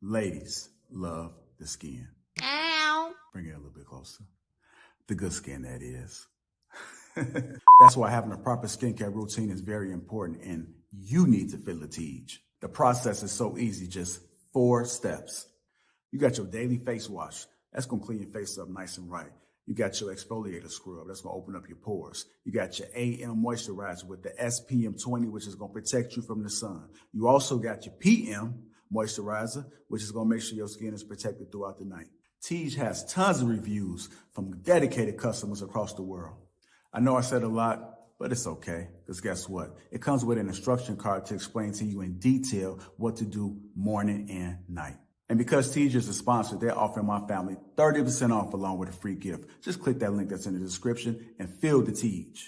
Ladies love the skin. Ow. Bring it a little bit closer. The good skin, that is. That's why having a proper skincare routine is very important, and you need to feel the Teej. The process is so easy, just 4 steps. You got your daily face wash. That's going to clean your face up nice and right. You got your exfoliator scrub. That's going to open up your pores. You got your AM moisturizer with the SPM 20, which is going to protect you from the sun. You also got your PM moisturizer, which is going to make sure your skin is protected throughout the night. Teej has tons of reviews from dedicated customers across the world. I know I said a lot, but it's okay, because guess what? It comes with an instruction card to explain to you in detail what to do morning and night. And because Teej is a sponsor, they're offering my family 30% off along with a free gift. Just click that link that's in the description and feel the Teej.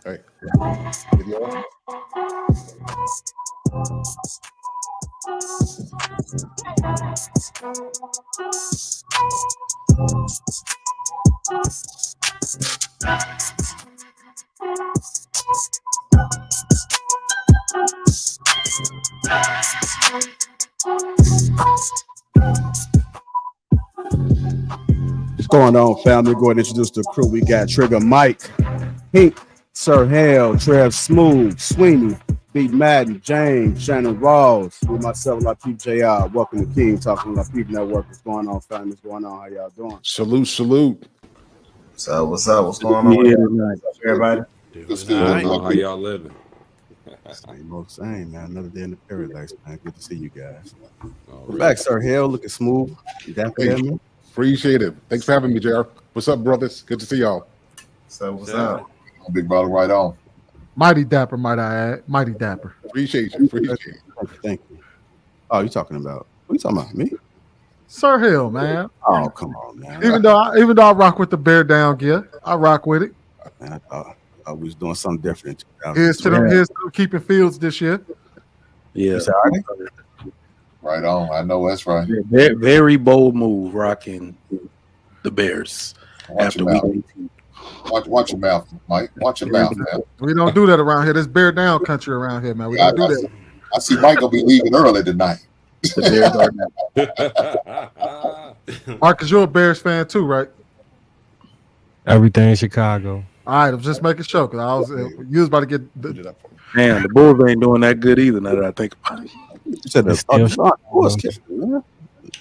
Hey. Video. What's going on, family? Go ahead and introduce the crew. We got Trigger Mike, Pink, Sir Hale, Trev Smooth, Sweeney, Beat Madden, James, Shannon Rawls, with myself, Lapeef JR. Welcome to King, talking Lapeef Network. What's going on, family? What's going on? How y'all doing? Salute. So what's up? What's going on? Yeah, what's up, everybody? How y'all living? Same, man. Another day in the paradise, man. Good to see you guys. We're back, Sir Hale, looking smooth. You got for that, man? Appreciate it. Thanks for having me, JR. What's up, brothers? Good to see y'all. So what's up? Big brother, right on. Mighty dapper, might I add. Mighty dapper. Appreciate you. Thank you. Oh, you talking about? What you talking about? Me? Sir Hill, man. Oh, come on, man. Even though I rock with the bear down gear, I rock with it. Man, I thought I was doing something different. Here's to them keeping fields this year. Yeah. You said, are they? Right on. I know that's right. Very, very bold move, rocking the Bears Watch after your week mouth. 18. Watch your mouth, Mike. Watch your mouth, man. We don't do that around here. This bear down country around here, man. We Yeah, don't do that. I see Mike gonna be leaving early tonight. The Bears are now. Marcus, you're a Bears fan too, right? Everything in Chicago. All right, I'm just making sure because you was about to get. Damn, the Bulls ain't doing that good either. Now that I think about it. You said It's still what's killing, man?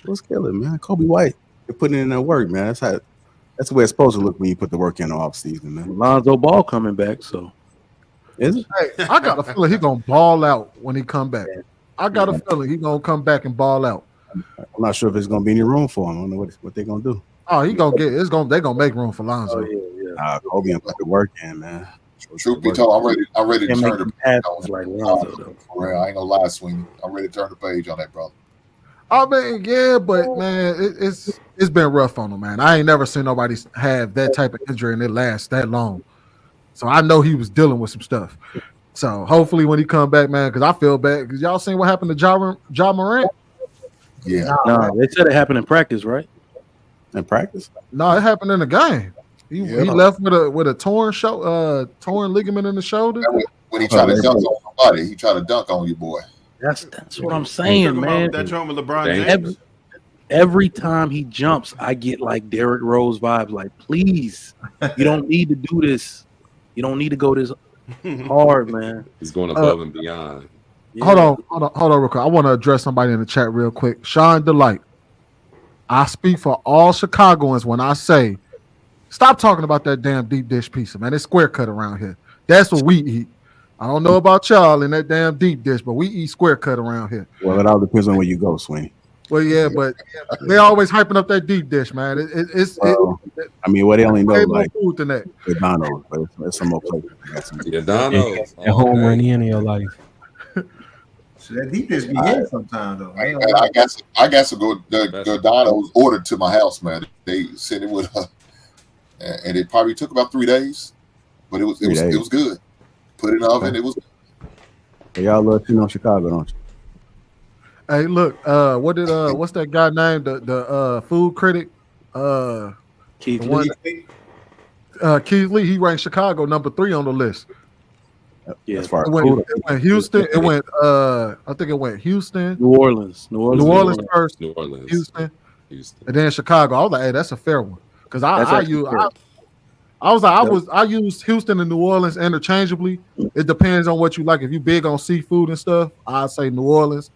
What's killing, man? Kobe White, they're putting in that work, man. That's the way it's supposed to look when you put the work in the off season, man. Lonzo Ball coming back, so Is it? Hey, I got a feeling he's gonna ball out when he come back. I got a feeling he's gonna come back and ball out. I'm not sure if there's gonna be any room for him. I don't know what they're gonna do. Oh, they're gonna make room for Lonzo. Kobe and put the work in, man. Truth be told, I'm ready to can't turn make the them page passes like Lonzo though. For real, I ain't gonna lie, Sweeney. I'm ready to turn the page on that, brother. I mean, yeah, but man, it's been rough on him, man. I ain't never seen nobody have that type of injury and it lasts that long. So I know he was dealing with some stuff. So hopefully when he come back, man, because I feel bad because y'all seen what happened to Ja Morant? Yeah. No, they said it happened in practice, right? In practice? No, it happened in the game. He left with a torn ligament in the shoulder. When he tried to dunk on somebody, he tried to dunk on you, boy. That's what I'm saying, man. That joint with LeBron James. Every time he jumps, I get like Derrick Rose vibes. Like, please, you don't need to do this. You don't need to go this hard, man. He's going above and beyond. Yeah. Hold on, real quick. I want to address somebody in the chat real quick. Sean Delight. I speak for all Chicagoans when I say, stop talking about that damn deep dish pizza, man. It's square cut around here. That's what we eat. I don't know about y'all in that damn deep dish, but we eat square cut around here. Well, it all depends on where you go, Sweeney. Well, yeah, but they always hyping up that deep dish, man. I mean, what they only know, way more like food than that. McDonald's, but it's some more places. Yeah, Donald's. And home run in your life. So that deep dish be hitting sometimes though. I guess the Donna was ordered to my house, man. They sent it with and it probably took about 3 days, but it was good. Put it in the oven, it was. Hey, y'all love Chicago, don't you? Hey, look, what's that guy named the food critic? Keith Lee. Keith Lee, he ranked Chicago number 3 on the list. Yeah, as far as it went Houston. It went I think it went Houston, New Orleans first, New Orleans, Houston, and then Chicago. I was like, hey, that's a fair one because I use Houston and New Orleans interchangeably. It depends on what you like. If you big on seafood and stuff, I'd say New Orleans.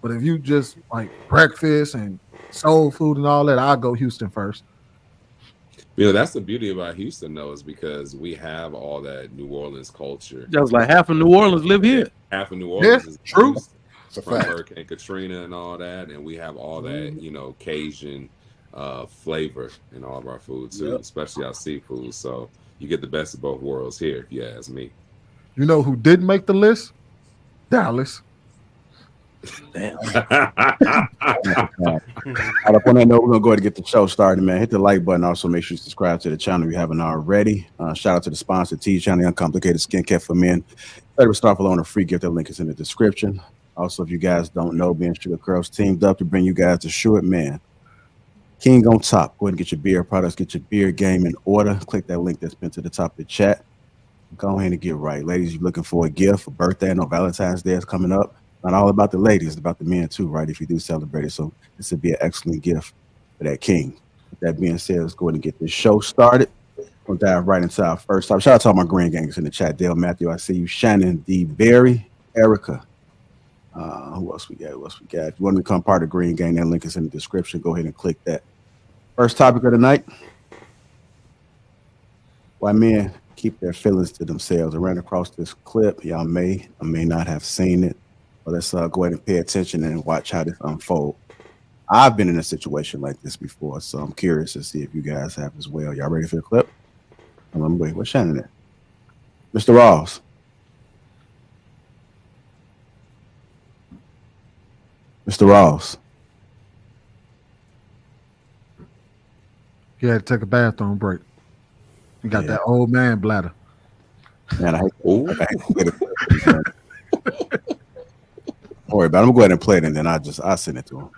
But if you just like breakfast and soul food and all that, I'll go Houston first. You know, that's the beauty about Houston, though, is because we have all that New Orleans culture. That was like half of New Orleans live here. Half of New Orleans is true. From Hurricane Katrina and all that, and we have all that, Cajun flavor in all of our food too, especially our seafood. So you get the best of both worlds here, if you ask me. You know who didn't make the list? Dallas. Damn. All right, up on that note, we're gonna go ahead and get the show started, man. Hit the like button. Also, make sure you subscribe to the channel if you haven't already. Shout out to the sponsor, T Channel, Uncomplicated Skincare for Men. Let start following a free gift. The link is in the description. Also, if you guys don't know, me and Sugar Curls teamed up to bring you guys the Short Man King on top. Go ahead and get your beer products, get your beer game in order. Click that link that's pinned to the top of the chat. Go ahead and get right, ladies. You're looking for a gift for birthday. I know Valentine's Day is coming up. Not all about the ladies, it's about the men too, right? If you do celebrate it. So this would be an excellent gift for that king. With that being said, let's go ahead and get this show started. We'll dive right into our first topic. Shout out to all my green gangers in the chat. Dale, Matthew, I see you. Shannon, D. Berry, Erica. Who else we got? If you want to become part of Green Gang, that link is in the description. Go ahead and click that. First topic of the night. Why men keep their feelings to themselves. I ran across this clip. Y'all may or may not have seen it. But let's go ahead and pay attention and watch how this unfold. I've been in a situation like this before, so I'm curious to see if you guys have as well. Y'all ready for the clip? Wait, what's Shannon at? Mr. Ross. Mr. Ross. He had to take a bathroom break. He got that old man bladder. Man, I hate to get it. Don't worry about it. I'm gonna go ahead and play it, and then I'll send it to him.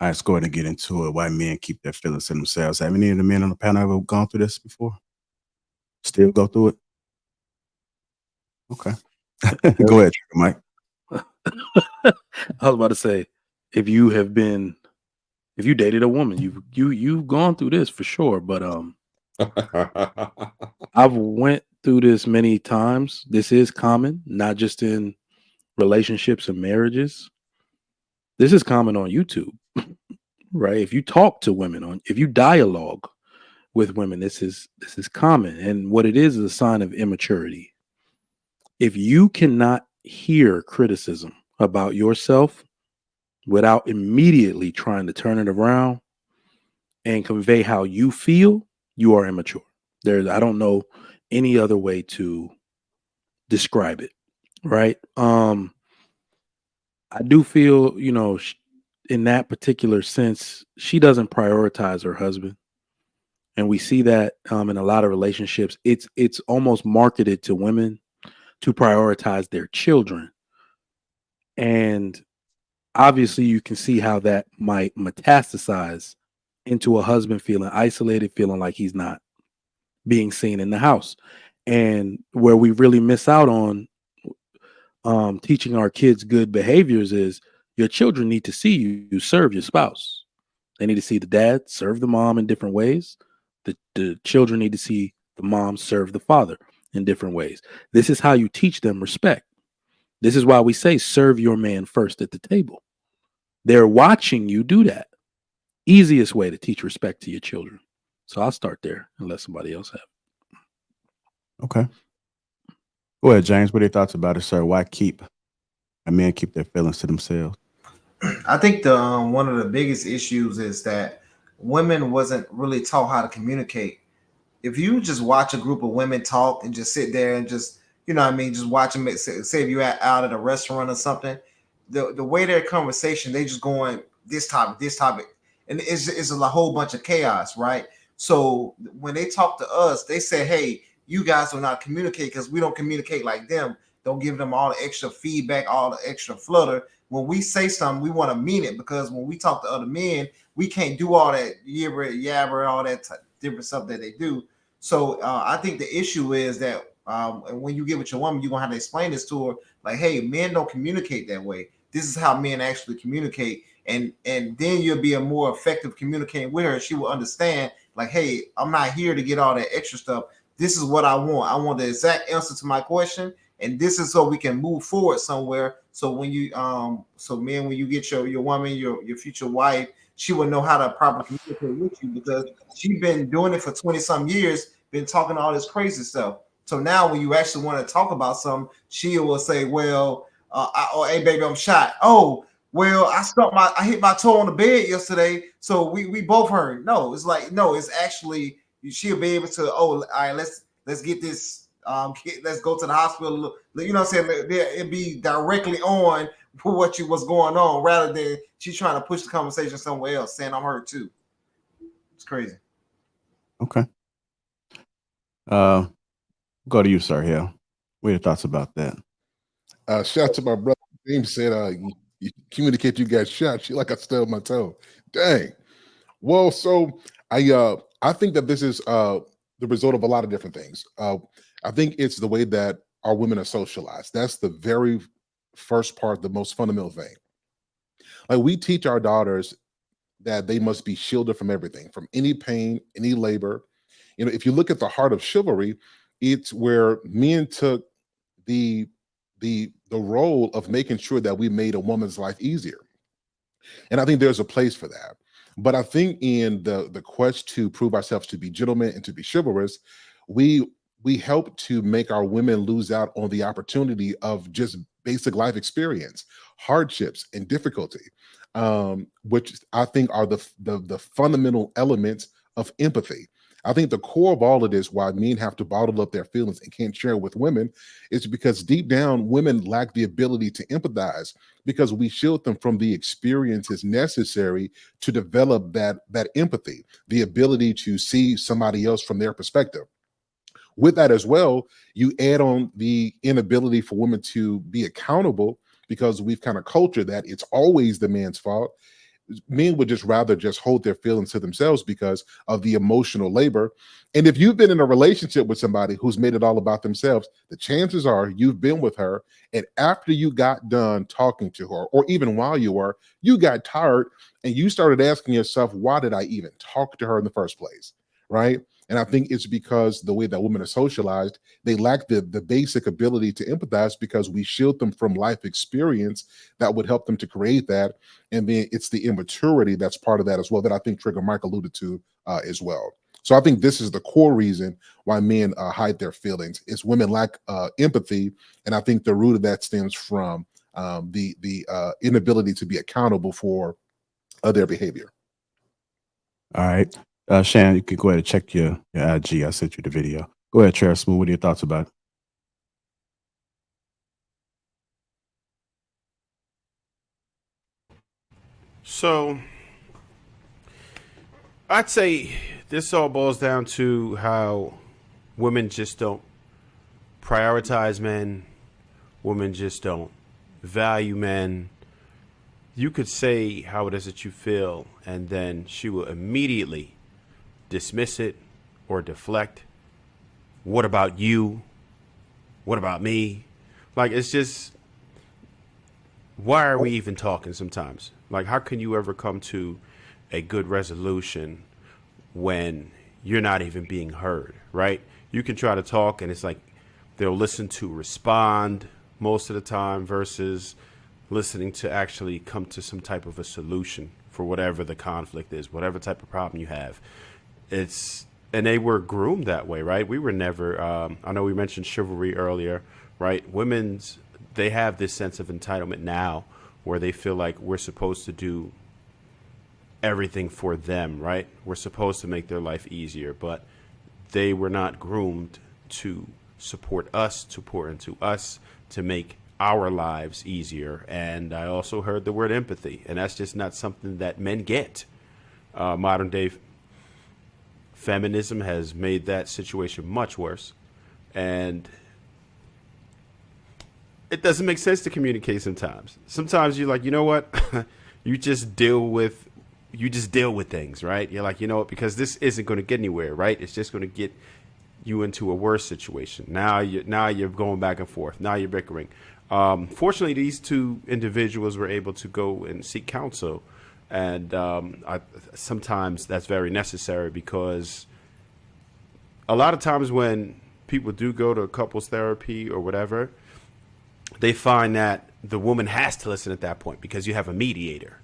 All right, let's go ahead and get into it. Why men keep their feelings to themselves. Have any of the men on the panel ever gone through this before? Still go through it? Okay. Go ahead, Mike. I was about to say, if you dated a woman, you've gone through this for sure. But I've went through this many times. This is common, not just in relationships and marriages. This is common on YouTube, right? If you talk to women if you dialogue with women, this is common. And what it is a sign of immaturity. If you cannot hear criticism about yourself without immediately trying to turn it around and convey how you feel, you are immature. I don't know any other way to describe it, right? I do feel, in that particular sense, she doesn't prioritize her husband. And we see that in a lot of relationships. It's almost marketed to women to prioritize their children. And obviously you can see how that might metastasize into a husband feeling isolated, feeling like he's not being seen in the house. And where we really miss out on teaching our kids good behaviors is your children need to see you serve your spouse. They need to see the dad serve the mom in different ways. The children need to see the mom serve the father in different ways. This is how you teach them respect. This is why we say serve your man first at the table. They're watching you do that. Easiest way to teach respect to your children. So I'll start there and let somebody else have it. Okay. Go ahead, James. What are your thoughts about it, sir? Why a man keep their feelings to themselves? I think the one of the biggest issues is that women wasn't really taught how to communicate. If you just watch a group of women talk and just sit there and just, just watch them, say if you're out at a restaurant or something, the way their conversation, they just going this topic, and it's a whole bunch of chaos, right? So when they talk to us, they say, hey, you guys will not communicate because we don't communicate like them. Don't give them all the extra feedback, all the extra flutter. When we say something, we want to mean it, because when we talk to other men, we can't do all that yabber, all that different stuff that they do. So I think the issue is that when you get with your woman, you're gonna have to explain this to her, like, hey, men don't communicate that way. This is how men actually communicate, and then you'll be a more effective communicating with her. She will understand, like, hey, I'm not here to get all that extra stuff. This is what I want. I want the exact answer to my question, and this is so we can move forward somewhere. So when you so men, when you get your woman, your future wife, she will know how to properly communicate with you, because she's been doing it for 20 some years, been talking all this crazy stuff. So now when you actually want to talk about something, she will say, well, hey baby, I'm shot. Oh, well, I hit my toe on the bed yesterday, so we both heard. No, it's like, no, it's actually, she'll be able to, oh, all right, let's get this, let's go to the hospital. You know what I'm saying? It'd be directly on for what's going on, rather than she's trying to push the conversation somewhere else, saying I'm hurt too. It's crazy. Okay. Go to you, sir. Hill. What are your thoughts about that? Shout out to my brother. James said, you communicate you got shot. She like I stubbed my toe. Dang. Well, so I think that this is the result of a lot of different things. I think it's the way that our women are socialized. That's the very first part, the most fundamental thing. Like, we teach our daughters that they must be shielded from everything, from any pain, any labor. You know, if you look at the heart of chivalry, it's where men took the role of making sure that we made a woman's life easier. And I think there's a place for that. But I think in the quest to prove ourselves to be gentlemen and to be chivalrous, we help to make our women lose out on the opportunity of just basic life experience, hardships, and difficulty, which I think are the fundamental elements of empathy. I think the core of all of this, why men have to bottle up their feelings and can't share with women, is because deep down, women lack the ability to empathize, because we shield them from the experiences necessary to develop that empathy, the ability to see somebody else from their perspective. With that as well, you add on the inability for women to be accountable, because we've kind of cultured that it's always the man's fault. Men would just rather just hold their feelings to themselves because of the emotional labor. And if you've been in a relationship with somebody who's made it all about themselves, the chances are you've been with her, and after you got done talking to her, or even while you were, you got tired and you started asking yourself, why did I even talk to her in the first place? Right? And I think it's because the way that women are socialized, they lack the basic ability to empathize, because we shield them from life experience that would help them to create that. And then it's the immaturity that's part of that as well, that I think Trigger Mike alluded to as well. So I think this is the core reason why men hide their feelings. Is women lack empathy. And I think the root of that stems from the inability to be accountable for their behavior. All right. Shan, you can go ahead and check your IG. I sent you the video. Go ahead, Chair Smooth. What are your thoughts about it? So I'd say this all boils down to how women just don't prioritize men. Women just don't value men. You could say how it is that you feel, and then she will immediately dismiss it or deflect. What about you? What about me? Like, it's just, why are we even talking sometimes? Like, how can you ever come to a good resolution when you're not even being heard, right? You can try to talk and it's like they'll listen to respond most of the time versus listening to actually come to some type of a solution for whatever the conflict is, whatever type of problem you have. And they were groomed that way, right? We were never, I know we mentioned chivalry earlier, right? They have this sense of entitlement now where they feel like we're supposed to do everything for them, right? We're supposed to make their life easier, but they were not groomed to support us, to pour into us, to make our lives easier. And I also heard the word empathy, and that's just not something that men get. Modern day feminism has made that situation much worse, and it doesn't make sense to communicate sometimes. Sometimes you're like, you know what? you just deal with things, right? You're like, you know what? Because this isn't going to get anywhere, right? It's just going to get you into a worse situation. Now you're going back and forth. Now you're bickering. Fortunately, these two individuals were able to go and seek counsel, and sometimes that's very necessary, because a lot of times when people do go to couples therapy or whatever, they find that the woman has to listen at that point because you have a mediator,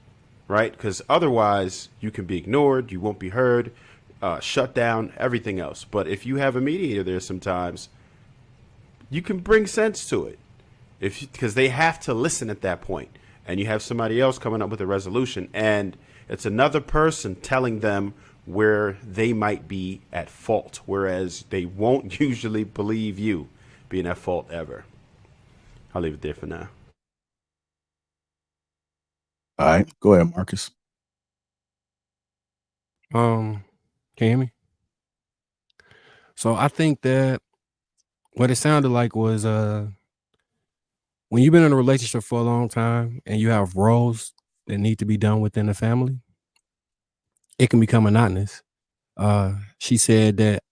right? Because otherwise you can be ignored, you won't be heard, shut down, everything else. But if you have a mediator there, sometimes you can bring sense to it, because they have to listen at that point, and you have somebody else coming up with a resolution, and it's another person telling them where they might be at fault, whereas they won't usually believe you being at fault ever. I'll leave it there for now. All right, go ahead, Marcus. Can you hear me? So I think that what it sounded like was when you've been in a relationship for a long time and you have roles that need to be done within the family, it can become monotonous. She said that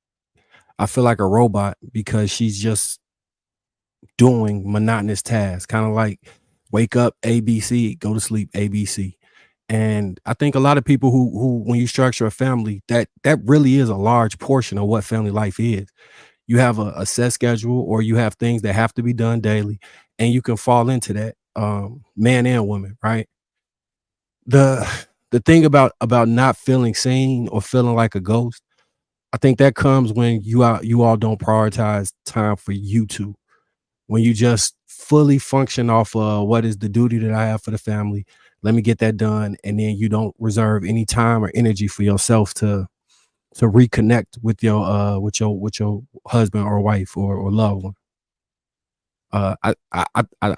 I feel like a robot because she's just doing monotonous tasks, kind of like wake up, ABC, go to sleep, ABC. And I think a lot of people who when you structure a family, that really is a large portion of what family life is. You have a set schedule, or you have things that have to be done daily, and you can fall into that, man and woman, right? The thing about not feeling seen or feeling like a ghost, I think that comes when you all don't prioritize time for you two. When you just fully function off of what is the duty that I have for the family, let me get that done, and then you don't reserve any time or energy for yourself to reconnect with your husband or wife or loved one. I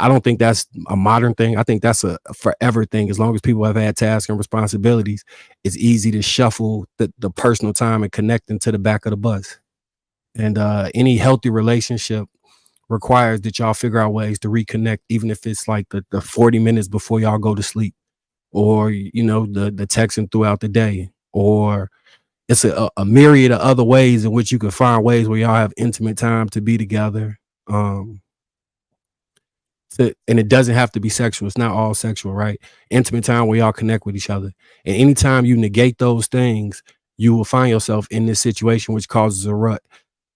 don't think that's a modern thing. I think that's a forever thing. As long as people have had tasks and responsibilities, it's easy to shuffle the personal time and connecting to the back of the bus. And any healthy relationship requires that y'all figure out ways to reconnect, even if it's like the 40 minutes before y'all go to sleep, or the texting throughout the day, or it's a myriad of other ways in which you can find ways where y'all have intimate time to be together. And it doesn't have to be sexual. It's not all sexual, right? Intimate time where y'all connect with each other. And anytime you negate those things, you will find yourself in this situation, which causes a rut.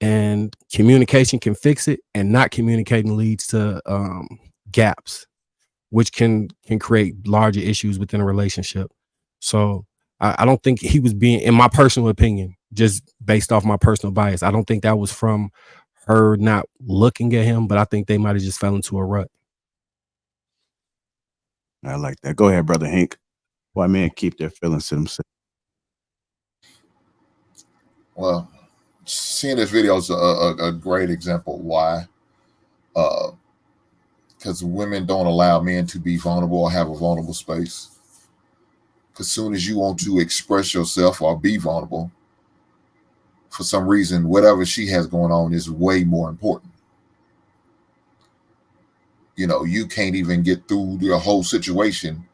And communication can fix it, and not communicating leads to gaps, which can create larger issues within a relationship. So I don't think he was being, in my personal opinion, just based off my personal bias, I don't think that was from her not looking at him, but I think they might have just fell into a rut. I like that. Go ahead, Brother Hank. Why men keep their feelings to themselves? Well, seeing this video is a great example of why. Because women don't allow men to be vulnerable or have a vulnerable space. As soon as you want to express yourself or be vulnerable, for some reason, whatever she has going on is way more important. You can't even get through the whole situation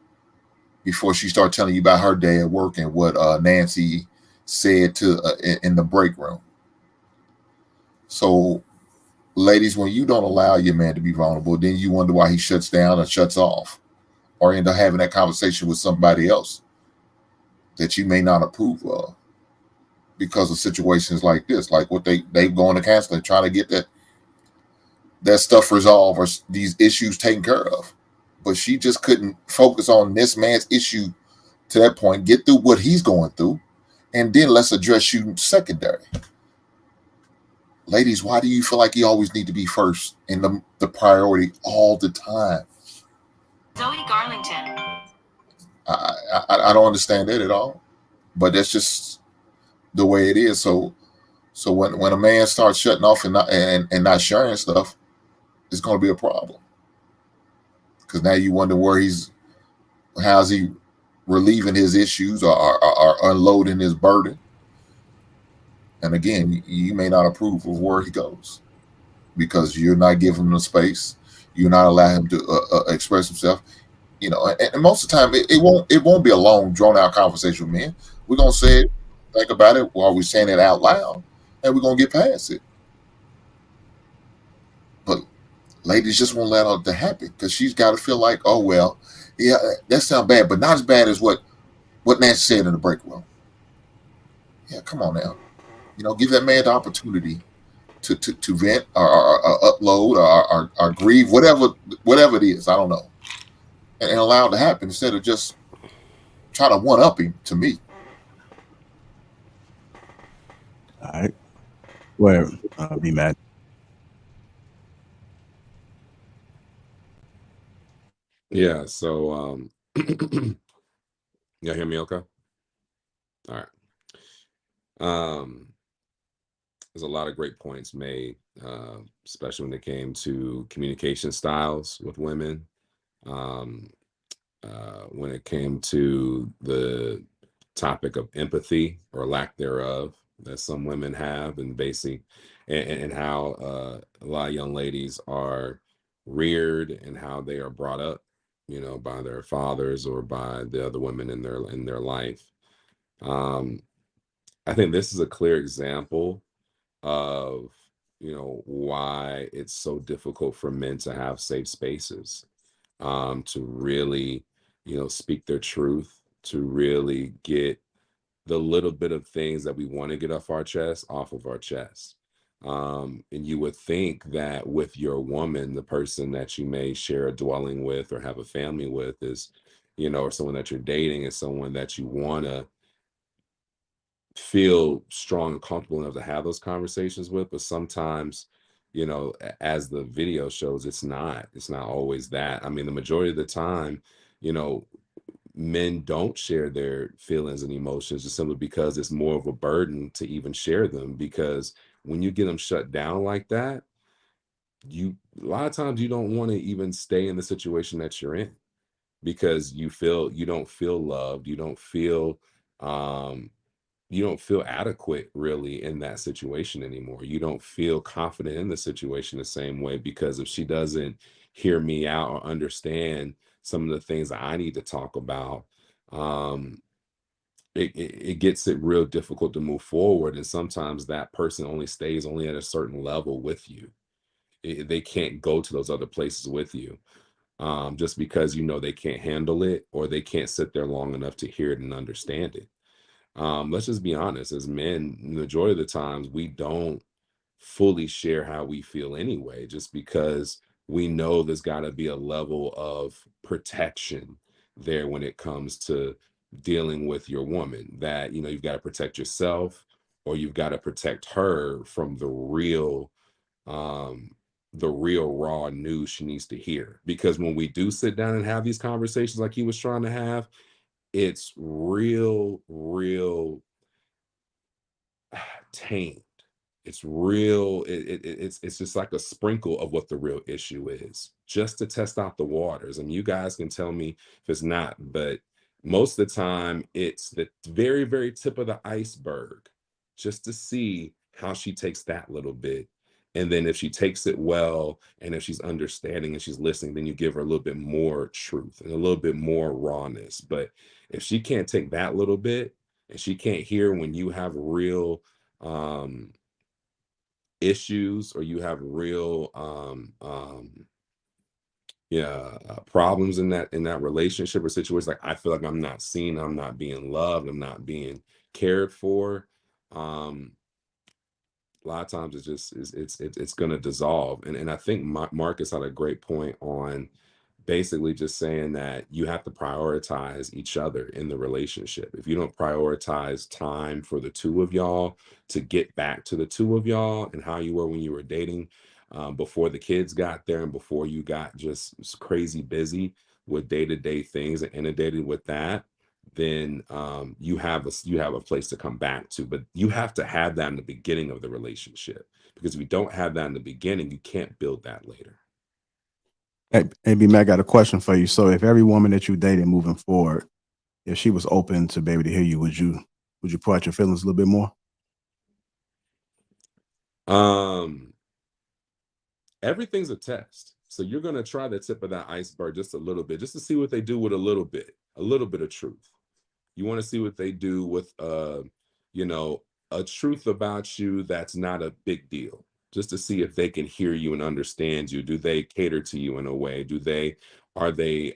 before she starts telling you about her day at work and what Nancy said in the break room. So, ladies, when you don't allow your man to be vulnerable, then you wonder why he shuts down or shuts off, or end up having that conversation with somebody else that you may not approve of because of situations like this, like what they go into counseling, trying to get that stuff resolved or these issues taken care of. But she just couldn't focus on this man's issue to that point, get through what he's going through, and then let's address you secondary. Ladies, why do you feel like you always need to be first and the priority all the time? Zoe Garlington. I don't understand that at all, but that's just the way it is. So when a man starts shutting off and not sharing stuff, it's going to be a problem. Because now you wonder how's he relieving his issues or unloading his burden. And again, you may not approve of where he goes because you're not giving him the space. You're not allowing him to express himself. And most of the time, it won't be a long, drawn out conversation with men. We're gonna say it, think about it while we're saying it out loud, and we're gonna get past it. ladies just won't let that happen because she's got to feel like, oh well, yeah, that sounds bad, but not as bad as what Nancy said in the break room. Yeah, come on now, give that man the opportunity to vent or upload or grieve, whatever it is. I don't know, and allow it to happen instead of just trying to one up him. To me. All right. Where be mad. Yeah. So, y'all hear me? Okay. All right. There's a lot of great points made, especially when it came to communication styles with women. When it came to the topic of empathy or lack thereof that some women have, and and how a lot of young ladies are reared and how they are brought up, by their fathers or by the other women in their life. I think this is a clear example of why it's so difficult for men to have safe spaces, to really speak their truth, to really get the little bit of things that we want to get off of our chest. And you would think that with your woman, the person that you may share a dwelling with or have a family with is, or someone that you're dating is someone that you want to feel strong and comfortable enough to have those conversations with. But sometimes, as the video shows, it's not always that. I mean, the majority of the time, men don't share their feelings and emotions just simply because it's more of a burden to even share them, because when you get them shut down like that, a lot of times you don't want to even stay in the situation that you're in, because you don't feel loved, um you don't feel adequate really in that situation anymore. You don't feel confident in the situation the same way, because if she doesn't hear me out or understand some of the things that I need to talk about, um, it gets it real difficult to move forward. And sometimes that person stays only at a certain level with you. They can't go to those other places with you, just because they can't handle it, or they can't sit there long enough to hear it and understand it. Let's just be honest, as men, the majority of the times we don't fully share how we feel anyway, just because we know there's got to be a level of protection there when it comes to dealing with your woman, that you've got to protect yourself, or you've got to protect her from um the real raw news she needs to hear. Because when we do sit down and have these conversations like he was trying to have, it's real tamed. It's real. It's just like a sprinkle of what the real issue is, just to test out the waters. And you guys can tell me if it's not, but most of the time it's the very, very tip of the iceberg, just to see how she takes that little bit. And then if she takes it well, and if she's understanding and she's listening, then you give her a little bit more truth and a little bit more rawness. But if she can't take that little bit, and she can't hear when you have real um issues, or you have real yeah problems in that relationship or situation, like, I feel like I'm not seen, I'm not being loved, I'm not being cared for, um a lot of times it's just it's going to dissolve. And I think Marcus had a great point on basically just saying that you have to prioritize each other in the relationship. If you don't prioritize time for the two of y'all, to get back to the two of y'all and how you were when you were dating, before the kids got there and before you got just crazy busy with day-to-day things and inundated with that, then you have a place to come back to. But you have to have that in the beginning of the relationship, because if you don't have that in the beginning, you can't build that later. Hey, B Mac, I got a question for you. So if every woman that you dated moving forward, if she was open to be able to hear you, would you pour out your feelings a little bit more? Everything's a test. So you're going to try the tip of that iceberg just a little bit, just to see what they do with a little bit of truth. You want to see what they do with, a truth about you that's not a big deal. just to see if they can hear you and understand you. Do they cater to you in a way? Are they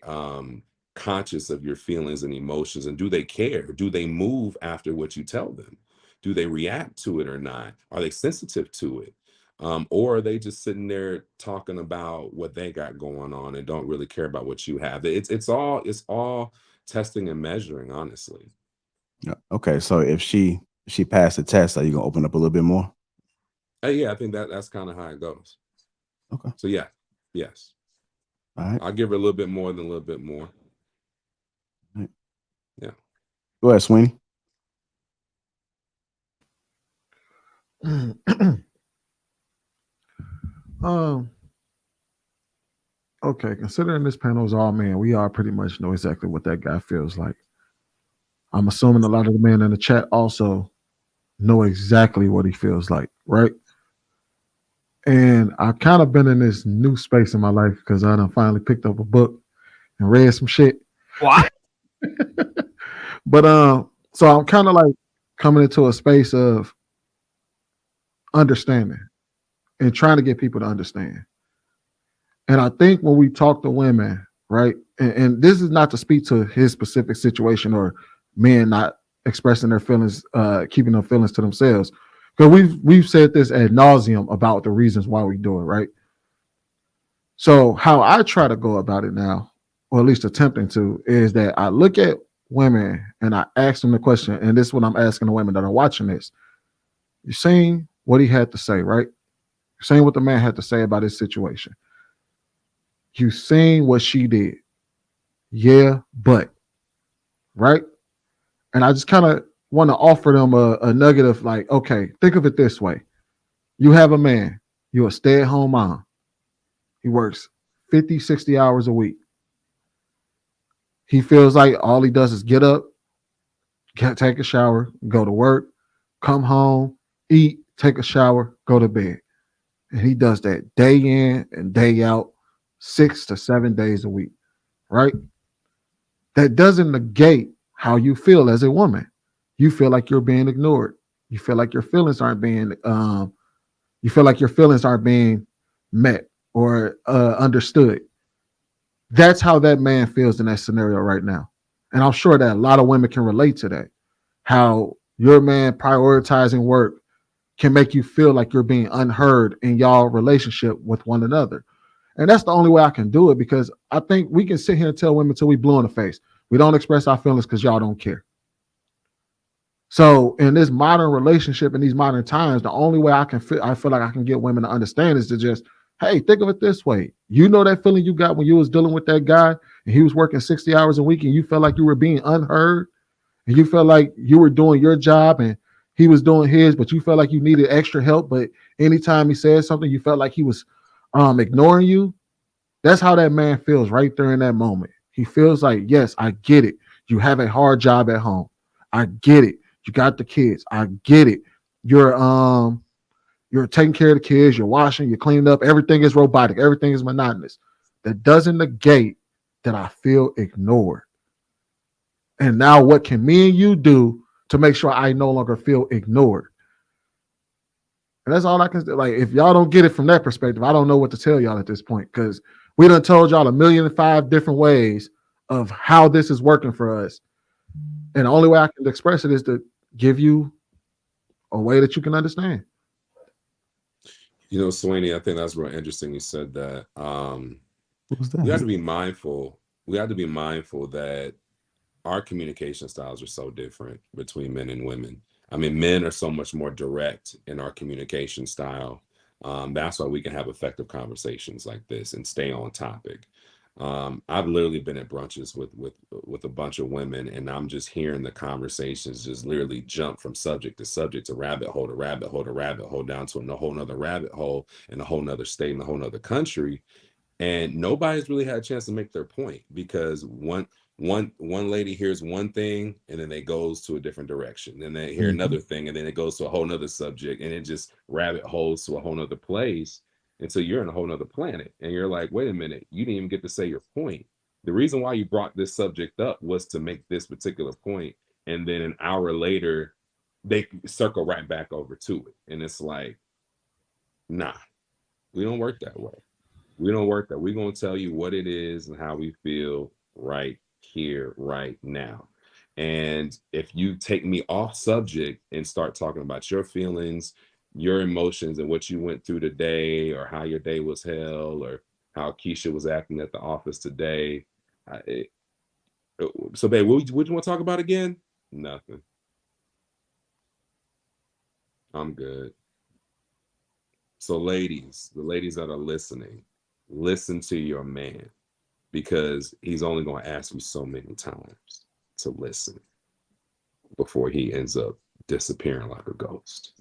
conscious of your feelings and emotions, and do they care? Do they move after what you tell them? Do they react to it or not? Are they sensitive to it? Or are they just sitting there talking about what they got going on and don't really care about what you have? It's all testing and measuring, honestly. Yeah. Okay, so if she passed the test, are you gonna open up a little bit more? Yeah, I think that's kind of how it goes. Okay. So yeah, yes, All right. I'll give her a little bit more than a little bit more. Right. Yeah. Go ahead, Sweeney. Okay, considering this panel is all men, we all pretty much know exactly what that guy feels like. I'm assuming a lot of the men in the chat also know exactly what he feels like, right? And I've kind of been in this new space in my life because I done finally picked up a book and read some shit. What? But so I'm kind of like coming into a space of understanding and trying to get people to understand. And I think when we talk to women, right, and this is not to speak to his specific situation or men not expressing their feelings, keeping their feelings to themselves, because we've said this ad nauseum about the reasons why we do it, right? So how I try to go about it now, or at least attempting to, is that I look at women and I ask them the question, and this is what I'm asking the women that are watching this. You're seeing what he had to say, right? You're saying what the man had to say about his situation. You seen what she did. Yeah, but, right? And I just kind of want to offer them a nugget of like, okay, think of it this way. You have a man, you're a stay-at-home mom. He works 50, 60 hours a week. He feels like all he does is get up, take a shower, go to work, come home, eat, take a shower, go to bed. And he does that day in and day out, 6 to 7 days a week, right? That doesn't negate how you feel as a woman. You feel like you're being ignored. You feel like your feelings aren't being met or understood. That's how that man feels in that scenario right now. And I'm sure that a lot of women can relate to that. How your man prioritizing work can make you feel like you're being unheard in y'all relationship with one another. And that's the only way I can do it, because I think we can sit here and tell women till we blue in the face. We don't express our feelings because y'all don't care. So in this modern relationship, in these modern times, the only way I feel like I can get women to understand is to just, hey, think of it this way. You know that feeling you got when you was dealing with that guy and he was working 60 hours a week and you felt like you were being unheard and you felt like you were doing your job and he was doing his, but you felt like you needed extra help. But anytime he said something, you felt like he was ignoring you. That's how that man feels right there in that moment. He feels like, yes, I get it. You have a hard job at home. I get it. You got the kids. I get it. You're taking care of the kids. You're washing. You're cleaning up. Everything is robotic. Everything is monotonous. That doesn't negate that I feel ignored. And now, what can me and you do to make sure I no longer feel ignored? And that's all I can say. Like, if y'all don't get it from that perspective, I don't know what to tell y'all at this point, because we done told y'all 1,000,005 different ways of how this is working for us. And the only way I can express it is to give you a way that you can understand. You know, Sweeney, I think that's real interesting. You said that. What was that? We have to be mindful. We have to be mindful that our communication styles are so different between men and women. I mean, men are so much more direct in our communication style. That's why we can have effective conversations like this and stay on topic. I've literally been at brunches with a bunch of women, and I'm just hearing the conversations just literally jump from subject to subject, to rabbit hole to rabbit hole to rabbit hole, down to a whole nother rabbit hole in a whole nother state in a whole nother country. And nobody's really had a chance to make their point, because one lady hears one thing and then it goes to a different direction, then they hear another thing and then it goes to a whole nother subject, and it just rabbit holes to a whole nother place until you're in a whole nother planet, and you're like, wait a minute, you didn't even get to say your point. The reason why you brought this subject up was to make this particular point, and then an hour later they circle right back over to it, and it's like, Nah, we don't work that way. We don't work that. We're going to tell you what it is and how we feel right here, right now. And if you take me off subject and start talking about your feelings, your emotions, and what you went through today, or how your day was held, or how Keisha was acting at the office today. So, babe, what you want to talk about again? Nothing. I'm good. So, ladies, the ladies that are listening, listen to your man, because he's only going to ask you so many times to listen before he ends up disappearing like a ghost.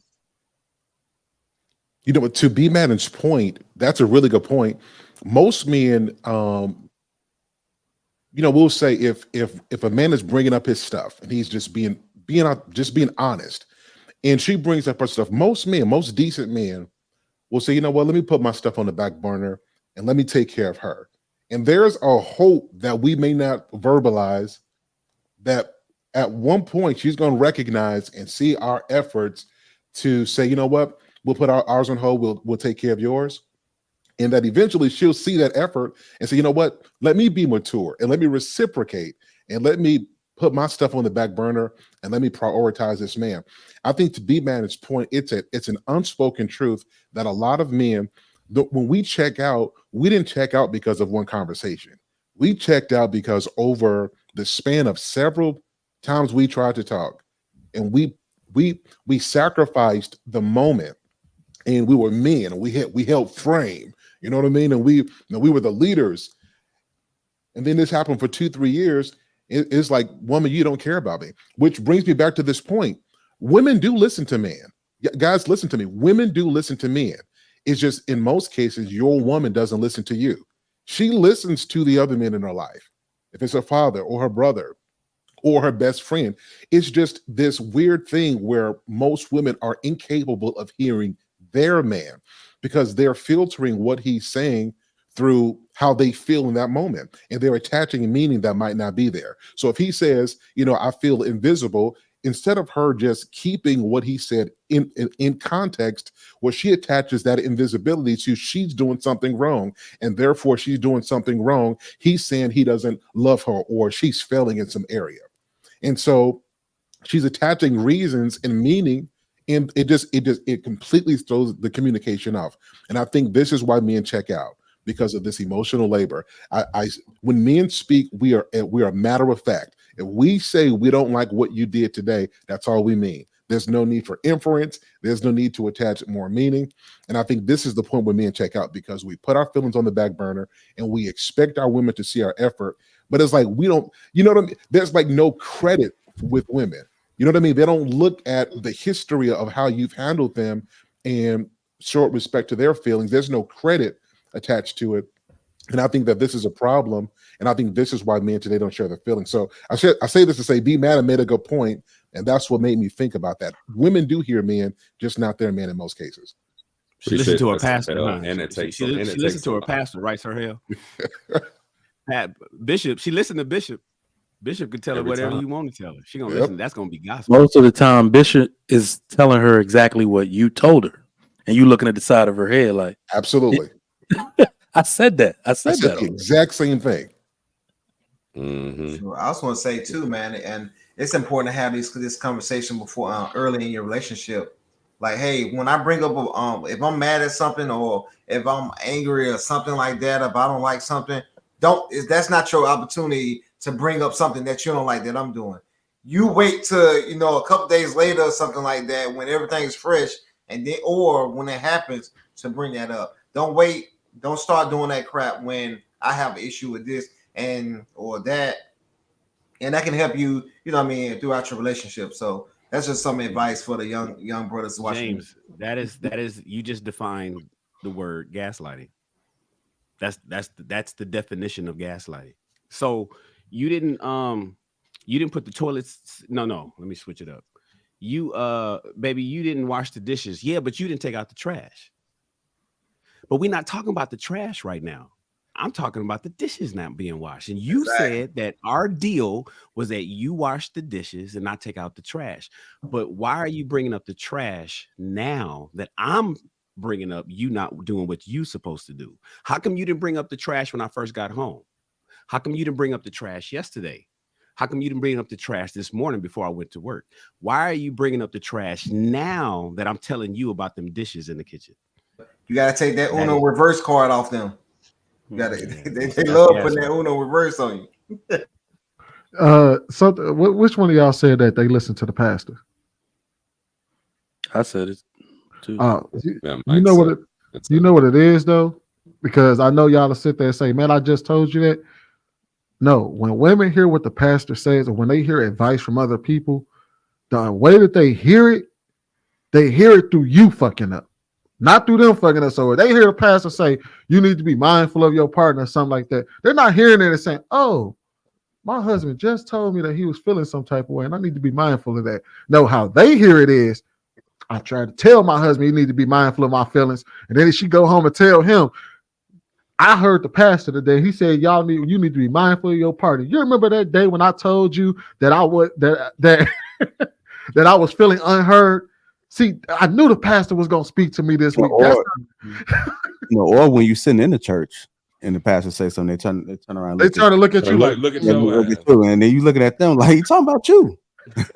You know, to B Madden's point, that's a really good point. Most men, you know, we'll say if a man is bringing up his stuff and he's just being honest, and she brings up her stuff, most men, most decent men, will say, you know what, let me put my stuff on the back burner and let me take care of her. And there's a hope that we may not verbalize, that at one point she's going to recognize and see our efforts to say, you know what, we'll put ours on hold, we'll take care of yours. And that eventually she'll see that effort and say, you know what, let me be mature and let me reciprocate and let me put my stuff on the back burner and let me prioritize this man. I think, to B Man's point, it's an unspoken truth that a lot of men, when we check out, we didn't check out because of one conversation. We checked out because over the span of several times we tried to talk, and we sacrificed the moment, and we were men, and we held frame, you know what I mean? And we were the leaders. And then this happened for 2-3 years. It's like, woman, you don't care about me. Which brings me back to this point. Women do listen to men. Guys, listen to me. Women do listen to men. It's just, in most cases, your woman doesn't listen to you. She listens to the other men in her life. If it's her father or her brother or her best friend, it's just this weird thing where most women are incapable of hearing their man because they're filtering what he's saying through how they feel in that moment, and they're attaching a meaning that might not be there. So if he says, you know, I feel invisible, instead of her just keeping what he said in context, where she attaches that invisibility to she's doing something wrong, and therefore she's doing something wrong, he's saying he doesn't love her or she's failing in some area. And so she's attaching reasons and meaning, and it completely throws the communication off. And I think this is why men check out, because of this emotional labor. When men speak, we are matter of fact. If we say we don't like what you did today, that's all we mean. There's no need for inference. There's no need to attach more meaning. And I think this is the point where men check out, because we put our feelings on the back burner and we expect our women to see our effort. But it's like, we don't, you know what I mean? There's like no credit with women. You know what I mean? They don't look at the history of how you've handled them and show respect to their feelings. There's no credit attached to it. And I think that this is a problem. And I think this is why men today don't share their feelings. So I say this to say, B Madden made a good point, and that's what made me think about that. Women do hear men, just not their men in most cases. She listened to her pastor, and it takes she listened to her pastor, writes her hell. Bishop, she listened to Bishop. Bishop could tell her whatever you want to tell her. She gonna listen. That's gonna be gospel. Most of the time, Bishop is telling her exactly what you told her, and you looking at the side of her head like, absolutely. I said that. I said that. The exact same thing. Mm-hmm. So I also want to say too, man, and it's important to have this conversation before early in your relationship. Like, hey, when I bring up if I'm mad at something, or if I'm angry or something like that, if I don't like something, that's not your opportunity to bring up something that you don't like that I'm doing. You wait till, you know, a couple days later or something like that, when everything's fresh, and then, or when it happens, to bring that up. Don't wait. Don't start doing that crap when I have an issue with this or that, and that can help you, you know what I mean, throughout your relationship. So that's just some advice for the young brothers watching. James, that is you just defined the word gaslighting. That's the definition of gaslighting. So you didn't put the toilets. No, let me switch it up. You baby, you didn't wash the dishes. Yeah, but you didn't take out the trash. But we're not talking about the trash right now. I'm talking about the dishes not being washed. And you said that our deal was that you wash the dishes and not take out the trash. But why are you bringing up the trash now that I'm bringing up you not doing what you supposed to do? How come you didn't bring up the trash when I first got home? How come you didn't bring up the trash yesterday? How come you didn't bring up the trash this morning before I went to work? Why are you bringing up the trash now that I'm telling you about them dishes in the kitchen? You got to take that Uno reverse card off them. You got to. They love putting that Uno reverse on you. So which one of y'all said that they listen to the pastor? I said it too. You know what you know what it is though, because I know y'all will sit there and say, "Man, I just told you that." No, when women hear what the pastor says, or when they hear advice from other people, the way that they hear it through you fucking up, not through them fucking up. So if they hear the pastor say, "You need to be mindful of your partner," or something like that, they're not hearing it and saying, "Oh, my husband just told me that he was feeling some type of way, and I need to be mindful of that." No, how they hear it is, I tried to tell my husband you need to be mindful of my feelings, and then she go home and tell him, I heard the pastor today. He said, you need to be mindful of your partner. You remember that day when I told you that I would that I was feeling unheard? See, I knew the pastor was gonna speak to me this week. Or when you sitting in the church and the pastor say something, they turn around. They try to look at you like, look at you, and then you looking at them like, he talking about you.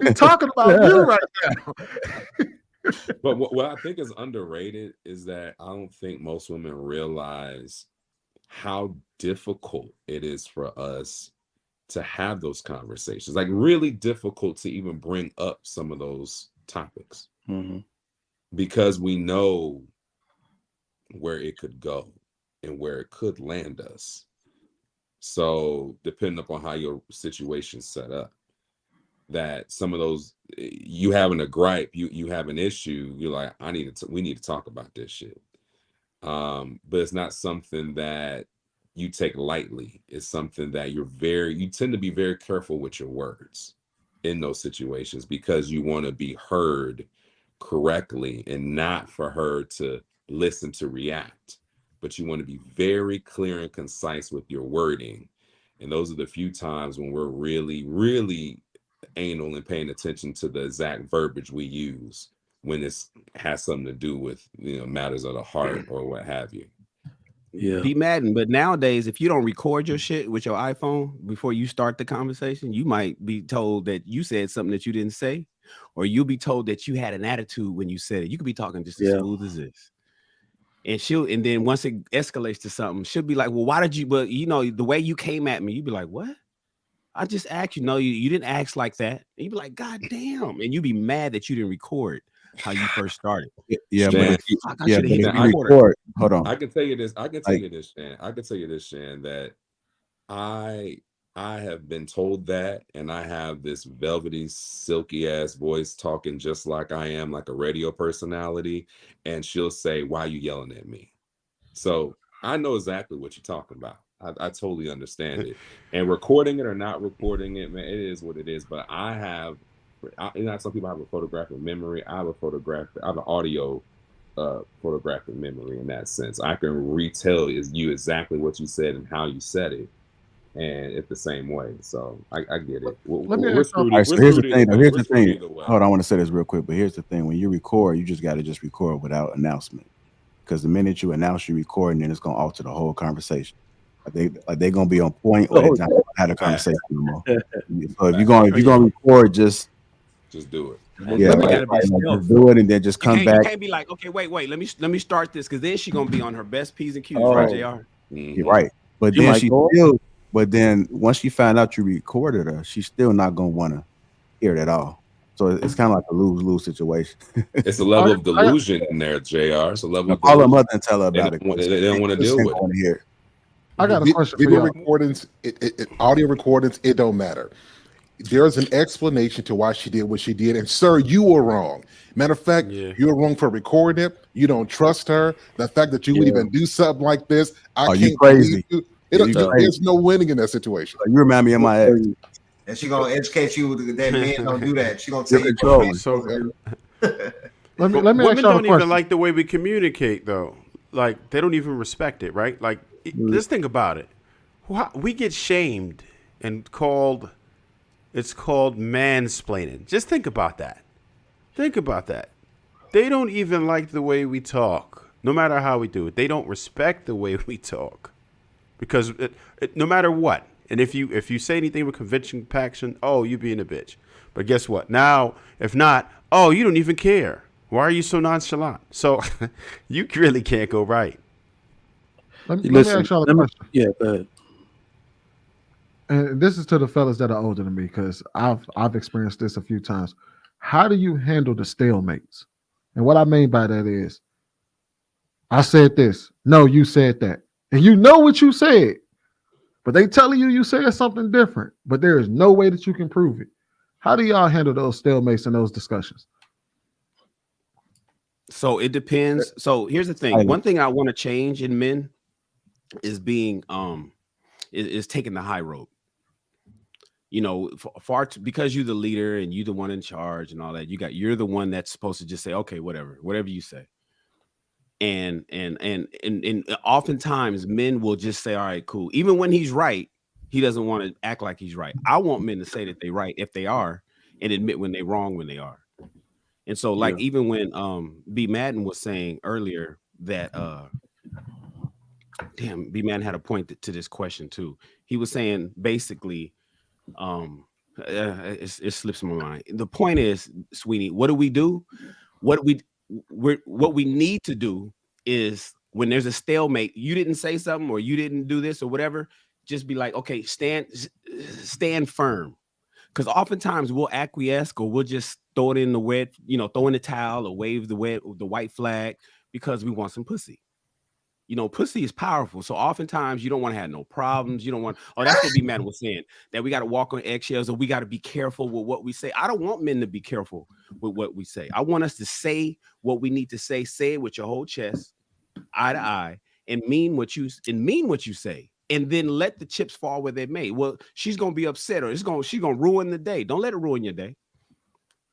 He's talking about you right now. But what I think is underrated is that I don't think most women realize how difficult it is for us to have those conversations. Like really difficult to even bring up some of those topics because we know where it could go and where it could land us. So depending upon how your situation's set up, that some of those, you having a gripe, you have an issue, you're like, we need to talk about this shit. But it's not something that you take lightly. It's something that you tend to be very careful with your words in those situations because you want to be heard correctly and not for her to listen to react, but you want to be very clear and concise with your wording. And those are the few times when we're really, really anal and paying attention to the exact verbiage we use when it has something to do with matters of the heart or what have you. Yeah, be Madden. But nowadays, if you don't record your shit with your iPhone before you start the conversation, you might be told that you said something that you didn't say, or you'll be told that you had an attitude when you said it. You could be talking just as smooth as this. And then once it escalates to something, she'll be like, well, why did you, but the way you came at me, you'd be like, what? I just asked you. No, you didn't ask like that. And you'd be like, God damn. And you'd be mad that you didn't record how you first started. But record. Hold on. I can tell you this, Shan. I can tell you this, Shan, that I have been told that, and I have this velvety, silky ass voice talking just like I am, like a radio personality, and she'll say, why are you yelling at me? So I know exactly what you're talking about. I totally understand it. And recording it or not recording it, man, it is what it is. But some people have a photographic memory. I have an audio photographic memory in that sense. I can retell you exactly what you said and how you said it, and it's the same way. So I get it. Here's the thing. Hold on, I want to say this real quick, but here's the thing: when you record, you just got to record without announcement, because the minute you announce you recording, then it's gonna alter the whole conversation. They're gonna be on point, or they're not gonna have a conversation anymore. So if you're gonna record, just do it. Yeah, just do it and then just come back. You can't be like, okay, wait, let me start this, because then she's gonna be on her best P's and Q's, right, JR? You're right. But then once she found out you recorded her, she's still not gonna want to hear it at all. So it's kind of like a lose-lose situation. It's a level of delusion in there, JR. It's a level of call her mother and tell her about it. They don't want to deal with it. I got a question. Video recordings, audio recordings, it don't matter. There's an explanation to why she did what she did, and sir, you were wrong. Matter of fact, you were wrong for recording it. You don't trust her. The fact that you would even do something like this, you crazy. There's no winning in that situation. You remind me of my ex. And she gonna educate you that men don't do that. She gonna tell you. Let me women don't even like the way we communicate, though. Like they don't even respect it, right? Like let's think about it. We get shamed and called. It's called mansplaining. Just think about that. Think about that. They don't even like the way we talk. no matter how we do it. They don't respect the way we talk because no matter what. And if you say anything with conviction, passion, oh, you being a bitch. But guess what? Now, if not, oh, you don't even care. Why are you so nonchalant? So you really can't go right. Let me ask y'all a question. Yeah, go ahead. And this is to the fellas that are older than me, because I've experienced this a few times. How do you handle the stalemates? And what I mean by that is, I said this. No, you said that. And you know what you said. But they telling you said something different. But there is no way that you can prove it. How do y'all handle those stalemates in those discussions? So it depends. So here's the thing. One thing I want to change in men is being is taking the high road. You know, because you're the leader and you're the one in charge and all that. You're the one that's supposed to just say, okay, whatever you say. And oftentimes men will just say, all right, cool. Even when he's right, he doesn't want to act like he's right. I want men to say that they're right if they are, and admit when they're wrong when they are. And so, like, even when B. Madden was saying earlier that B. Madden had a point to this question too. He was saying basically, it slips my mind. The point is, Sweeney, what do we do? What we need to do is, when there's a stalemate, you didn't say something or you didn't do this or whatever, just be like, okay, stand firm. Because oftentimes we'll acquiesce or we'll just throw it in the wet, throw in the towel or wave the white flag because we want some pussy. Pussy is powerful. So oftentimes you don't want to have no problems. You don't want, that's what B. Madden was saying, that we got to walk on eggshells or we got to be careful with what we say. I don't want men to be careful with what we say. I want us to say what we need to say it with your whole chest, eye to eye, and mean what you say. And then let the chips fall where they may. Well, she's going to be upset or she's going to ruin the day. Don't let it ruin your day.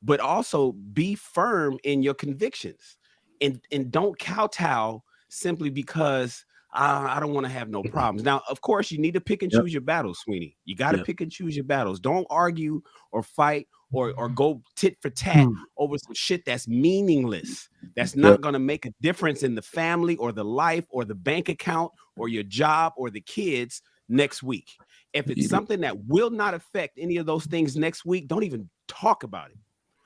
But also be firm in your convictions and don't kowtow simply because I don't want to have no problems. Now, of course, you need to pick and choose your battles, Sweeney. You got to pick and choose your battles. Don't argue or fight or go tit for tat over some shit that's meaningless. That's not going to make a difference in the family or the life or the bank account or your job or the kids next week. If it's something that will not affect any of those things next week, don't even talk about it.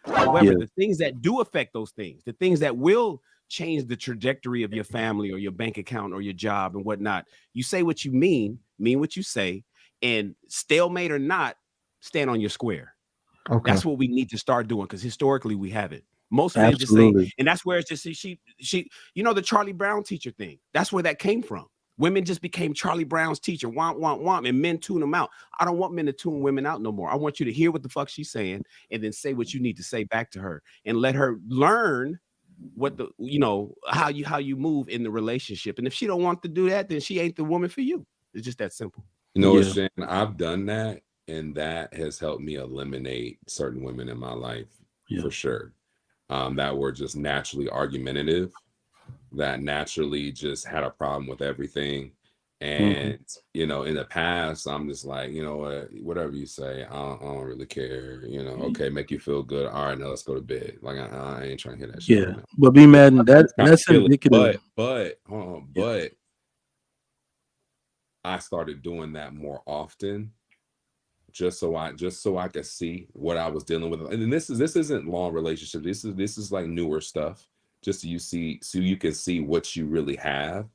However, the things that do affect those things, the things that will change the trajectory of your family or your bank account or your job and whatnot, you say what you mean what you say, and stalemate or not, stand on your square. Okay. That's what we need to start doing, because historically we have it. Most men just say, and that's where it's just she the Charlie Brown teacher thing. That's where that came from. Women just became Charlie Brown's teacher, want, and men tune them out. I don't want men to tune women out no more. I want you to hear what the fuck she's saying and then say what you need to say back to her and let her learn what how you move in the relationship. And if she don't want to do that, then she ain't the woman for you. It's just that simple. Shane, I've done that, and that has helped me eliminate certain women in my life for sure. That were just naturally argumentative, that naturally just had a problem with everything. And in the past, I'm just like, whatever you say, I don't really care. Okay, make you feel good. All right, now let's go to bed. Like I ain't trying to hear that shit. Yeah, right, but B. Madden, that's indicative. But I started doing that more often, just so I could see what I was dealing with. And this isn't long relationship. This is like newer stuff. Just so you can see what you really have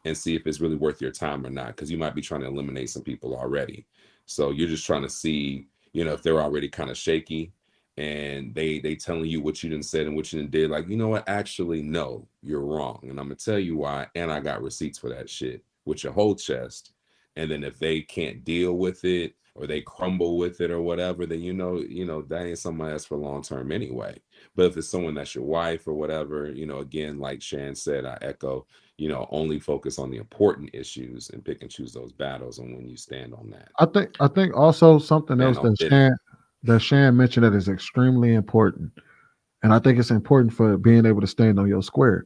and see if it's really worth your time or not. Because you might be trying to eliminate some people already. So you're just trying to see, if they're already kind of shaky and they telling you what you didn't said and what you didn't did. Like, you know what? Actually, no, you're wrong. And I'm gonna tell you why. And I got receipts for that shit with your whole chest. And then if they can't deal with it or they crumble with it or whatever, then that ain't someone that's for long term anyway. But if it's someone that's your wife or whatever, again, like Shan said, I echo, only focus on the important issues and pick and choose those battles. And when you stand on that, I think also something else that Shan mentioned that is extremely important, and I think it's important for being able to stand on your square.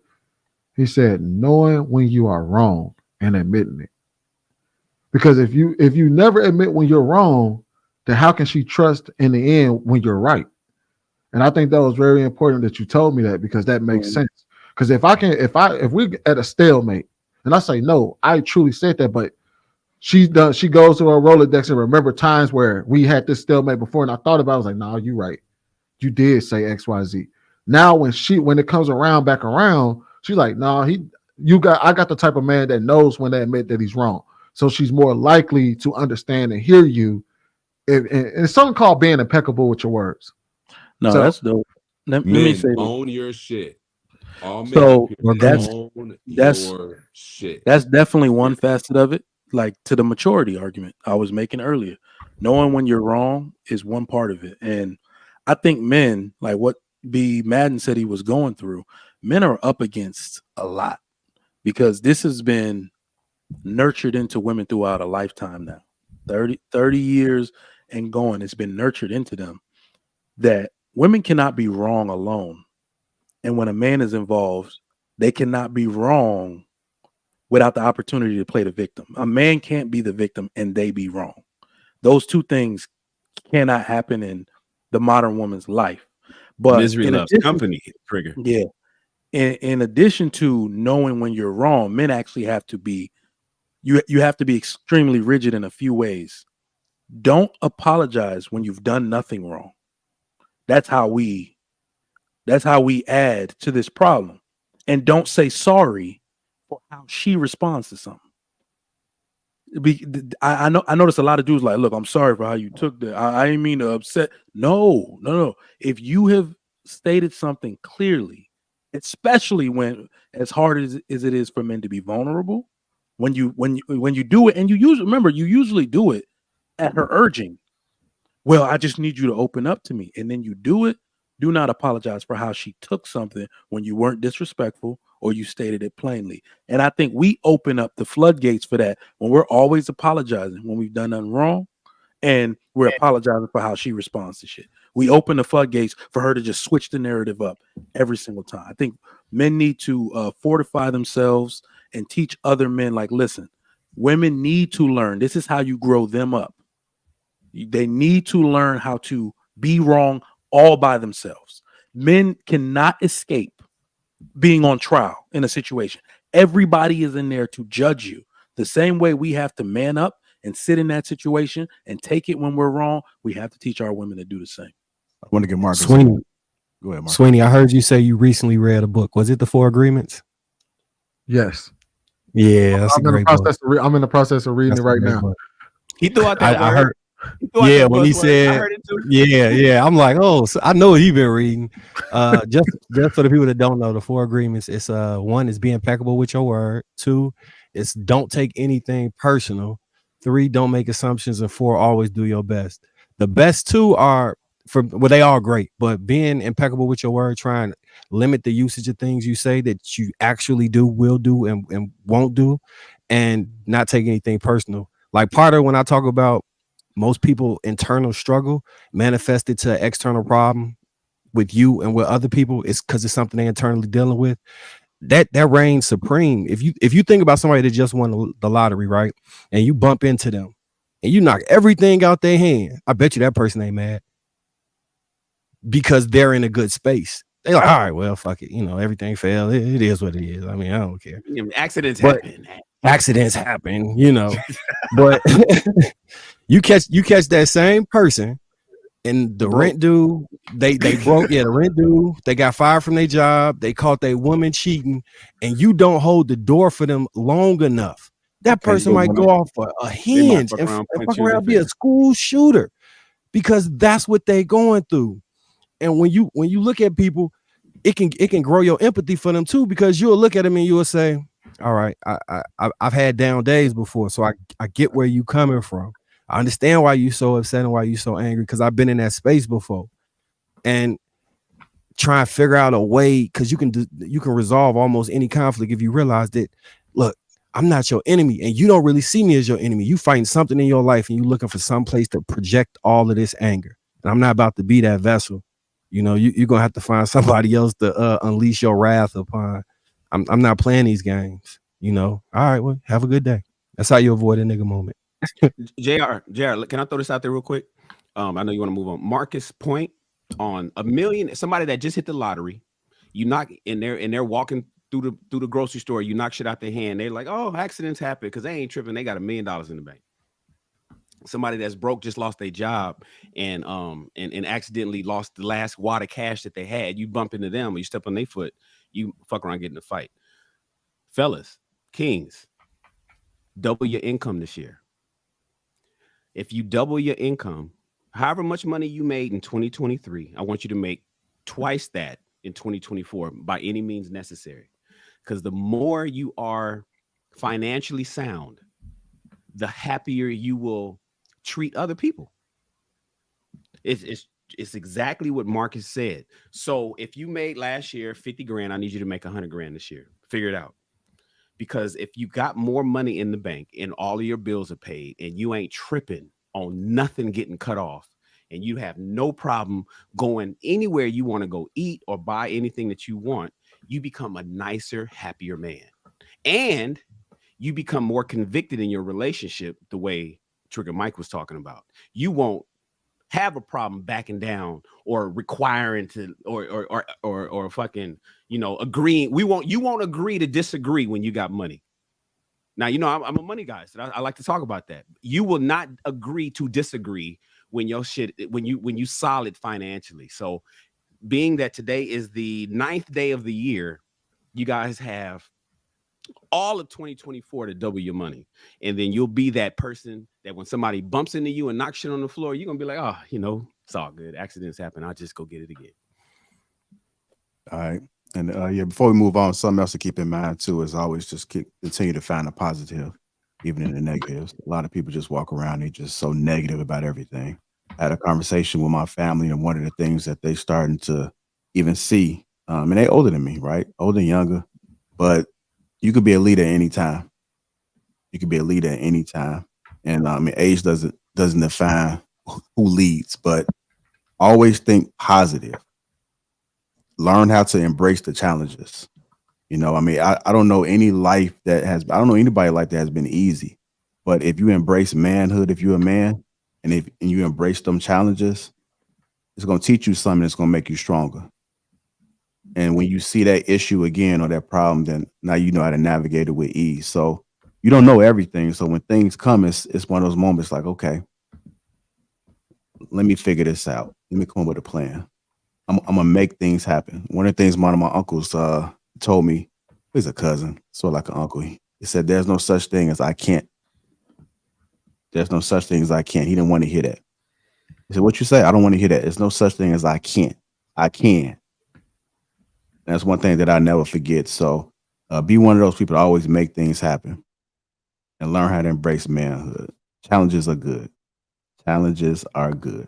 He said, knowing when you are wrong and admitting it. Because if you never admit when you're wrong, then how can she trust in the end when you're right? And I think that was very important that you told me that, because that makes sense. Because if we at a stalemate and I say no, I truly said that, but she goes to her Rolodex and remember times where we had this stalemate before, and I thought about it, I was like, no, you're right. You did say XYZ. Now when it comes back around, she's like, no, I got the type of man that knows when to admit that he's wrong. So she's more likely to understand and hear you. And it's something called being impeccable with your words. No, So, that's dope. Let me say own your shit. All men so own your shit. That's definitely one facet of it. Like to the maturity argument I was making earlier, knowing when you're wrong is one part of it. And I think men, like what B. Madden said he was going through, men are up against a lot because this has been nurtured into women throughout a lifetime now. 30 years and going, it's been nurtured into them that women cannot be wrong alone. And when a man is involved, they cannot be wrong without the opportunity to play the victim. A man can't be the victim and they be wrong. Those two things cannot happen in the modern woman's life. But misery loves company, trigger. Yeah. In addition to knowing when you're wrong, men actually have to be, you have to be extremely rigid in a few ways. Don't apologize when you've done nothing wrong. That's how we add to this problem. And don't say sorry for how she responds to something. I notice a lot of dudes like, look, I'm sorry for how you took that. I didn't mean to upset. No. If you have stated something clearly, especially when as hard as it is for men to be vulnerable, when you do it, and you usually do it at her urging. Well, I just need you to open up to me, and then you do it. Do not apologize for how she took something when you weren't disrespectful or you stated it plainly. And I think we open up the floodgates for that when we're always apologizing when we've done nothing wrong, and we're apologizing for how she responds to shit. We open the floodgates for her to just switch the narrative up every single time. I think men need to fortify themselves and teach other men, like, listen, women need to learn. This is how you grow them up. They need to learn how to be wrong all by themselves. Men cannot escape being on trial in a situation. Everybody is in there to judge you. The same way we have to man up and sit in that situation and take it when we're wrong, we have to teach our women to do the same. I want to get Marcus. Sweeney. Go ahead, Marcus. Sweeney, I heard you say you recently read a book. Was it The Four Agreements? Yes. Yeah, that's a great book. I'm in the process of reading it right now. Book. He threw out that I word. heard. Yeah, when he said, yeah, I'm like, oh, so I know what you've been reading. Just for the people that don't know, the Four Agreements. It's one is be impeccable with your word. 2, it's don't take anything personal. 3, don't make assumptions, and 4, always do your best. The best 2 are they are great, but being impeccable with your word, trying to limit the usage of things you say that you actually will do and won't do, and not take anything personal. Like part of when I talk about most people internal struggle manifested to an external problem with you and with other people, it's because it's something they're internally dealing with. That reigns supreme. If you think about somebody that just won the lottery, right, and you bump into them and you knock everything out their hand, I bet you that person ain't mad because they're in a good space. They're like, all right, well, fuck it, everything failed. It is what it is. I mean, I don't care. Accidents happen. Accidents happen, but you catch that same person and the rent due, they broke. Yeah, the rent due, they got fired from their job. They caught their woman cheating, and you don't hold the door for them long enough. That person might go off for a hinge and fuck around be a school shooter because that's what they going through. And when you look at people, it can grow your empathy for them too, because you'll look at them and you'll say, all right, I've had down days before, so I get where you coming from. I understand why you so upset and why you so angry, because I've been in that space before. And try and figure out a way, because you can resolve almost any conflict if you realize that, look, I'm not your enemy, and you don't really see me as your enemy. You fighting something in your life, and you looking for some place to project all of this anger. And I'm not about to be that vessel. You're gonna have to find somebody else to unleash your wrath upon. I'm not playing these games. All right, well, have a good day. That's how you avoid a nigga moment. JR, can I throw this out there real quick? I know you want to move on. Marcus' point on $1 million, somebody that just hit the lottery, You knock and they're walking through the grocery store. You knock shit out their hand. They're like, oh, accidents happen because they ain't tripping. They got $1 million in the bank. Somebody that's broke just lost their job and accidentally lost the last wad of cash that they had. You bump into them or you step on their foot, you fuck around getting a fight. Fellas, kings, double your income this year. If you double your income, however much money you made in 2023, I want you to make twice that in 2024 by any means necessary. Because the more you are financially sound, the happier you will treat other people. It's exactly what Marcus said. So if you made last year 50 grand, I need you to make 100 grand this year. Figure it out. Because if you got more money in the bank and all of your bills are paid and you ain't tripping on nothing getting cut off and you have no problem going anywhere you want to go eat or buy anything that you want, you become a nicer, happier man. And you become more convicted in your relationship the way Trigger Mike was talking about. You won't have a problem backing down or requiring to or fucking, agreeing. You won't agree to disagree when you got money. Now, I'm a money guy, so I like to talk about that. You will not agree to disagree when you solid financially. So being that today is the 9th day of the year, you guys have all of 2024 to double your money. And then you'll be that person that when somebody bumps into you and knocks shit on the floor, you're going to be like, oh, it's all good. Accidents happen. I'll just go get it again. All right. And before we move on, something else to keep in mind too is always just continue to find a positive, even in the negatives. A lot of people just walk around, they just so negative about everything. I had a conversation with my family, and one of the things that they starting to even see, and they older than me, right? Older and younger, but you could be a leader at any time. You could be a leader at any time. And age doesn't define who leads, but always think positive. Learn how to embrace the challenges. I don't know any life that has, I don't know anybody like that has been easy, but if you embrace manhood, if you're a man and you embrace them challenges, it's going to teach you something that's going to make you stronger. And when you see that issue again or that problem, then now you know how to navigate it with ease. So you don't know everything. So when things come, it's one of those moments like, okay, let me figure this out. Let me come up with a plan. I'm gonna make things happen. One of the things one of my uncles told me, he's a cousin, sort of like an uncle. He said, there's no such thing as I can't. There's no such thing as I can't. He didn't want to hear that. He said, what you say? I don't want to hear that. There's no such thing as I can't. I can. And that's one thing that I never forget. So be one of those people that always make things happen and learn how to embrace manhood. Challenges are good. Challenges are good.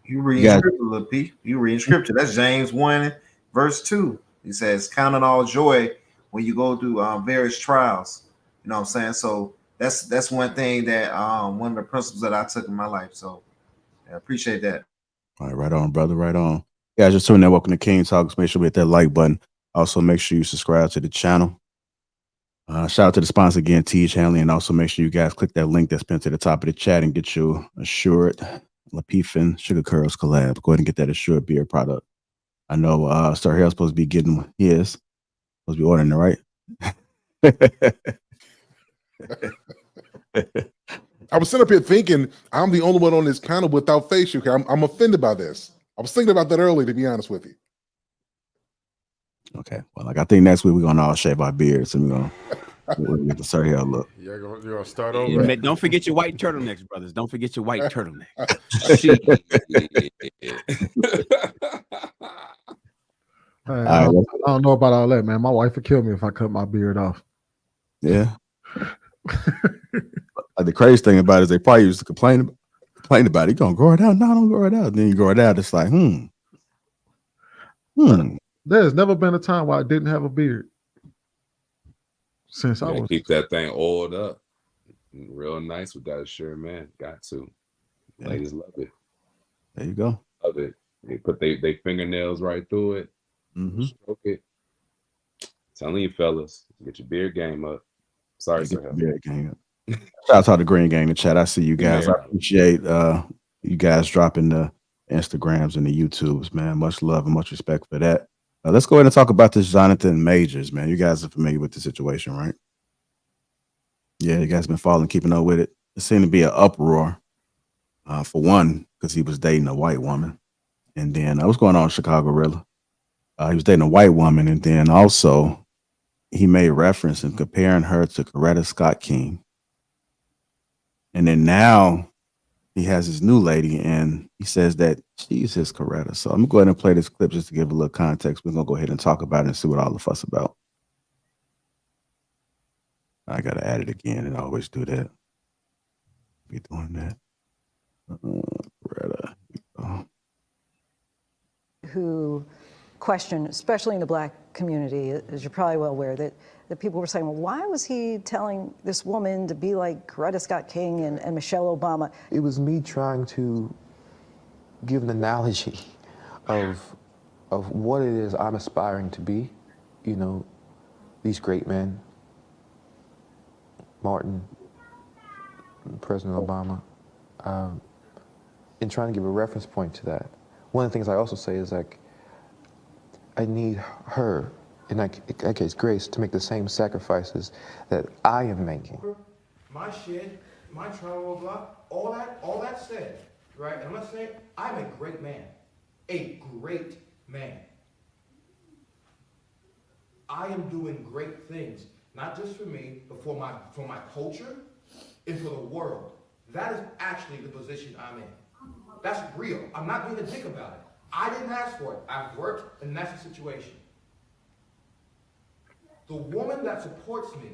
You read scripture, Lapeef. You read scripture. That's James 1, verse 2. He says, count it all joy when you go through various trials. You know what I'm saying? So that's one thing that one of the principles that I took in my life. So I appreciate that. All right on, brother. Right on. Yeah, just tuning in. Welcome to King Talks. Make sure we hit that like button. Also, make sure you subscribe to the channel. Shout out to the sponsor again, T Hanley, and also make sure you guys click that link that's pinned to the top of the chat and get your Assured Lapeef and Sugar Curls collab. Go ahead and get that Assured beer product. I know Sir Hale's supposed to be getting his. Supposed to be ordering it, right? I was sitting up here thinking I'm the only one on this panel without facial hair. I'm offended by this. I was thinking about that earlier, to be honest with you. Okay. Well, I think next week we're gonna all shave our beards and we're gonna get the Sir Hale look. You're gonna start over. Yeah, don't forget your white turtlenecks, brothers. Don't forget your white turtleneck. I don't know about all that, man. My wife would kill me if I cut my beard off. Yeah. Like the crazy thing about it is they probably used to complain about it. You gonna grow it out? No, don't grow it out. Then you grow it out. It's like, There's never been a time where I didn't have a beard. Since I was keep that thing oiled up. Real nice with that Assured, man. Got to. Yeah. Ladies love it. There you go. Love it. They put they fingernails right through it. Stroke it. Telling you fellas, get your beard game up. Sorry, Sir. Beard game up. Shout out to the Green Gang in the chat. I see you guys. I appreciate you guys dropping the Instagrams and the YouTubes, man. Much love and much respect for that. Let's go ahead and talk about this Jonathan Majors, man. You guys are familiar with the situation, right? Yeah, you guys been following, keeping up with it. There seemed to be an uproar, for one, because he was dating a white woman. And then what's going on, Chicago Rilla? He was dating a white woman, and then also he made reference and comparing her to Coretta Scott King. And then now he has his new lady, and he says that she's his Coretta. So I'm going to go ahead and play this clip just to give a little context. We're going to go ahead and talk about it and see what all the fuss about. I got to add it again, and I always do that. Be doing that. Coretta. Who question, especially in the Black community, as you're probably well aware, that people were saying, well, why was he telling this woman to be like Coretta Scott King and Michelle Obama? It was me trying to give an analogy of what it is I'm aspiring to be. You know, these great men, Martin, President Obama, and trying to give a reference point to that. One of the things I also say is, like, I need her, in that case, Grace, to make the same sacrifices that I am making. My shit, my trauma, blah, all that said, right? And I'm not saying I'm a great man. A great man. I am doing great things, not just for me, but for my culture and for the world. That is actually the position I'm in. That's real. I'm not being a dick about it. I didn't ask for it. I've worked, and that's the situation. The woman that supports me,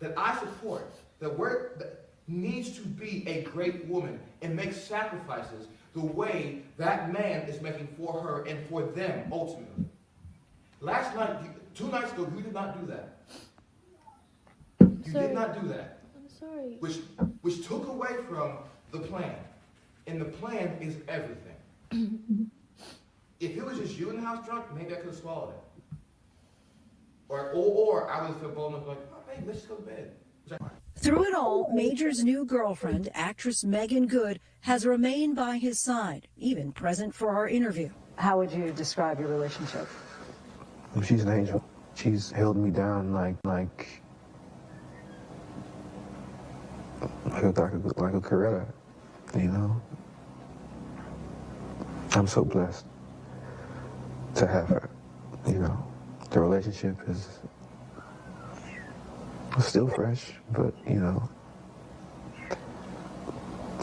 that I support, that needs to be a great woman and make sacrifices the way that man is making for her and for them ultimately. Last night, 2 nights ago, you did not do that. You did not do that. I'm sorry. Which took away from the plan. And the plan is everything. If it was just you in the house drunk, maybe I could have swallowed it. Or I would have felt bold enough like, oh, babe, let's just go to bed. Through it all, Major's new girlfriend, actress Meagan Good, has remained by his side, even present for our interview. How would you describe your relationship? She's an angel. She's held me down like a Coretta, you know? I'm so blessed to have her, you know? The relationship is still fresh, but, you know,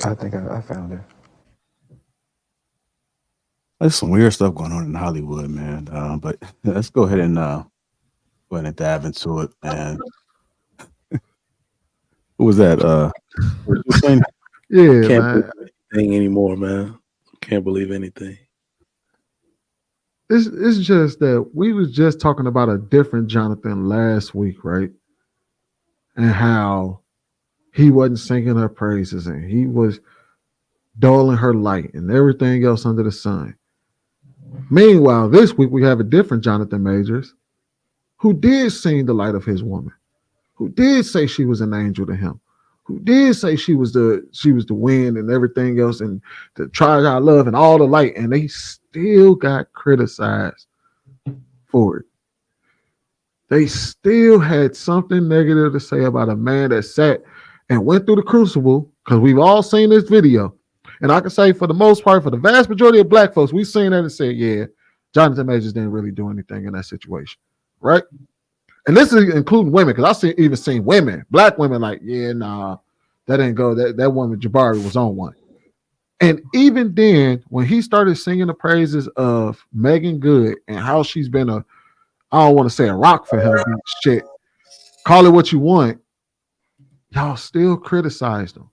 I think I found her. There's some weird stuff going on in Hollywood, man. But let's go ahead and dive into it. And who was that? Yeah, Can't man. believe anything anymore, man. Can't believe anything. It's just that we was just talking about a different Jonathan last week, right? And how he wasn't singing her praises and he was dulling her light and everything else under the sun. Meanwhile, this week we have a different Jonathan Majors who did sing the light of his woman, who did say she was an angel to him, who did say she was the wind and everything else and the try our love and all the light, and they still got criticized for it. They still had something negative to say about a man that sat and went through the crucible, because we've all seen this video. And I can say for the most part, for the vast majority of black folks, we've seen that and said, yeah, Jonathan Majors didn't really do anything in that situation, right? And this is including women, because I even seen women, black women, like, yeah, nah, that didn't go. That woman, Jabbari, was on one. And even then, when he started singing the praises of Meagan Good and how she's been I don't want to say a rock for him, shit, call it what you want, y'all still criticized him.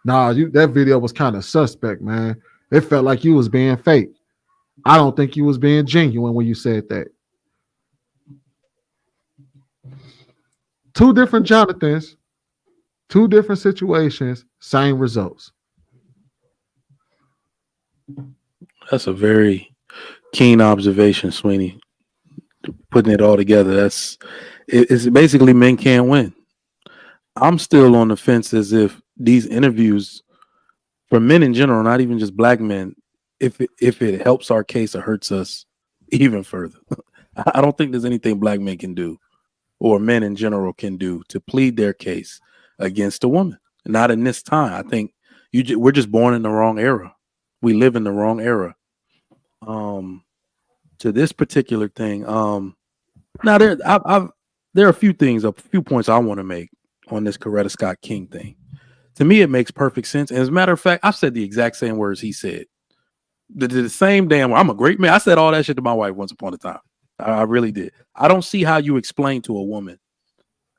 Nah, that video was kind of suspect, man. It felt like you was being fake. I don't think you was being genuine when you said that. Two different Jonathans, two different situations, same results. That's a very keen observation, Sweeney. Putting it all together, it's basically men can't win. I'm still on the fence as if these interviews for men in general, not even just black men, if it helps our case or hurts us, even further. I don't think there's anything black men can do, or men in general can do, to plead their case against a woman. Not in this time. I think we're just born in the wrong era. We live in the wrong era. To this particular thing, now there are a few points I want to make on this Coretta Scott King thing. To me, it makes perfect sense. And as a matter of fact, I've said the exact same words he said. The same damn, I'm a great man. I said all that shit to my wife once upon a time. I really did. I don't see how you explain to a woman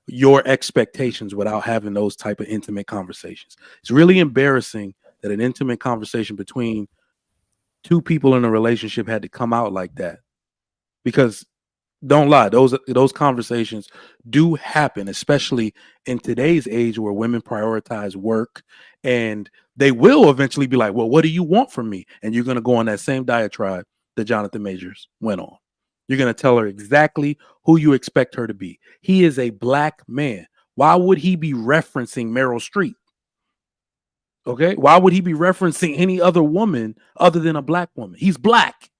your expectations without having those type of intimate conversations. It's really embarrassing that an intimate conversation between two people in a relationship had to come out like that. Because don't lie, those conversations do happen, especially in today's age where women prioritize work, and they will eventually be like, well, what do you want from me? And you're going to go on that same diatribe that Jonathan Majors went on. You're going to tell her exactly who you expect her to be. He is a black man. Why would he be referencing Meryl Streep? Okay. Why would he be referencing any other woman other than a black woman? He's black.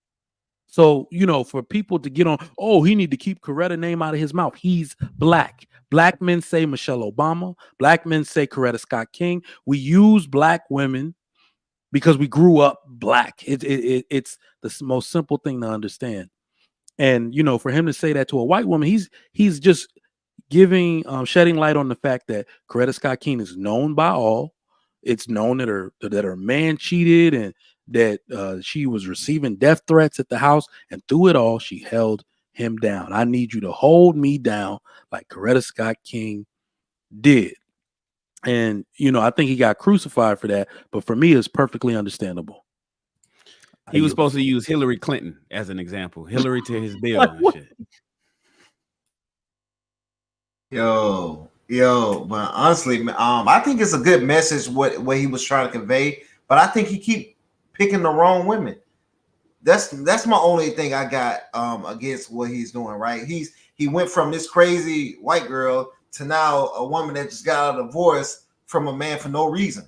So, for people to get on, oh, he need to keep Coretta name out of his mouth. He's black. Black men say Michelle Obama. Black men say Coretta Scott King. We use black women because we grew up black. It's the most simple thing to understand. And, for him to say that to a white woman, he's just giving, shedding light on the fact that Coretta Scott King is known by all. It's known that her man cheated and that she was receiving death threats at the house. And through it all, she held him down. I need you to hold me down like Coretta Scott King did. And, I think he got crucified for that. But for me, it's perfectly understandable. He was supposed to use Hillary Clinton as an example. Hillary to his bill and shit. Yo, but honestly, I think it's a good message what he was trying to convey. But I think he keep picking the wrong women. That's my only thing I got against what he's doing. Right? He went from this crazy white girl to now a woman that just got a divorce from a man for no reason.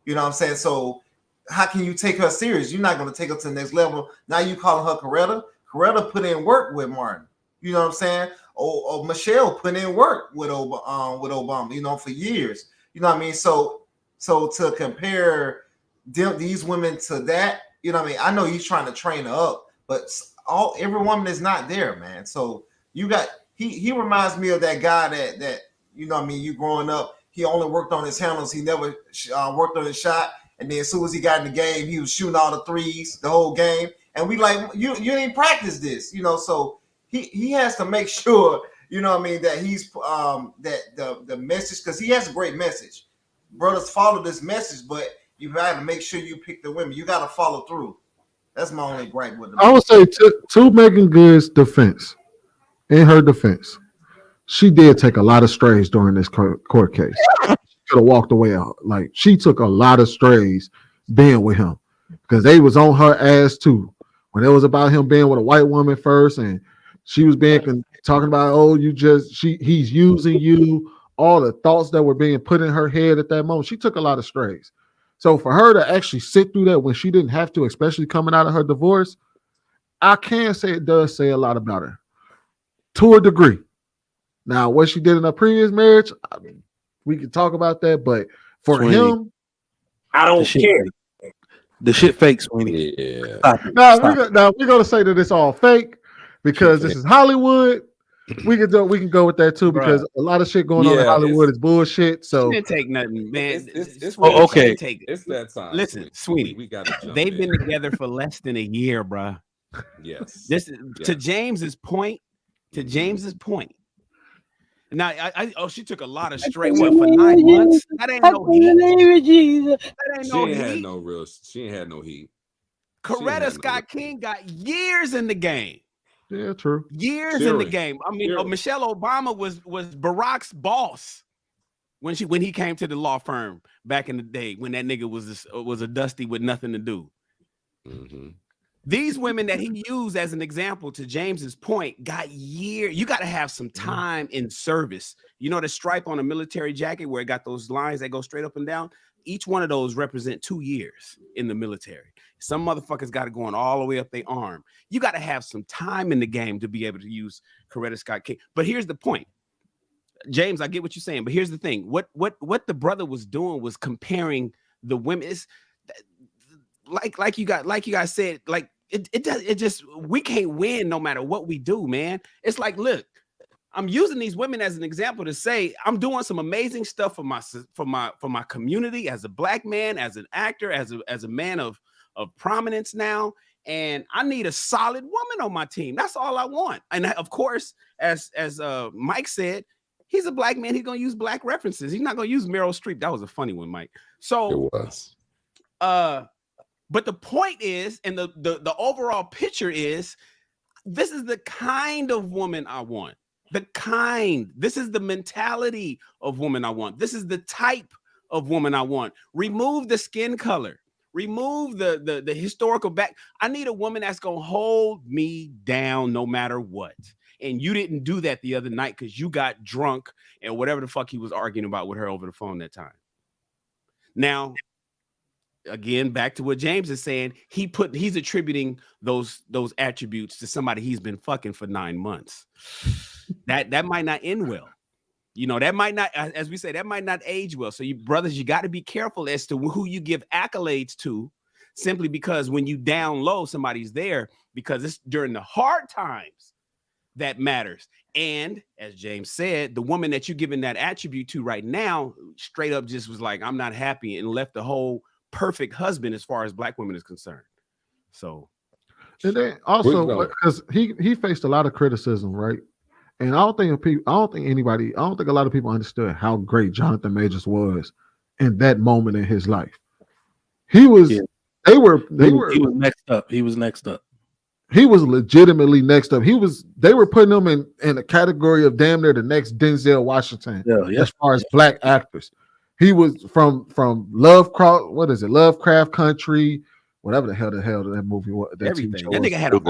You know what I'm saying? So how can you take her serious? You're not going to take her to the next level. Now you calling her Coretta. Coretta put in work with Martin. You know what I'm saying? Or Michelle put in work with Obama, for years. You know what I mean? So to compare these women to that, you know what I mean? I know he's trying to train her up, but every woman is not there, man. So you got he reminds me of that guy that you know what I mean? You growing up, he only worked on his handles. He never worked on his shot. And then as soon as he got in the game, he was shooting all the threes the whole game. And we like, you didn't practice this, so he has to make sure, you know what I mean, that he's that the message, because he has a great message. Brothers follow this message, but you got to make sure you pick the women. You got to follow through. That's my only gripe with them. I would say to Meagan Good's defense, in her defense, she did take a lot of strays during this court case. Could have walked away out. Like, she took a lot of strays being with him because they was on her ass too. When it was about him being with a white woman first, and she was talking about, he's using you, all the thoughts that were being put in her head at that moment. She took a lot of strays. So for her to actually sit through that when she didn't have to, especially coming out of her divorce, I can say it does say a lot about her to a degree. Now, what she did in her previous marriage, I mean, we can talk about that, but for him, I don't care. The shit fake, Sweeney. Yeah. Now we're gonna say that it's all fake because this is Hollywood. We can go with that too because a lot of shit going on in Hollywood is bullshit. So didn't take nothing, man. It's okay. It's that time. Listen, Sweeney, we got to jump they've in. been together for less than a year, bro. Yes. To James's point. Now, she took a lot of straight for 9 months. That ain't no heat. That ain't no heat. She ain't had no heat. Coretta Scott King got years in the game. Yeah, true. Years in the game. I mean, Michelle Obama was Barack's boss when he came to the law firm back in the day when that nigga was a dusty with nothing to do. Mm-hmm. These women that he used as an example, to James's point, got years. You got to have some time in service. You know the stripe on a military jacket where it got those lines that go straight up and down? Each one of those represent 2 years in the military. Some motherfuckers got it going all the way up their arm. You got to have some time in the game to be able to use Coretta Scott King. But here's the point. James, I get what you're saying, but here's the thing. What the brother was doing was comparing the women. It's like you guys said, like it just, we can't win no matter what we do, man. It's like, look, I'm using these women as an example to say I'm doing some amazing stuff for my community as a black man, as an actor, as a man of prominence now, and I need a solid woman on my team. That's all I want. And of course, as Mike said, he's a black man. He's gonna use black references. He's not gonna use Meryl Streep. That was a funny one, Mike. So it was. But the point is, and the overall picture is, this is the kind of woman I want. This is the mentality of woman I want. This is the type of woman I want. Remove the skin color. Remove the historical back. I need a woman that's gonna hold me down no matter what. And you didn't do that the other night because you got drunk and whatever the fuck he was arguing about with her over the phone that time. Now, again, back to what James is saying, he's attributing those attributes to somebody he's been fucking for 9 months. That might not end well. You know, that might not, as we say, that might not age well. So you brothers, you got to be careful as to who you give accolades to, simply because when you down low, somebody's there, because it's during the hard times that matters. And as James said, the woman that you're giving that attribute to right now, straight up just was like, I'm not happy, and left the whole perfect husband as far as black women is concerned. So, and then also because he faced a lot of criticism, right? And I don't think a lot of people understood how great Jonathan Majors was in that moment in his life. He was, Yeah. He was next up. He was next up. He was legitimately next up. They were putting him in a category of damn near the next Denzel Washington. Yeah. As far as black actors. He was from Lovecraft Country, whatever the hell that movie was. Everything. That nigga had an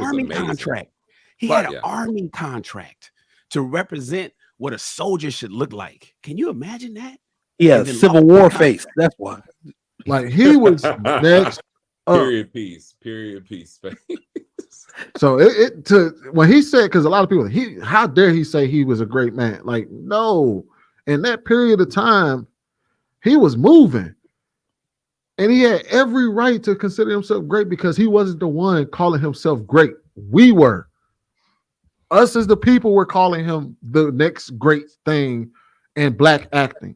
army contract. He had an army contract to represent what a soldier should look like. Can you imagine that? Yeah, Civil War face. That's why. Like, he was next up. Period piece. So when he said, because a lot of people, how dare he say he was a great man? Like, no. In that period of time, he was moving. And he had every right to consider himself great because he wasn't the one calling himself great. We were. Us as the people were calling him the next great thing in black acting.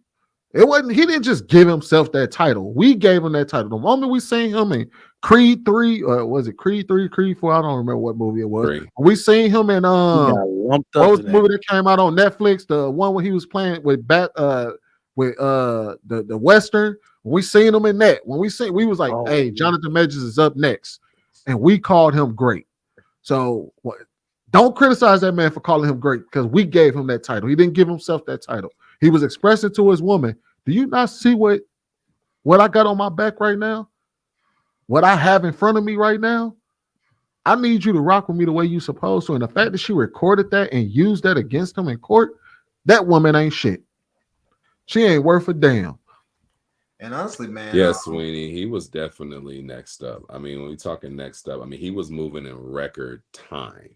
He didn't just give himself that title. We gave him that title. The moment we seen him in Creed 3, or was it Creed 3, Creed 4? I don't remember what movie it was. 3. We seen him in what was the movie that came out on Netflix? The one where he was playing with the Western. We seen him in that. When we was like, hey, Jonathan Majors is up next. And we called him great. So don't criticize that man for calling him great, because we gave him that title. He didn't give himself that title. He was expressing to his woman, do you not see what I got on my back right now? What I have in front of me right now? I need you to rock with me the way you're supposed to. And the fact that she recorded that and used that against him in court, that woman ain't shit. She ain't worth a damn. And honestly, man. Yes, Sweeney, he was definitely next up. I mean, when we talking next up, I mean, he was moving in record time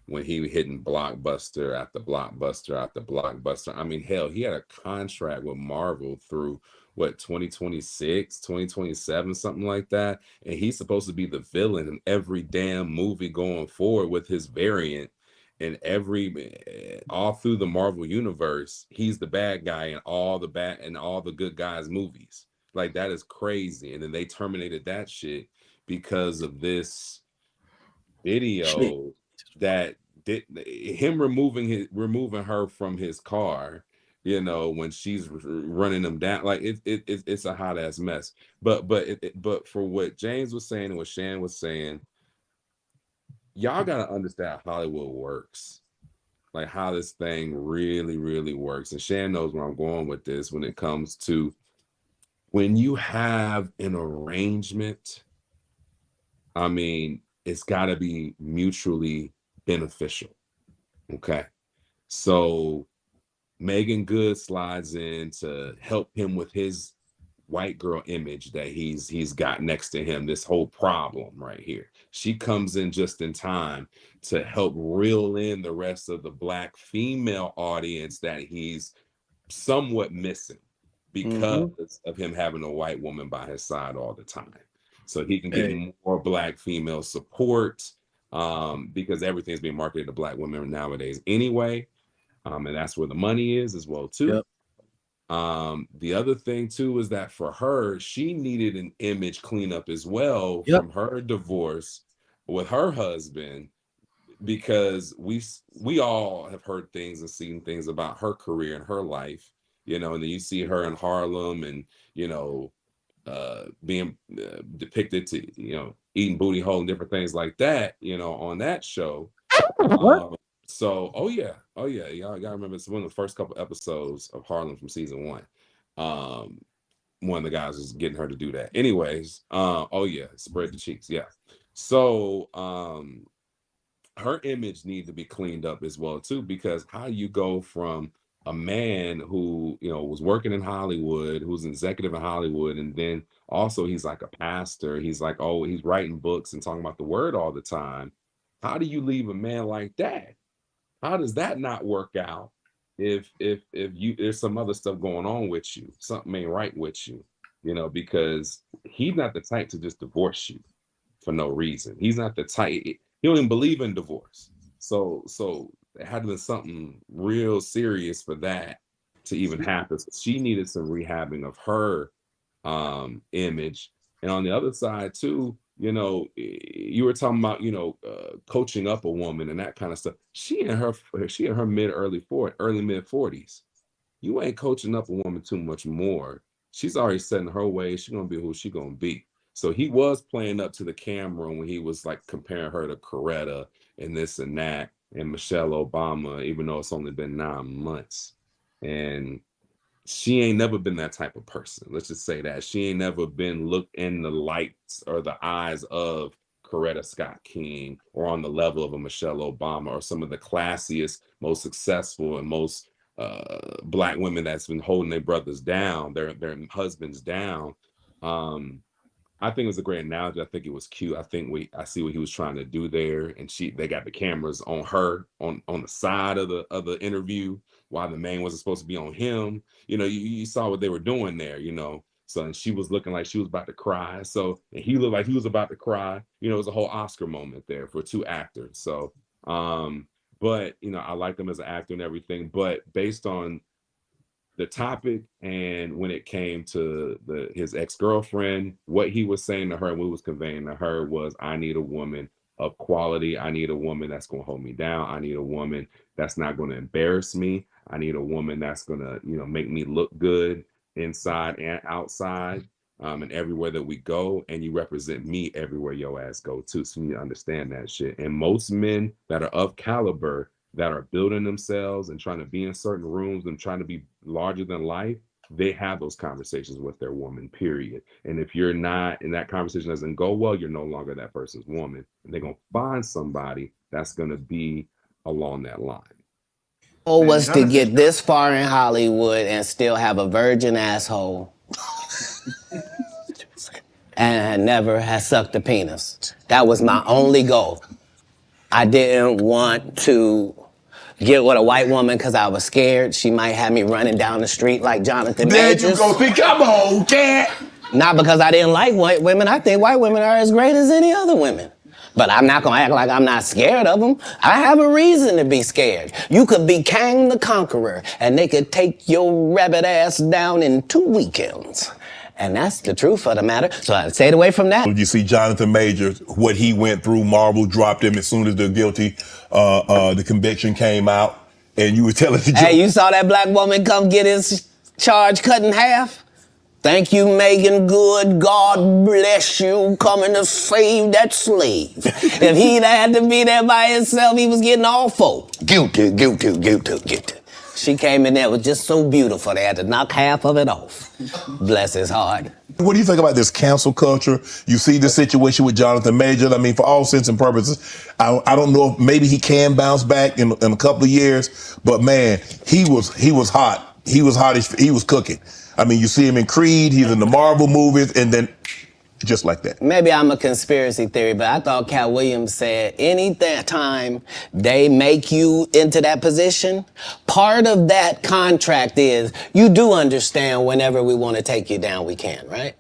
when he hitting blockbuster after blockbuster after blockbuster. I mean, hell, he had a contract with Marvel through 2026, 2027, something like that. And he's supposed to be the villain in every damn movie going forward with his variant. And all through the Marvel universe, he's the bad guy in all the good guys movies. Like, that is crazy. And then they terminated that shit because of this video that did him removing her from his car, you know, when she's running them down. Like, it's a hot ass mess. But for what James was saying and what Shan was saying, y'all got to understand how Hollywood works, like how this thing really, really works. And Shan knows where I'm going with this when it comes to when you have an arrangement. I mean, it's got to be mutually beneficial. Okay. So Meagan Good slides in to help him with his white girl image that he's got next to him, this whole problem right here. She comes in just in time to help reel in the rest of the Black female audience that he's somewhat missing because of him having a white woman by his side all the time. So he can get more Black female support, because everything's being marketed to Black women nowadays anyway. And that's where the money is as well too. Yep. The other thing too is that for her, she needed an image cleanup as well from her divorce with her husband, because we all have heard things and seen things about her career and her life, and then you see her in Harlem and being depicted to eating booty hole and different things like that, on that show. So, y'all gotta remember it's one of the first couple episodes of Harlem from season 1. One of the guys was getting her to do that. Anyways, spread the cheeks, yeah. So, her image needs to be cleaned up as well too, because how you go from a man who was working in Hollywood, who's an executive in Hollywood, and then also he's like a pastor. He's like, he's writing books and talking about the word all the time. How do you leave a man like that? How does that not work out if there's some other stuff going on with you, something ain't right with you, because he's not the type to just divorce you for no reason. He's not the type, he don't even believe in divorce. So it had to be something real serious for that to even happen. So she needed some rehabbing of her image. And on the other side too, you were talking about, coaching up a woman and that kind of stuff. She in her early mid 40s. You ain't coaching up a woman too much more. She's already setting her way. She's gonna be who she gonna be. So he was playing up to the camera when he was like comparing her to Coretta and this and that and Michelle Obama, even though it's only been 9 months. And she ain't never been that type of person. Let's just say that. She ain't never been looked in the lights or the eyes of Coretta Scott King or on the level of a Michelle Obama or some of the classiest, most successful and most Black women that's been holding their brothers down, their husbands down. I think it was a great analogy. I think it was cute. I see what he was trying to do there. And they got the cameras on her on the side of the interview while the man wasn't supposed to be on him. You saw what they were doing there, So, and she was looking like she was about to cry. So, and he looked like he was about to cry. It was a whole Oscar moment there for 2 actors. So, but, I liked him as an actor and everything, but based on the topic and when it came to his ex-girlfriend, what he was saying to her and what he was conveying to her was, I need a woman of quality. I need a woman that's going to hold me down. I need a woman that's not going to embarrass me. I need a woman that's going to, make me look good inside and outside, and everywhere that we go. And you represent me everywhere your ass go too. So you need to understand that shit. And most men that are of caliber, that are building themselves and trying to be in certain rooms and trying to be larger than life, they have those conversations with their woman, period. And if you're not, and that conversation doesn't go well, you're no longer that person's woman. And they're going to find somebody that's going to be along that line. Goal was to get this far in Hollywood and still have a virgin asshole and never had sucked a penis. That was my only goal. I didn't want to get with a white woman because I was scared she might have me running down the street like Jonathan Majors. There you go. See, come on, cat. Not because I didn't like white women. I think white women are as great as any other women. But I'm not going to act like I'm not scared of them. I have a reason to be scared. You could be Kang the Conqueror, and they could take your rabbit ass down in 2 weekends. And that's the truth of the matter. So I stayed away from that. You see Jonathan Majors, what he went through, Marvel dropped him as soon as the conviction came out. And you were telling the Hey, you saw that black woman come get his charge cut in half? Thank you, Meagan Good. God bless you coming to save that slave. If he'd had to be there by himself, he was getting all 4. Guilty, guilty, guilty, guilty. She came in there, was just so beautiful, they had to knock half of it off. Bless his heart. What do you think about this cancel culture? You see the situation with Jonathan Majors. I mean, for all intents and purposes, I don't know if maybe he can bounce back in a couple of years, but man, he was hot. He was hot. He was cooking. I mean, you see him in Creed. He's in the Marvel movies, and then just like that. Maybe I'm a conspiracy theory, but I thought Cat Williams said any time they make you into that position, part of that contract is you do understand whenever we want to take you down, we can, right?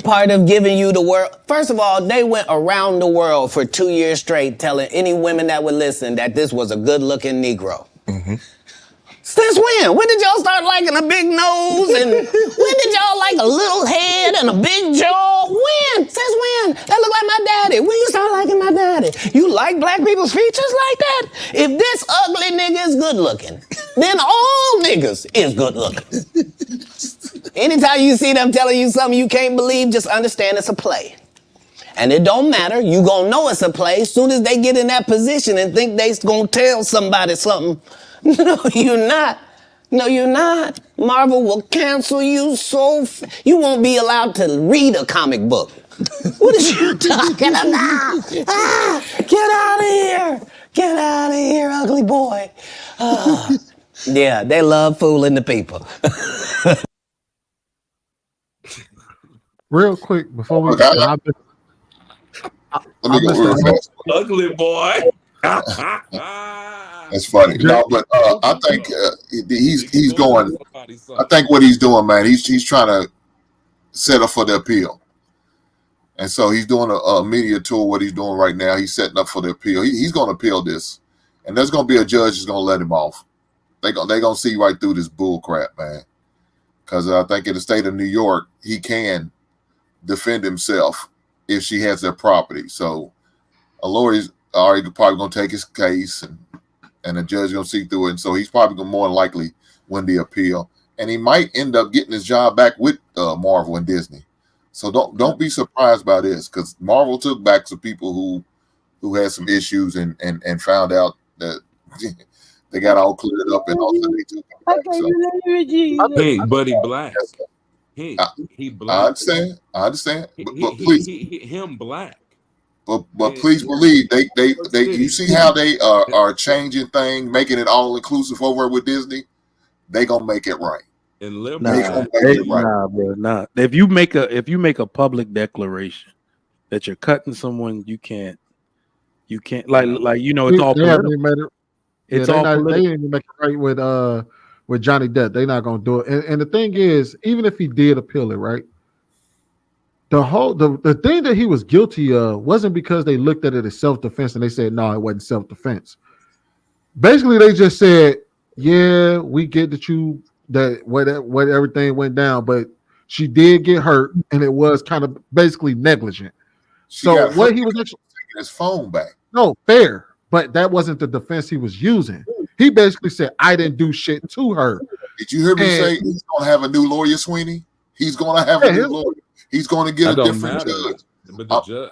Part of giving you the world. First of all, they went around the world for 2 years straight telling any women that would listen that this was a good-looking Negro. Mm-hmm. Since when? When did y'all start liking a big nose? And when did y'all like a little head and a big jaw? When? Since when? That look like my daddy. When you start liking my daddy? You like black people's features like that? If this ugly nigga is good looking, then all niggas is good looking. Anytime you see them telling you something you can't believe, just understand it's a play. And it don't matter. You gonna know it's a play as soon as they get in that position and think they gonna tell somebody something. No, you're not. No, you're not. Marvel will cancel you you won't be allowed to read a comic book. What is you talking about? Get out of here. Get out of here, ugly boy. Yeah, they love fooling the people. Real quick, before we Let me go real fast. Ugly boy. That's funny. No, but I think he's going. I think what he's doing, man, he's trying to set up for the appeal, and so he's doing a media tour. What he's doing right now, he's setting up for the appeal. He's going to appeal this, and there's going to be a judge that's going to let him off. They're going to see right through this bull crap, man. Because I think in the state of New York, he can defend himself if she has their property. So a lawyer's already probably going to take his case, and the judge is going to see through it. And so he's probably going to more than likely win the appeal. And he might end up getting his job back with Marvel and Disney. So don't be surprised by this, because Marvel took back some people who had some issues and found out that they got all cleared up, and also they took them back. So, Hey, buddy, black. He black. I understand. But please, him black. But please believe they you see how they are changing things, making it all inclusive over with Disney. They gonna make it right. And live nah. If you make a public declaration that you're cutting someone, you can't like you know it's all political. It's all political. They didn't even make it right with Johnny Depp. They're not gonna do it. And the thing is, even if he did appeal it, right? The thing that he was guilty of wasn't because they looked at it as self-defense and they said no, it wasn't self-defense. Basically, they just said, yeah, we get that what everything went down, but she did get hurt and it was kind of basically negligent. So what he was actually taking his phone back. No, fair, but that wasn't the defense he was using. He basically said, I didn't do shit to her. Did you hear me say he's gonna have a new lawyer, Sweeney? He's gonna have a new lawyer. He's going to get a different judge. But the judge.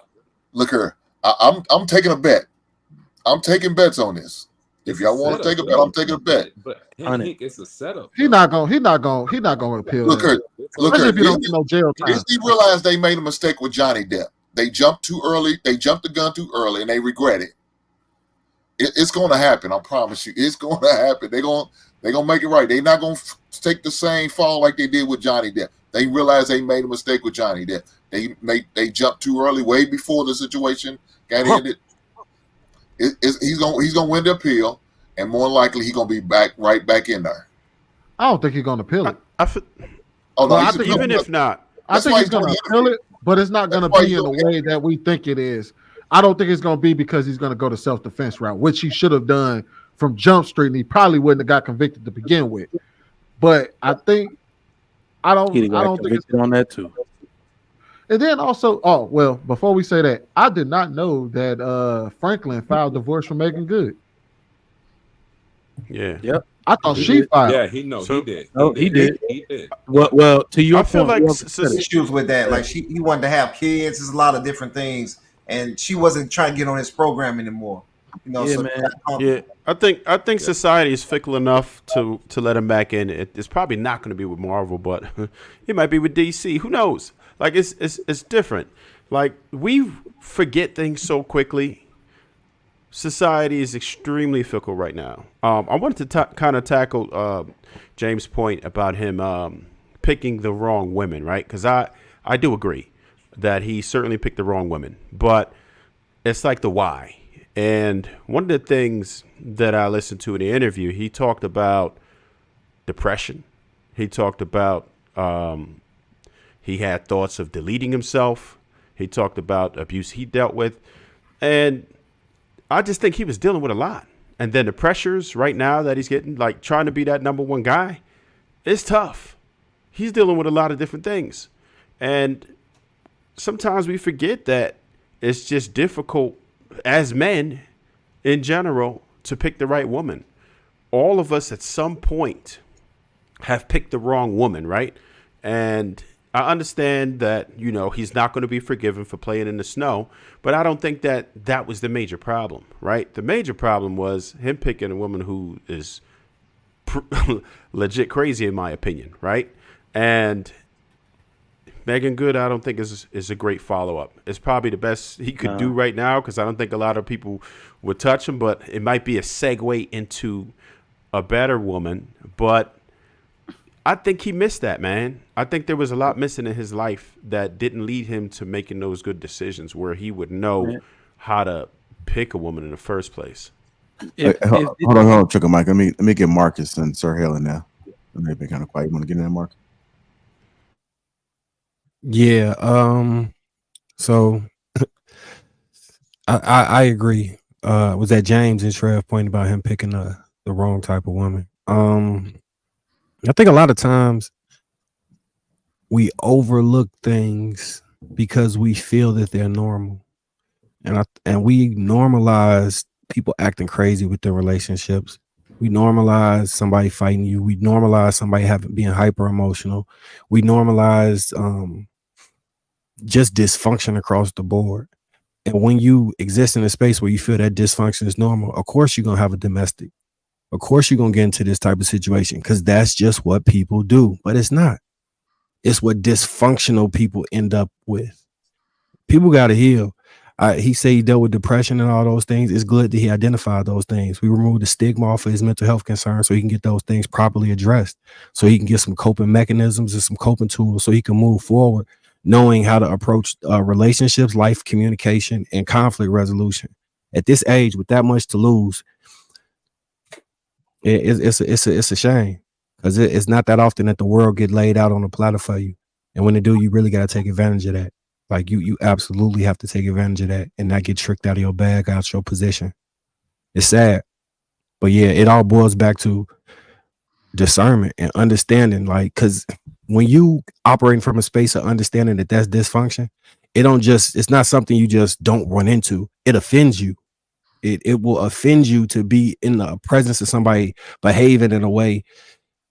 Look here, I'm taking a bet. I'm taking bets on this. If y'all want to take a bet, I'm taking a bet. But Hank, it's a setup. He's not going to appeal. Look here. If you don't get no jail time. Disney realized they made a mistake with Johnny Depp. They jumped too early. They jumped the gun too early, and they regret it. It's going to happen. I promise you, it's going to happen. They're going to make it right. They're not going to take the same fall like they did with Johnny Depp. They realized they made a mistake with Johnny Depp. They jumped too early, way before the situation got ended. He's gonna win the appeal, and more likely he's gonna be right back in there. I don't think he's gonna appeal it. Even if not, I think he's gonna appeal it, but it's not gonna be in the way that we think it is. I don't think it's gonna be because he's gonna go the self-defense route, which he should have done from Jump Street, and he probably wouldn't have got convicted to begin with. But I don't think it's on that too. And then also, before we say that, I did not know that Franklin filed divorce for Meagan Good. Yeah. Yep. I thought she filed. Yeah, he did. Oh, he did. Well, to your point, I feel like issues with that. Like he wanted to have kids. There's a lot of different things, and she wasn't trying to get on his program anymore. You know, Yeah, so man. Yeah, I think society is fickle enough to let him back in. It's probably not going to be with Marvel, but it might be with DC. Who knows? Like it's different. Like we forget things so quickly. Society is extremely fickle right now. I wanted to kind of tackle James' point about him picking the wrong women, right? Because I do agree that he certainly picked the wrong women, but it's like the why. And one of the things that I listened to in the interview, he talked about depression. He talked about he had thoughts of deleting himself. He talked about abuse he dealt with. And I just think he was dealing with a lot. And then the pressures right now that he's getting, like trying to be that number one guy, it's tough. He's dealing with a lot of different things. And sometimes we forget that it's just difficult as men in general to pick the right woman. All of us at some point have picked the wrong woman, right? And I understand that, you know, he's not going to be forgiven for playing in the snow, but I don't think that that was the major problem, right? The major problem was him picking a woman who is legit crazy, in my opinion, right? And Meagan Good, I don't think is a great follow-up. It's probably the best he could do right now because I don't think a lot of people would touch him, but it might be a segue into a better woman. But I think he missed that, man. I think there was a lot missing in his life that didn't lead him to making those good decisions where he would know how to pick a woman in the first place. Hold on, Trickle Mike. Let me get Marcus and Sir Hale in there. They've been kind of quiet. You want to get in there, Mark? Yeah. So I agree. Was that James and Trev point about him picking the wrong type of woman? I think a lot of times we overlook things because we feel that they're normal, and we normalize people acting crazy with their relationships. We normalize somebody fighting you. We normalize somebody being hyper emotional. We normalize just dysfunction across the board. And when you exist in a space where you feel that dysfunction is normal, of course you're gonna have a domestic. Of course you're gonna get into this type of situation because that's just what people do. But it's not. It's what dysfunctional people end up with. People got to heal. He said he dealt with depression and all those things. It's good that he identified those things. We removed the stigma off of his mental health concerns so he can get those things properly addressed, so he can get some coping mechanisms and some coping tools so he can move forward, knowing how to approach relationships, life communication, and conflict resolution. At this age, with that much to lose, it's a shame because it's not that often that the world get laid out on a platter for you. And when they do, you really got to take advantage of that. Like you absolutely have to take advantage of that and not get tricked out of your bag, out your position. It's sad. But yeah, it all boils back to discernment and understanding. Like, because when you operating from a space of understanding that that's dysfunction, it's not something you just don't run into. It offends you. It will offend you to be in the presence of somebody behaving in a way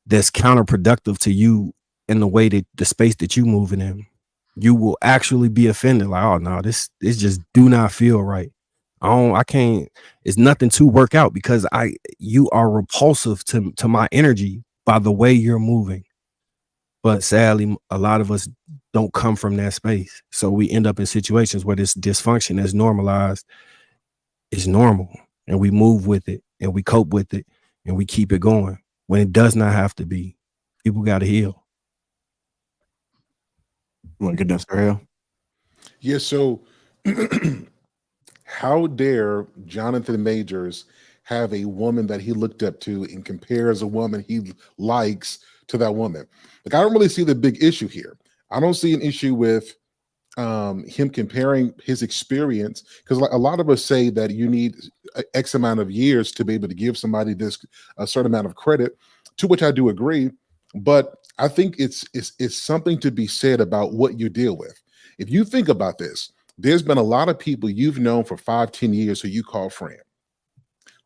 that's counterproductive to you in the way that the space that you moving in. You will actually be offended. Like, oh no, this just do not feel right. I can't. It's nothing to work out because you are repulsive to my energy by the way you're moving. But sadly, a lot of us don't come from that space, so we end up in situations where this dysfunction is normalized. It's normal, and we move with it, and we cope with it, and we keep it going when it does not have to be. People got to heal. You want to get that, Sir Hale? Yeah, so how dare Jonathan Majors have a woman that he looked up to and compares a woman he likes to that woman? Like, I don't really see the big issue here. I don't see an issue with him comparing his experience, because like a lot of us say that you need X amount of years to be able to give somebody a certain amount of credit, to which I do agree. But I think it's something to be said about what you deal with. If you think about this, there's been a lot of people you've known for 5-10 years who you call friend.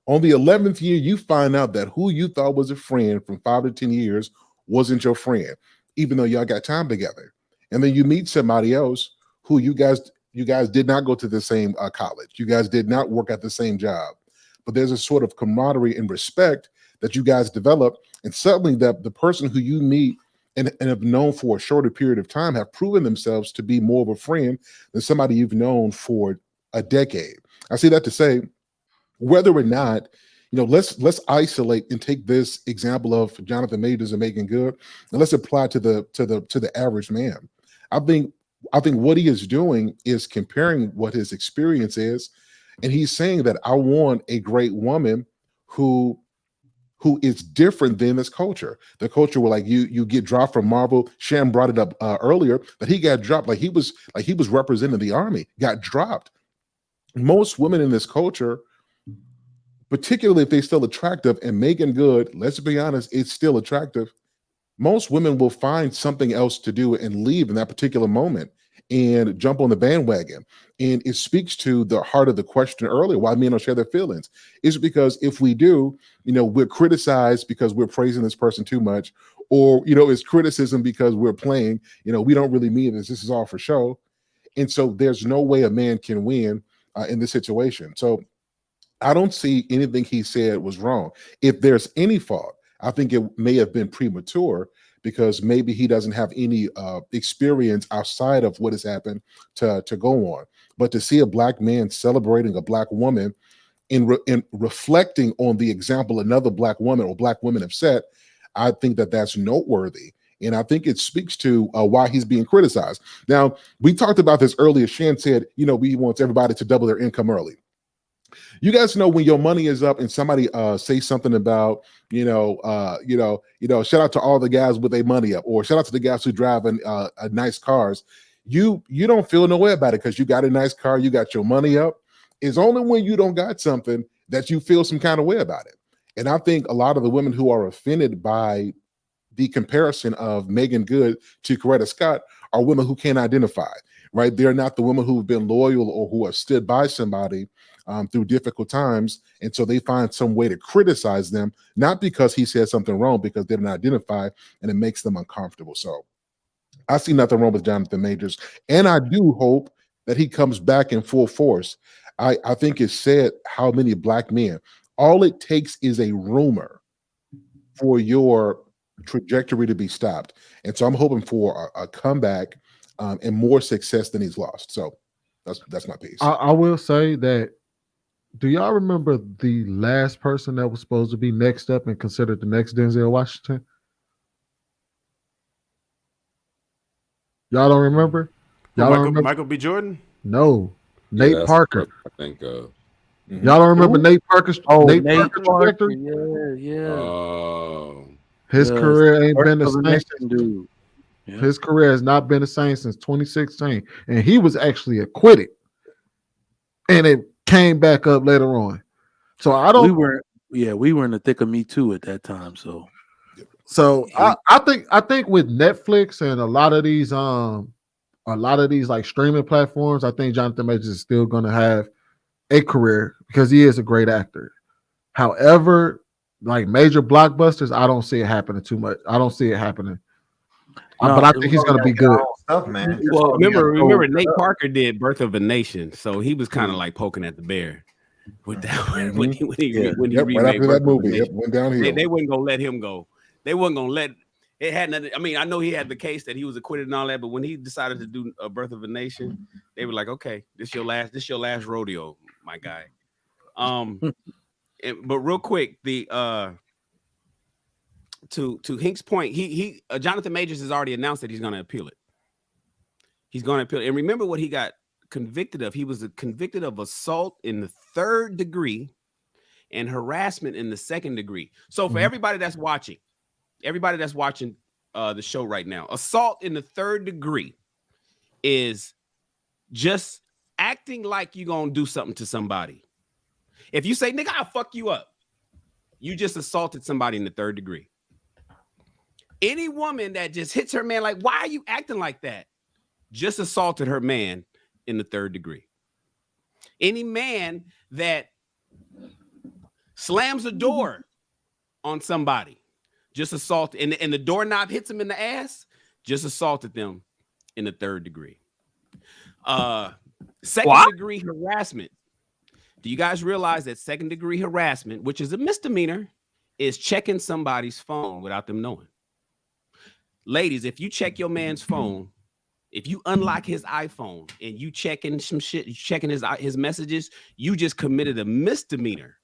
On the 11th year, you find out that who you thought was a friend from 5 to 10 years wasn't your friend, even though y'all got time together. And then you meet somebody else who you guys did not go to the same college. You guys did not work at the same job. but there's a sort of camaraderie and respect that you guys develop. And suddenly that the person who you meet and have known for a shorter period of time have proven themselves to be more of a friend than somebody you've known for a decade. I say that to say, whether or not, let's isolate and take this example of Jonathan Majors and Meagan Good, and let's apply it to the average man. I think what he is doing is comparing what his experience is, and he's saying that I want a great woman who is different than this culture. The culture where you get dropped from Marvel. Sham brought it up earlier that he got dropped like he was representing the army, got dropped. Most women in this culture, particularly if they're still attractive, and Meagan Good, let's be honest, it's still attractive. Most women will find something else to do and leave in that particular moment and jump on the bandwagon. And it speaks to the heart of the question earlier, why men don't share their feelings. Is it because if we do, we're criticized because we're praising this person too much, or, it's criticism because we're playing, we don't really mean this. This is all for show. And so there's no way a man can win in this situation. So I don't see anything he said was wrong. If there's any fault, I think it may have been premature because maybe he doesn't have any experience outside of what has happened to go on. But to see a black man celebrating a black woman in reflecting on the example another black woman or black women have set, I think that that's noteworthy. And I think it speaks to why he's being criticized. Now, we talked about this earlier. Shan said, he wants everybody to double their income early. You guys know when your money is up and somebody say something about, shout out to all the guys with their money up, or shout out to the guys who drive nice cars. You don't feel no way about it because you got a nice car, you got your money up. It's only when you don't got something that you feel some kind of way about it. And I think a lot of the women who are offended by the comparison of Meagan Good to Coretta Scott are women who can't identify, right? They're not the women who've been loyal or who have stood by somebody through difficult times. And so they find some way to criticize them, not because he said something wrong, because they don't identify, and it makes them uncomfortable. So I see nothing wrong with Jonathan Majors. And I do hope that he comes back in full force. I think it's said how many black men, all it takes is a rumor for your trajectory to be stopped. And so I'm hoping for a comeback and more success than he's lost. So that's my piece. I will say that, do y'all remember the last person that was supposed to be next up and considered the next Denzel Washington? Y'all don't remember? Y'all don't remember? Michael B. Jordan? No. Nate Parker. I think. Y'all don't remember Nate Parker's? Nate Parker's Parker. trajectory? Yeah. His career ain't been the same. Dude. Yeah. His career has not been the same since 2016, and he was actually acquitted, and it came back up later on. So I don't. We were in the thick of Me Too at that time. So I think with Netflix and a lot of these like streaming platforms, I think Jonathan Majors is still going to have a career because he is a great actor. However, like major blockbusters, I don't see it happening too much. I don't see it happening. But I think he's going to be good. Stuff, man. Well, remember Nate Parker did Birth of a Nation, so he was kind of like poking at the bear with that when he remade right after that Birth of a movie. Nation. Went downhill. They wasn't gonna let him go. They wasn't gonna let it. Had nothing. I mean, I know he had the case that he was acquitted and all that, but when he decided to do a Birth of a Nation, they were like, "Okay, this your last rodeo, my guy." But real quick, to Hink's point, he Jonathan Majors has already announced that he's going to appeal it. He's going to appeal it. And remember what he got convicted of. He was convicted of assault in the 3rd degree and harassment in the 2nd degree. So for everybody that's watching the show right now, assault in the 3rd degree is just acting like you're going to do something to somebody. If you say, nigga, I'll fuck you up, you just assaulted somebody in the 3rd degree. Any woman that just hits her man like, why are you acting like that? Just assaulted her man in the 3rd degree. Any man that slams a door on somebody, just assaulted, and the doorknob hits him in the ass, just assaulted them in the 3rd degree. 2nd degree harassment. Do you guys realize that second-degree harassment, which is a misdemeanor, is checking somebody's phone without them knowing? Ladies, if you check your man's phone, if you unlock his iPhone and you checking some shit, you checking his messages, you just committed a misdemeanor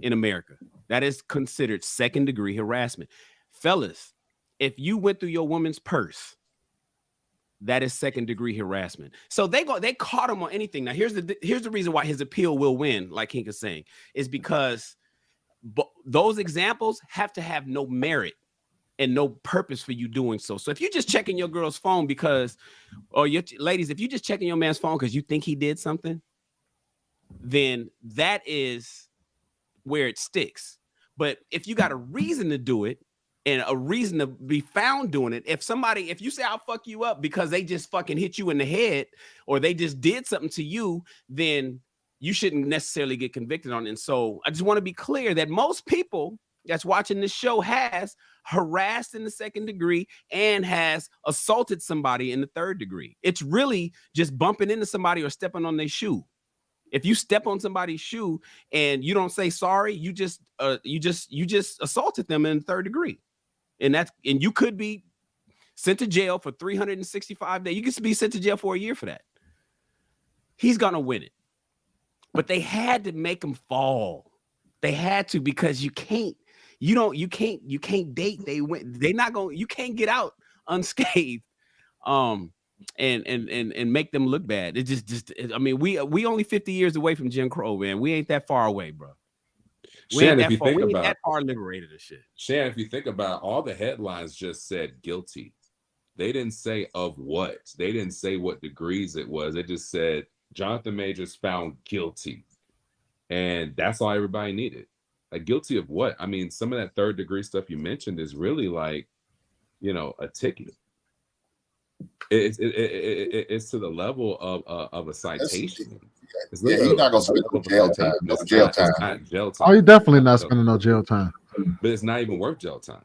in America. That is considered second-degree harassment. Fellas, if you went through your woman's purse, that is second-degree harassment. So they caught him on anything. Now here's the reason why his appeal will win, like Hank is saying, is because those examples have to have no merit and no purpose for you doing so. So if you're just checking your girl's phone because, or ladies, if you're just checking your man's phone because you think he did something, then that is where it sticks. But if you got a reason to do it and a reason to be found doing it, if you say I'll fuck you up because they just fucking hit you in the head or they just did something to you, then you shouldn't necessarily get convicted on it. And so I just want to be clear that most people that's watching this show has harassed in the second degree and has assaulted somebody in the third degree. It's really just bumping into somebody or stepping on their shoe. If you step on somebody's shoe and you don't say sorry, you just assaulted them in the third degree. And you could be sent to jail for 365 days. You could be sent to jail for a year for that. He's gonna win it. But they had to make him fall. They had to, because you can't date. You can't get out unscathed. And make them look bad. I mean, we only 50 years away from Jim Crow, man. We ain't that far away, bro. Shan, if you think about that far liberated and shit. Shan, if you think about all the headlines just said guilty. They didn't say of what. They didn't say what degrees it was. They just said Jonathan Majors found guilty. And that's all everybody needed. Like, guilty of what? I mean, some of that third degree stuff you mentioned is really like, a ticket. It's to the level of a citation. He's not gonna spend no jail time. No jail time. It's not jail time. Oh, you're definitely not spending no jail time. But it's not even worth jail time.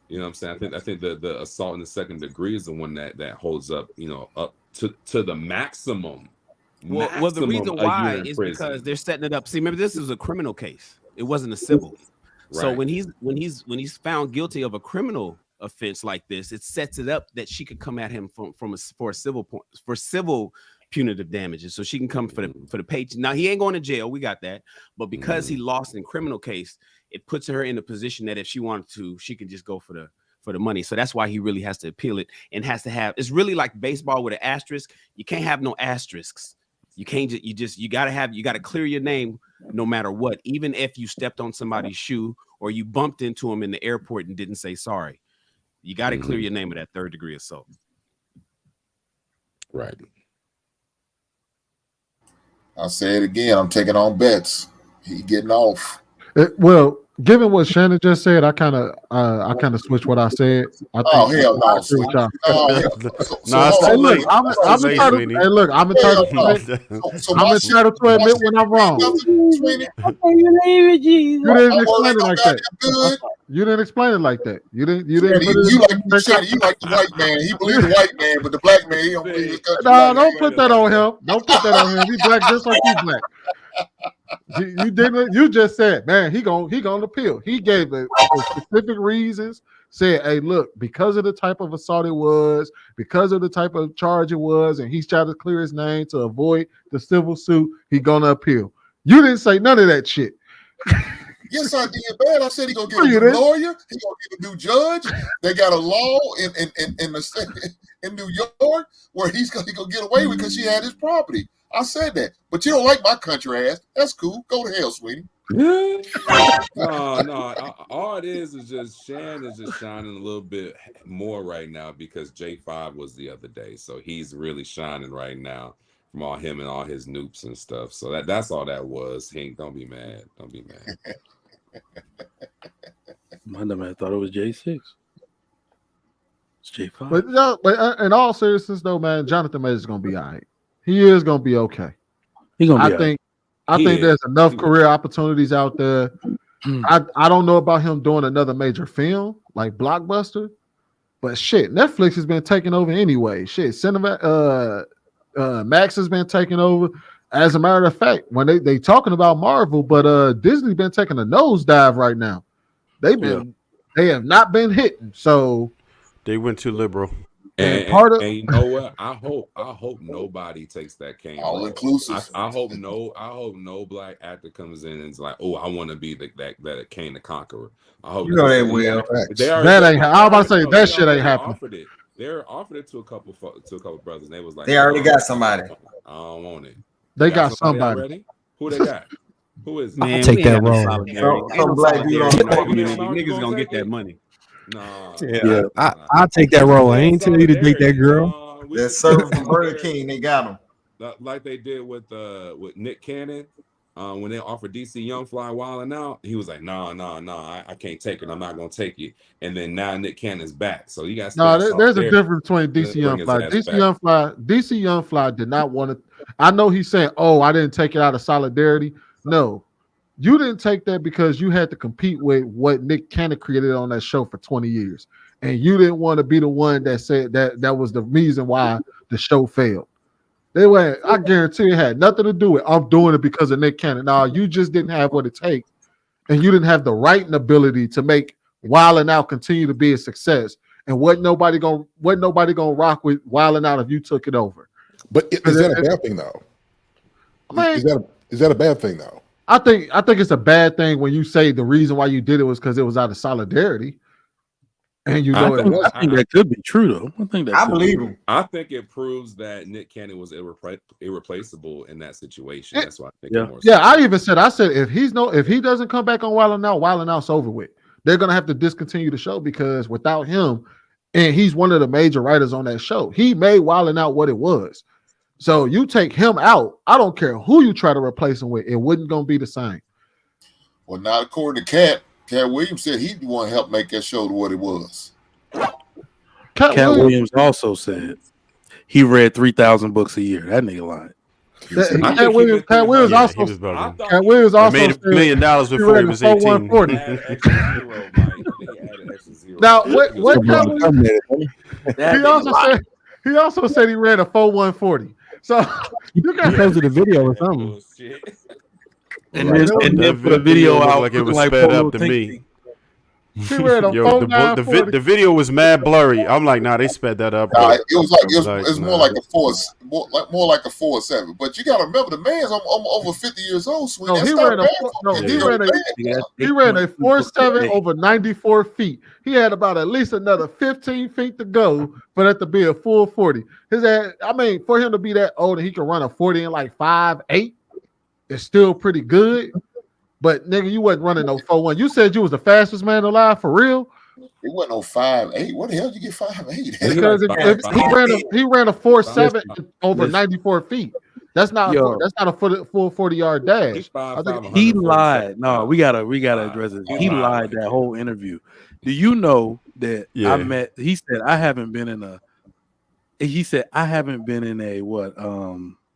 You know what I'm saying? I think the assault in the second degree is the one that holds up, up to the maximum. Well, the reason why is because they're setting it up. See, remember, this is a criminal case. It wasn't a civil. Right. So when he's found guilty of a criminal offense like this, it sets it up that she could come at him for civil punitive damages. So she can come for the paycheck. Now, he ain't going to jail. We got that. But because he lost in criminal case, it puts her in a position that if she wanted to, she could just go for the money. So that's why he really has to appeal it and has to have. It's really like baseball with an asterisk. You can't have no asterisks. You can't. You got to clear your name no matter what. Even if you stepped on somebody's shoe or you bumped into him in the airport and didn't say sorry. You got to clear your name of that third degree assault. Right. I'll say it again. I'm taking on bets. He getting off. Well, given what Shannon just said, I kind of switched what I said. Hell no! Hey, look, I'm entitled to admit when I'm wrong. You didn't explain it like that. You didn't explain it like that. You didn't. You like the white man. He believes the white man, but the black man, he don't believe his country. No, don't put that on him. Don't put that on him. He black just like you black. You didn't. You just said, man, he gonna appeal. He gave the specific reasons. Said, hey, look, because of the type of assault it was, because of the type of charge it was, and he's trying to clear his name to avoid the civil suit, he gonna appeal. You didn't say none of that shit. Yes, I did, man. I said he gonna get a new lawyer. He gonna get a new judge. They got a law in New York where he's gonna get away with because she had his property. I said that, but you don't like my country ass. That's cool. Go to hell, sweetie. No. All it is just Shan is just shining a little bit more right now because J5 was the other day, so he's really shining right now from all him and all his noops and stuff. So that's all that was. Hank, don't be mad. Don't be mad. My man thought it was J6. It's J5. But in all seriousness, though, man, Jonathan Majors is gonna be all right. He is gonna be okay. He's gonna be I think there's enough career opportunities out there. I don't know about him doing another major film like Blockbuster, but shit, Netflix has been taking over anyway. Shit, Cinema Max has been taking over. as a matter of fact, when they talking about Marvel, but Disney been taking a nosedive right now. They have not been hitting. So they went too liberal. And you know what? I hope nobody takes that Kane all role. inclusive. I hope no black actor comes in and is like, oh, I want to be that Kane the Conqueror. I hope they will. That ain't. I was about to say that shit ain't happening. They offered it to a couple brothers, and they was like, they already got somebody. I don't want it. They got somebody already. Who they got? Who is it? Man, take that role. Some black dude on the community. Niggas gonna get that money. Nah. Yeah, I'll take that role. I ain't tell you to date that girl. They're serving from Burger King. They got him. Like they did with Nick Cannon. When they offered DC Young Fly Wilding Out, he was like, no, I can't take it. I'm not gonna take it. And then now Nick Cannon's back. So you guys there's a difference between DC Young Fly. DC Young Fly did not want to. I know he's saying, oh, I didn't take it out of solidarity. No, you didn't take that because you had to compete with what Nick Cannon created on that show for 20 years. And you didn't want to be the one that said that was the reason why the show failed. I guarantee it had nothing to do with I'm doing it because of Nick Cannon. No, you just didn't have what it takes, and you didn't have the right and ability to make Wild 'N Out continue to be a success. And what nobody gonna rock with Wild 'N Out if you took it over. But is that a bad thing though? I mean, is that a bad thing though? I think it's a bad thing when you say the reason why you did it was because it was out of solidarity. And you know I think that could be true though. I believe him. I think it proves that Nick Cannon was irreplaceable in that situation. That's why I think. I said if he doesn't come back on Wild 'N Out's over with. They're gonna have to discontinue the show because without him, and he's one of the major writers on that show, he made Wild 'N Out what it was. So you take him out, I don't care who you try to replace him with, it wasn't gonna be the same. Well, not according to Cat Williams said he'd want to help make that show to what it was. Cat Williams also said he read 3,000 books a year. That nigga lied. Cat Williams also made $1 million before he was 18. Now, what he also said he ran a 4.140. So you got posted a video or something. And then the video out like it was sped up to me. The video was mad blurry. I'm like, nah, they sped that up. It was more like a 4.7. But you got to remember, the man's over 50 years old. Sweet. No, he ran a 4.7 over 94 feet. He had about at least another 15 feet to go for that to be a full 40. For him to be that old and he can run a 40 in like 5.8, it's still pretty good. But nigga, you wasn't running no 4.1. You said you was the fastest man alive for real. It wasn't no 5.8. What the hell did you get 5.8? Because he ran a 4.7 over 94 feet. That's not a full 40-yard dash. He lied. No, we gotta address it. He lied that whole interview. Do you know that I met? He said I haven't been in a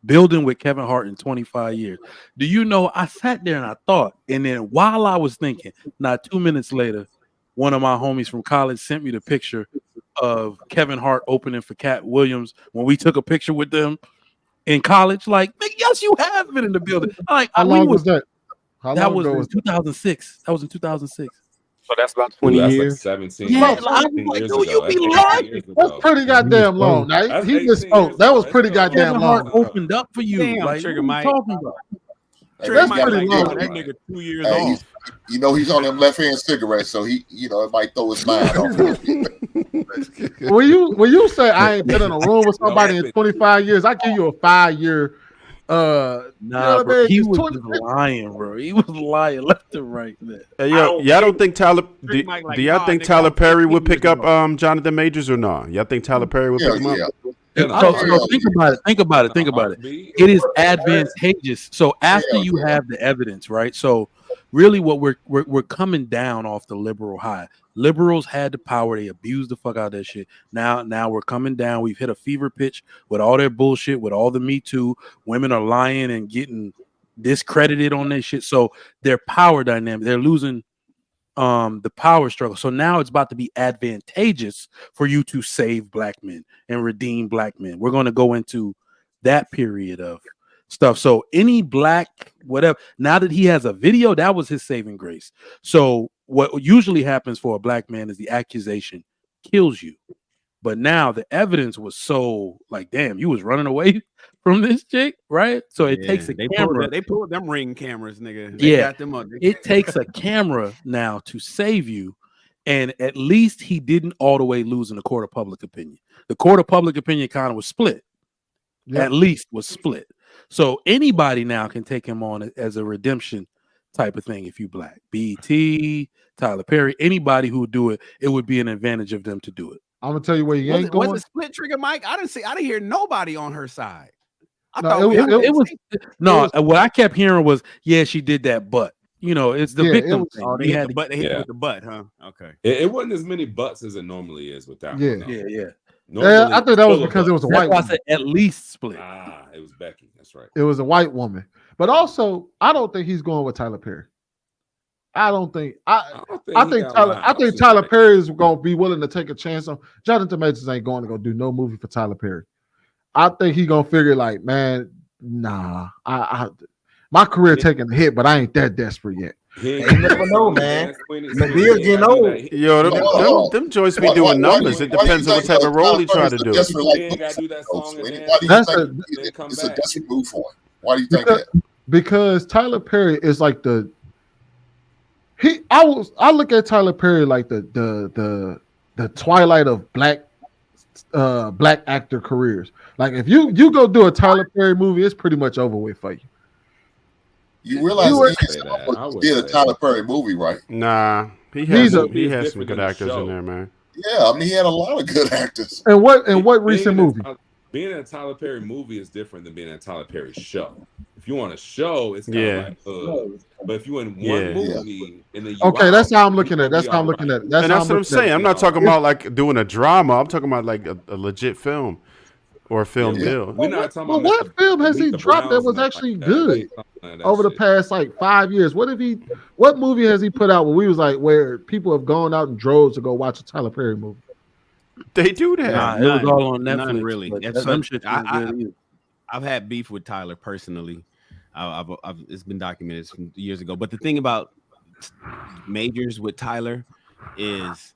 building with Kevin Hart in 25 years. Do you know, I sat there and I thought, and then while I was thinking, not 2 minutes later, one of my homies from college sent me the picture of Kevin Hart opening for Cat Williams when we took a picture with them in college. Like, yes, you have been in the building. Like, how long was that? That was in 2006. That was in 2006. So that's about 20 years. Like 17. Yeah, I'm like, dude, you be lying. That's pretty goddamn long. Now, he misspoke. That was pretty goddamn long. Opened up for you. Damn, like, Trigger what are Mike. you talking about? That's pretty long. That nigga 2 years old. He's on them left-hand cigarettes, so it might throw his mind off. When you say I ain't been in a room with somebody in 25 years, I give you a 5-year. Bro, he was just lying, bro. He was lying left and right. Hey, y'all don't think Tyler? Do y'all think Tyler Perry would pick up Jonathan Majors or not? Y'all think Tyler Perry would pick him up? So think about it. It is advantageous. So after you have the evidence, right? So really, what we're coming down off the liberal high. Liberals had the power; they abused the fuck out of that shit. Now we're coming down. We've hit a fever pitch with all their bullshit, with all the Me Too. Women are lying and getting discredited on that shit. So their power dynamic, they're losing the power struggle. So now it's about to be advantageous for you to save black men and redeem black men. We're going to go into that period of stuff. So any black whatever, now that he has a video, that was his saving grace. So what usually happens for a black man is the accusation kills you. But now the evidence was so like, damn, you was running away from this chick, right? So it takes a camera. They pulled them Ring cameras, nigga. They Yeah, got them up. it takes a camera now to save you. And at least he didn't all the way lose in the court of public opinion. The court of public opinion kind of was split. Yeah. At least was split. So anybody now can take him on as a redemption type of thing if you black. BET, Tyler Perry, anybody who would do it, it would be an advantage of them to do it. I'm gonna tell you where you ain't going. Was it split trigger, Mike? I didn't hear nobody on her side. I No, thought it was no. What I kept hearing was, yeah, she did that, but you know, it's the victim thing. They hit with the butt, huh? Okay. It wasn't as many butts as it normally is with that. Yeah. one, no. Yeah. Normally, I think that was full of because it was a butts. white That's why I woman. said at least split. Ah, it was Becky. That's right. It was a white woman. But also, I don't think he's going with Tyler Perry. I think Tyler Perry is gonna be willing to take a chance on Jonathan Majors ain't going to go do no movie for Tyler Perry. I think he gonna figure like, man, nah, my career taking a hit, but I ain't that desperate yet. You never know, man. Medea's getting old. Yo, them joints be doing numbers. It depends on what type of role he try to do. It's a desperate move for him. Why do you think that? Because Tyler Perry is like I look at Tyler Perry like the twilight of black actor careers. Like if you go do a Tyler Perry movie, it's pretty much over with for you. You realize he did a Tyler Perry movie, right? Nah, he has some good actors in there, man. Yeah, I mean he had a lot of good actors. And what recent movie? Being in a Tyler Perry movie is different than being in a Tyler Perry show. If you want a show, it's kind of like, but if you're in one movie, and then you that's how I'm looking at. That's how I'm looking at. That's what I'm saying. I'm not talking about like doing a drama. I'm talking about like a legit film or a film deal. We're not talking about what film has he dropped that was actually good over the past like 5 years? What movie has he put out where we was like where people have gone out in droves to go watch a Tyler Perry movie? They do that. Nah, it was all on Netflix. None really. Them I've had beef with Tyler personally. It's been documented from years ago. But the thing about Majors with Tyler is,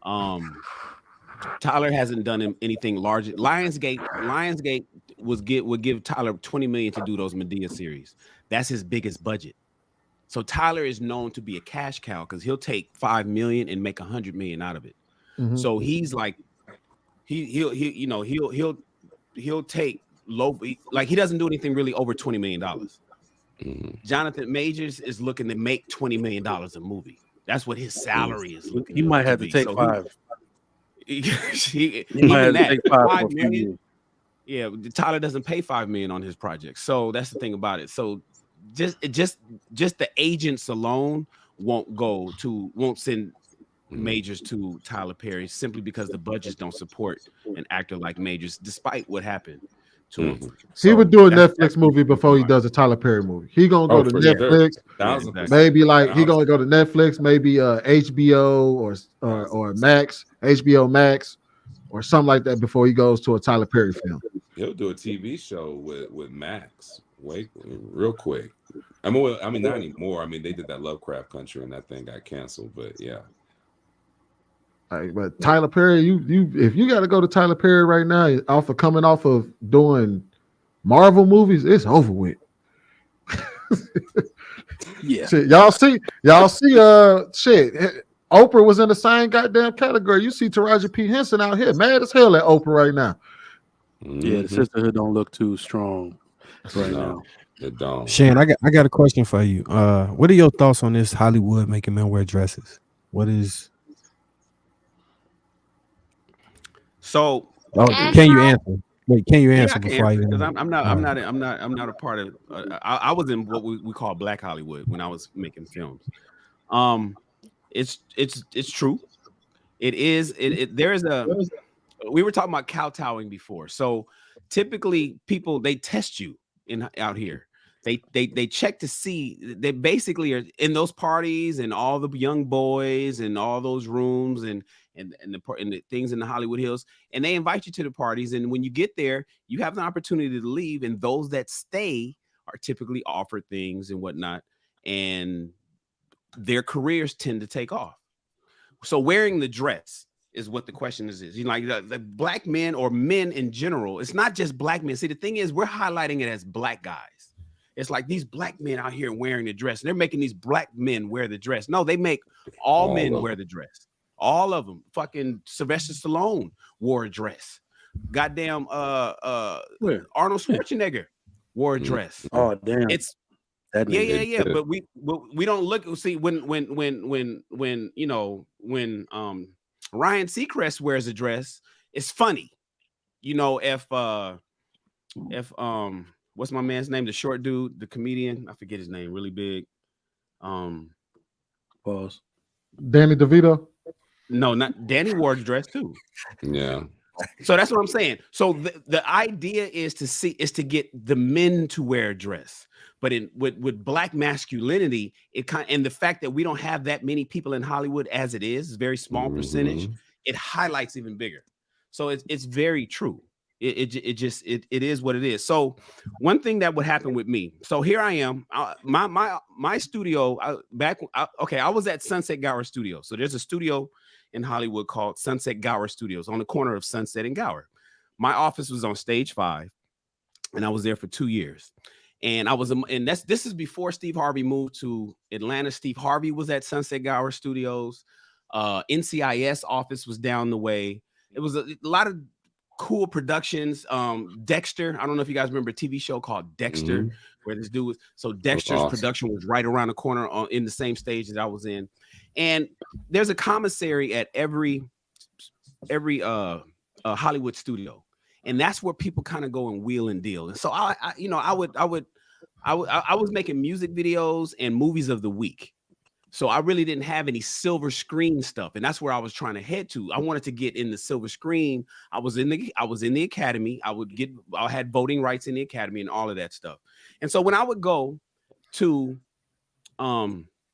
Tyler hasn't done anything large. Lionsgate would give Tyler $20 million to do those Medea series. That's his biggest budget. So Tyler is known to be a cash cow because he'll take $5 million and make $100 million out of it. Mm-hmm. So he's like, he'll take low, like he doesn't do anything really over $20 million. Mm-hmm. Jonathan Majors is looking to make $20 million a movie. That's what his salary is. He might have to take so $5. He might have to take $5 $5 million. Yeah, Tyler doesn't pay $5 million on his project. So that's the thing about it. So just the agents alone won't send Majors to Tyler Perry simply because the budgets don't support an actor like Majors, despite what happened to him. He would do a Netflix movie before he does a Tyler Perry movie. He gonna go to Netflix, maybe like he gonna go to Netflix, maybe HBO or Max, HBO Max, or something like that before he goes to a Tyler Perry film. He'll do a TV show with Max real quick. I mean, not anymore. I mean, they did that Lovecraft Country and that thing got canceled, but yeah. But Tyler Perry, you if you got to go to Tyler Perry right now, coming off of doing Marvel movies, it's over with. Yeah, shit, y'all see, shit. Oprah was in the same goddamn category. You see Taraji P. Henson out here, mad as hell at Oprah right now. Yeah, the sisterhood don't look too strong right now. It don't. Shane, I got a question for you. What are your thoughts on this Hollywood making men wear dresses? What is? So, can you answer? Wait, can you answer before I? Because I'm not a part of. I was in what we call Black Hollywood when I was making films. It's true. It is. There is a. We were talking about kowtowing before. So typically, people they test you out here. They check to see. They basically are in those parties and all the young boys and all those rooms and the things in the Hollywood Hills, and they invite you to the parties. And when you get there, you have the opportunity to leave, and those that stay are typically offered things and whatnot, and their careers tend to take off. So wearing the dress is what the question is. You know, like the black men or men in general. It's not just black men. See, the thing is, we're highlighting it as black guys. It's like these black men out here wearing the dress. They're making these black men wear the dress. No, they make all men wear the dress. All of them. Fucking Sylvester Stallone wore a dress. Goddamn Arnold Schwarzenegger wore a dress. Oh damn. It's yeah. But we don't look. See, when you know, when Ryan Seacrest wears a dress, it's funny. You know, if what's my man's name? The short dude, the comedian. I forget his name. Really big. Pause. Danny DeVito. No, not Danny wore a dress too. Yeah. So that's what I'm saying. So the idea is to get the men to wear a dress. But with black masculinity, and the fact that we don't have that many people in Hollywood as it is, very small percentage, it highlights even bigger. So it's very true. It is what it is. So one thing that would happen with me. So here I am. My studio. I was at Sunset Gower Studios. So there's a studio in Hollywood called Sunset Gower Studios on the corner of Sunset and Gower. My office was on Stage 5, and I was there for 2 years. And this is before Steve Harvey moved to Atlanta. Steve Harvey was at Sunset Gower Studios. NCIS office was down the way. It was a lot of cool productions. Dexter, I don't know if you guys remember a TV show called Dexter, where this dude was. So Dexter's production was right around the corner in the same stage that I was in. And there's a commissary at every Hollywood studio. And that's where people kind of go and wheel and deal. And so I was making music videos and movies of the week. So I really didn't have any silver screen stuff. And that's where I was trying to head to. I wanted to get in the silver screen. I was in the academy. I had voting rights in the academy and all of that stuff. And so when I would go to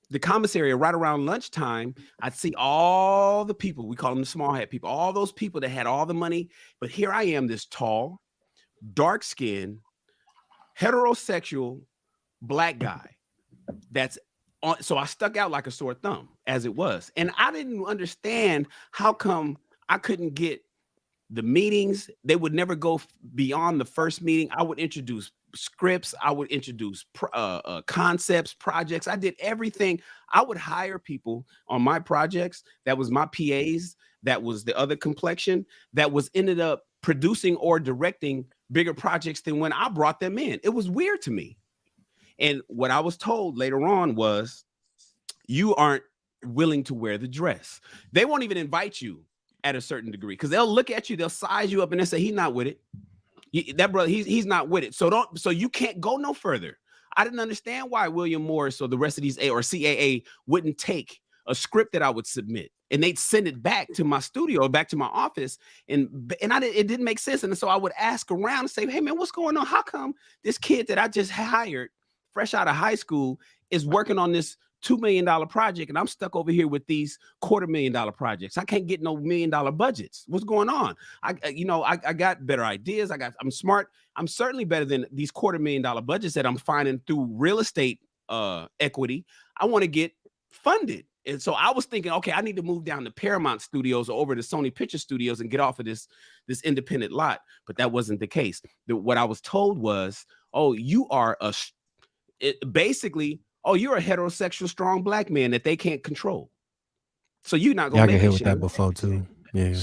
the commissary right around lunchtime, I'd see all the people, we call them the small hat people, all those people that had all the money. But here I am, this tall, dark-skinned, heterosexual black guy so I stuck out like a sore thumb as it was. And I didn't understand how come I couldn't get the meetings. They would never go beyond the first meeting. I would introduce scripts. I would introduce concepts, projects. I did everything. I would hire people on my projects. That was my PAs. That was the other complexion that was ended up producing or directing bigger projects than when I brought them in. It was weird to me. And what I was told later on was, you aren't willing to wear the dress. They won't even invite you at a certain degree because they'll look at you, they'll size you up, and they say, he's not with it. That brother, he's not with it. So you can't go no further. I didn't understand why William Morris or the rest of these or CAA wouldn't take a script that I would submit and they'd send it back to my studio, back to my office, and it didn't make sense. And so I would ask around and say, hey man, what's going on? How come this kid that I just hired fresh out of high school is working on this $2 million project and I'm stuck over here with these $250,000 projects? I can't get no $1 million budgets. What's going on? I got better ideas. I'm smart. I'm certainly better than these $250,000 budgets that I'm finding through real estate equity. I want to get funded. And so I was thinking, okay, I need to move down to Paramount Studios or over to Sony Picture Studios and get off of this independent lot. But that wasn't the case. What I was told was, oh, you are you're a heterosexual, strong black man that they can't control. So you're not gonna I make get hit it with that before too. Yeah.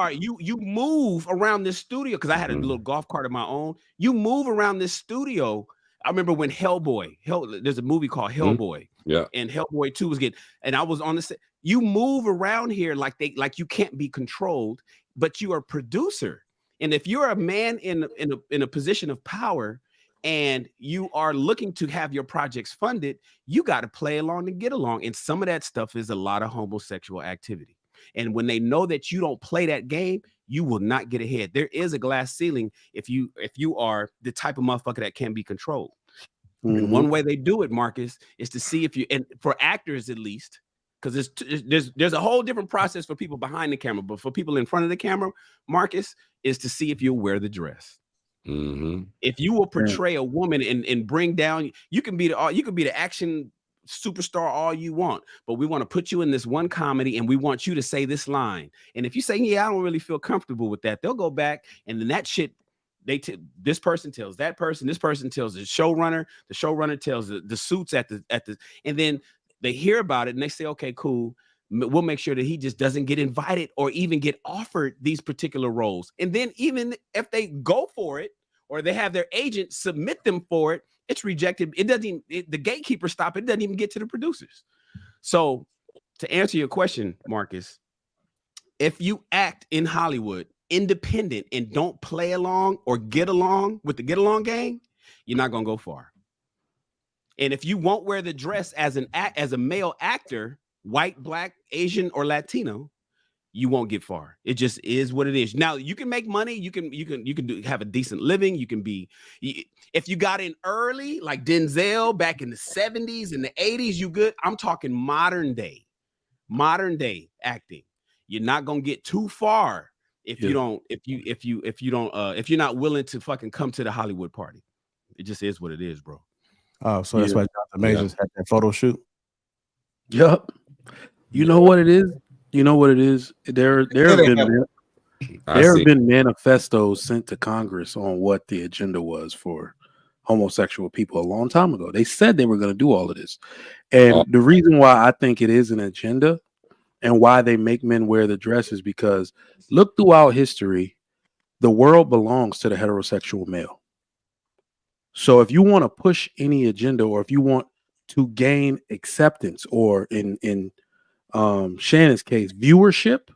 You move around this studio because I had a little golf cart of my own. You move around this studio. I remember when there's a movie called Hellboy. Yeah. And Hellboy 2 was getting, and I was on the set. You move around here like you can't be controlled, but you are a producer. And if you're a man in a position of power and you are looking to have your projects funded, you got to play along and get along. And some of that stuff is a lot of homosexual activity. And when they know that you don't play that game, you will not get ahead. There is a glass ceiling if you are the type of motherfucker that can be controlled. And one way they do it, Marcus, is to see if you, and for actors at least, because there's a whole different process for people behind the camera, but for people in front of the camera, Marcus, is to see if you'll wear the dress. If you will portray a woman and bring down, you can be the action superstar all you want, but we want to put you in this one comedy and we want you to say this line. And if you say, yeah, I don't really feel comfortable with that, they'll go back and then that shit, this person tells that person, this person tells the showrunner tells the suits at the, and then they hear about it and they say, okay, cool. We'll make sure that he just doesn't get invited or even get offered these particular roles. And then even if they go for it or they have their agent submit them for it, it's rejected. It doesn't even, the gatekeeper stop. It doesn't even get to the producers. So to answer your question, Marcus, if you act in Hollywood independent and don't play along or get along with the get along gang, you're not going to go far. And if you won't wear the dress as a male actor, white, black, Asian, or Latino, you won't get far. It just is what it is. Now you can make money. You can have a decent living. You can be, if you got in early, like Denzel back in the 70s and the 80s, you good. I'm talking modern day acting. You're not gonna get too far if you're not willing to fucking come to the Hollywood party. It just is what it is, bro. Oh, so that's why Jonathan Majors had that photo shoot. Yup. You know what it is? There have been manifestos sent to Congress on what the agenda was for homosexual people a long time ago. They said they were going to do all of this. And the reason why I think it is an agenda and why they make men wear the dress is because look throughout history, the world belongs to the heterosexual male. So if you want to push any agenda or if you want to gain acceptance or in Shannon's case, viewership,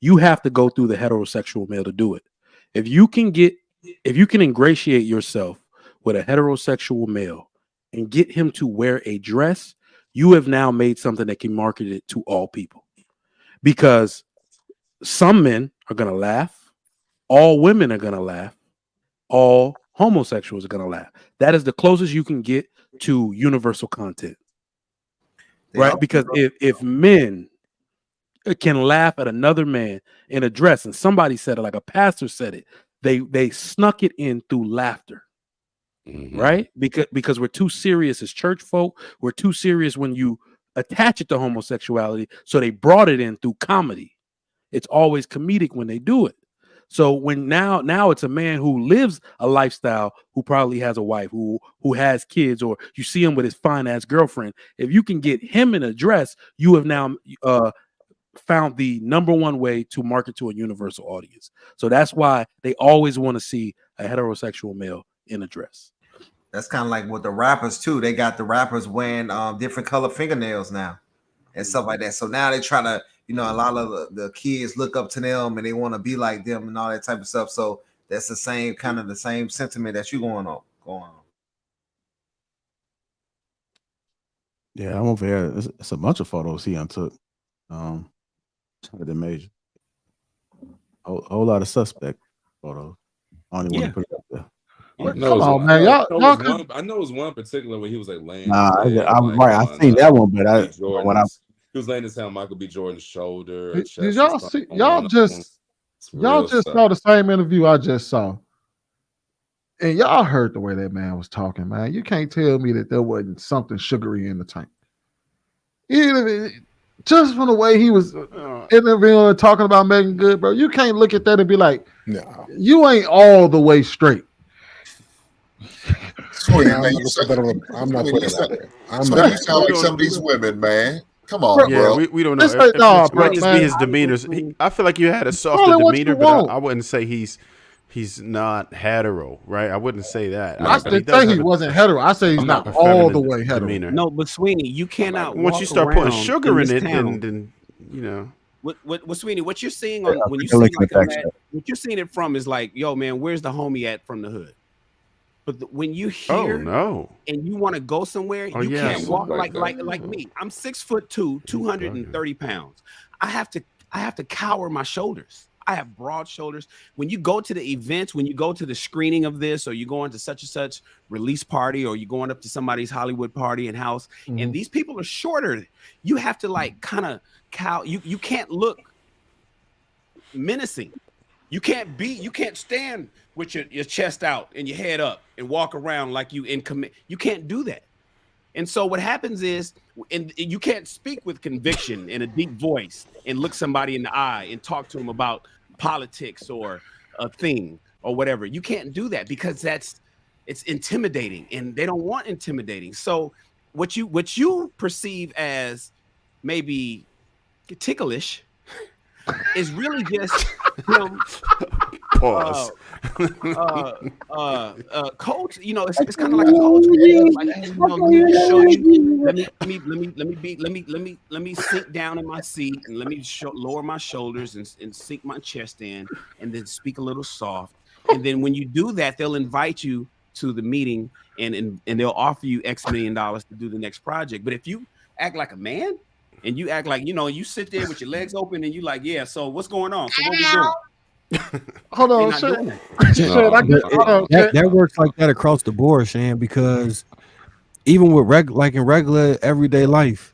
you have to go through the heterosexual male to do it. If you can ingratiate yourself with a heterosexual male and get him to wear a dress, you have now made something that can market it to all people. Because some men are going to laugh, all women are going to laugh, all homosexuals are going to laugh. That is the closest you can get to universal content. Right? Because if men can laugh at another man in a dress, and somebody said it, like a pastor said it, they snuck it in through laughter. Right? Because we're too serious as church folk. We're too serious when you attach it to homosexuality. So they brought it in through comedy. It's always comedic when they do it. So when now it's a man who lives a lifestyle, who probably has a wife, who has kids, or you see him with his fine ass girlfriend. If you can get him in a dress, you have now found the number one way to market to a universal audience. So that's why they always want to see a heterosexual male in a dress. That's kind of like with the rappers too. They got the rappers wearing different color fingernails now and stuff like that. So now they try to, a lot of the kids look up to them and they want to be like them and all that type of stuff. So that's the same sentiment that you going on. Yeah, I'm over here. It's a bunch of photos he took. The Major. Whole lot of suspect photos. I don't even want to put it up there. I know it was one particular where he was like laying. I seen that one, but he was laying his hand on Michael B. Jordan's shoulder. Did y'all see? Y'all just saw the same interview I just saw, and y'all heard the way that man was talking, man. You can't tell me that there wasn't something sugary in the tank. Just from the way he was interviewing and talking about Meagan Good, bro, you can't look at that and be like, no, you ain't all the way straight. You sound like some of these women, man. Come on, bro. We don't know. It might just be his demeanor. I feel like you had a softer demeanor, but I wouldn't say he's not hetero, right? I wouldn't say that. I didn't say he wasn't hetero. I say he's not all the way hetero. Demeanor. No, but Sweeney, you cannot. Once you start putting sugar in it, then What Sweeney? What you're seeing when you see what you're seeing it from is like, yo, man, where's the homie at from the hood? But when you hear, and you want to go somewhere, you can't walk like me. I'm 6'2", 230 pounds. I have to cower my shoulders. I have broad shoulders. When you go to the events, when you go to the screening of this, or you go into such and such release party, or you're going up to somebody's Hollywood party and house, and these people are shorter, you have to like kind of you can't look menacing. You can't stand with your chest out and your head up and walk around like you in commit. You can't do that. And so what happens is, and you can't speak with conviction in a deep voice and look somebody in the eye and talk to them about politics or a thing or whatever. You can't do that because it's intimidating, and they don't want intimidating. So what you perceive as maybe ticklish is really just him. Pause. Coach, you know, it's kind of like a coach. Like, hey, you know, let me just show you. Let me sink down in my seat and let me lower my shoulders and sink my chest in, and then speak a little soft. And then when you do that, they'll invite you to the meeting and they'll offer you X million dollars to do the next project. But if you act like a man and you act like, you know, you sit there with your legs open and you like, yeah, so what's going on? So what we doing? Hold on, that works like that across the board, Shan, because even with in regular everyday life,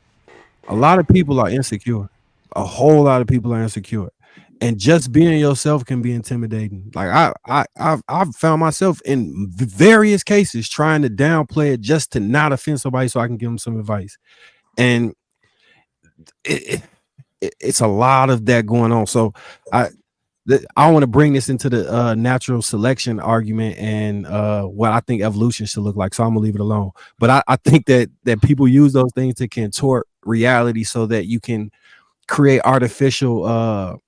a lot of people are insecure. A whole lot of people are insecure, and just being yourself can be intimidating. Like I've found myself in various cases trying to downplay it just to not offend somebody, so I can give them some advice, and it's a lot of that going on. So I want to bring this into the natural selection argument and what I think evolution should look like. So I'm gonna leave it alone. But I think that people use those things to contort reality so that you can create artificial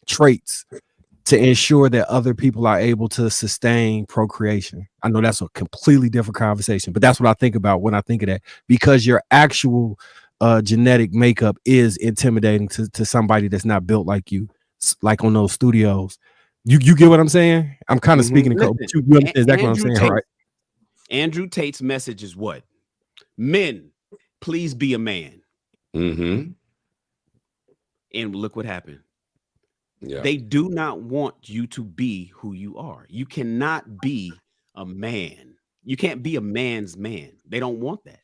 traits to ensure that other people are able to sustain procreation. I know that's a completely different conversation, but that's what I think about when I think of that, because your actual genetic makeup is intimidating to somebody that's not built like you. Like on those studios, you get what I'm saying? I'm kind of speaking in code. You understand exactly what I'm saying, right? Andrew Tate's message is what? Men, please be a man. Mm-hmm. And look what happened. Yeah. They do not want you to be who you are. You cannot be a man. You can't be a man's man. They don't want that.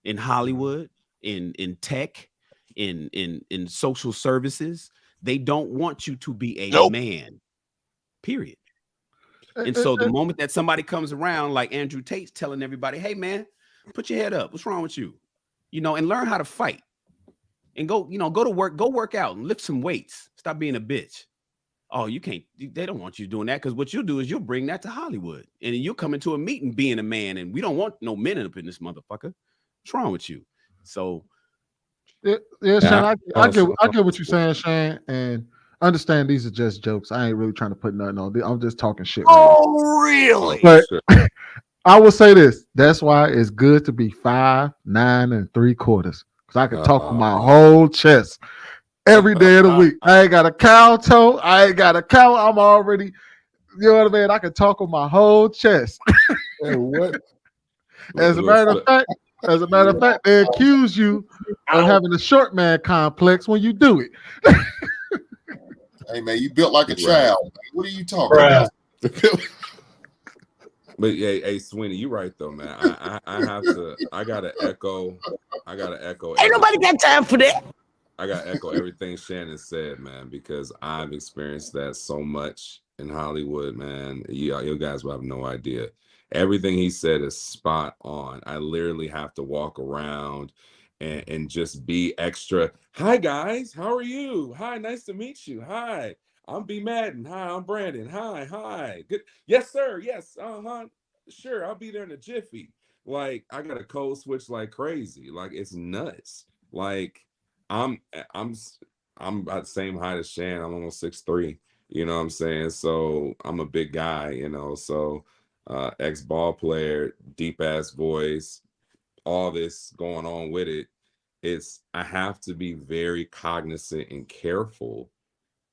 In Hollywood, in tech, in social services, they don't want you to be a man, period. And so the moment that somebody comes around like Andrew Tate's telling everybody, hey, man, put your head up. What's wrong with you? You know, and learn how to fight and go to work, go work out and lift some weights. Stop being a bitch. Oh, you can't. They don't want you doing that, because what you'll do is you'll bring that to Hollywood and you'll come into a meeting being a man, and we don't want no men up in this motherfucker. What's wrong with you? So yeah, Shane, I get what you're saying, Shane, and understand these are just jokes. I ain't really trying to put nothing on. I'm just talking shit. Oh, really? But I will say this: that's why it's good to be 5'9" and 3/4, because I can talk with my whole chest every day of the week. I ain't got a cow toe. I ain't got a cow. I'm already, you know what I mean? I can talk with my whole chest. Hey, what? As a matter of fact, they accuse you of having a short man complex when you do it. Hey man, you built like a child. Man. What are you talking about? But hey, Sweeney, you're right though, man. I gotta echo. Ain't nobody got time for that. I gotta echo everything Shannon said, man, because I've experienced that so much in Hollywood, man. You guys will have no idea. Everything he said is spot on. I literally have to walk around and just be extra. Hi guys, how are you? Hi, nice to meet you. Hi, I'm B Madden. Hi, I'm Brandon. Hi. Good. Yes, sir. Yes. Sure, I'll be there in a jiffy. Like, I got a code switch like crazy. Like, it's nuts. Like, I'm about the same height as Shan. I'm almost 6'3". You know what I'm saying? So I'm a big guy, you know. So ex-ball player, deep ass voice, all this going on with it. I have to be very cognizant and careful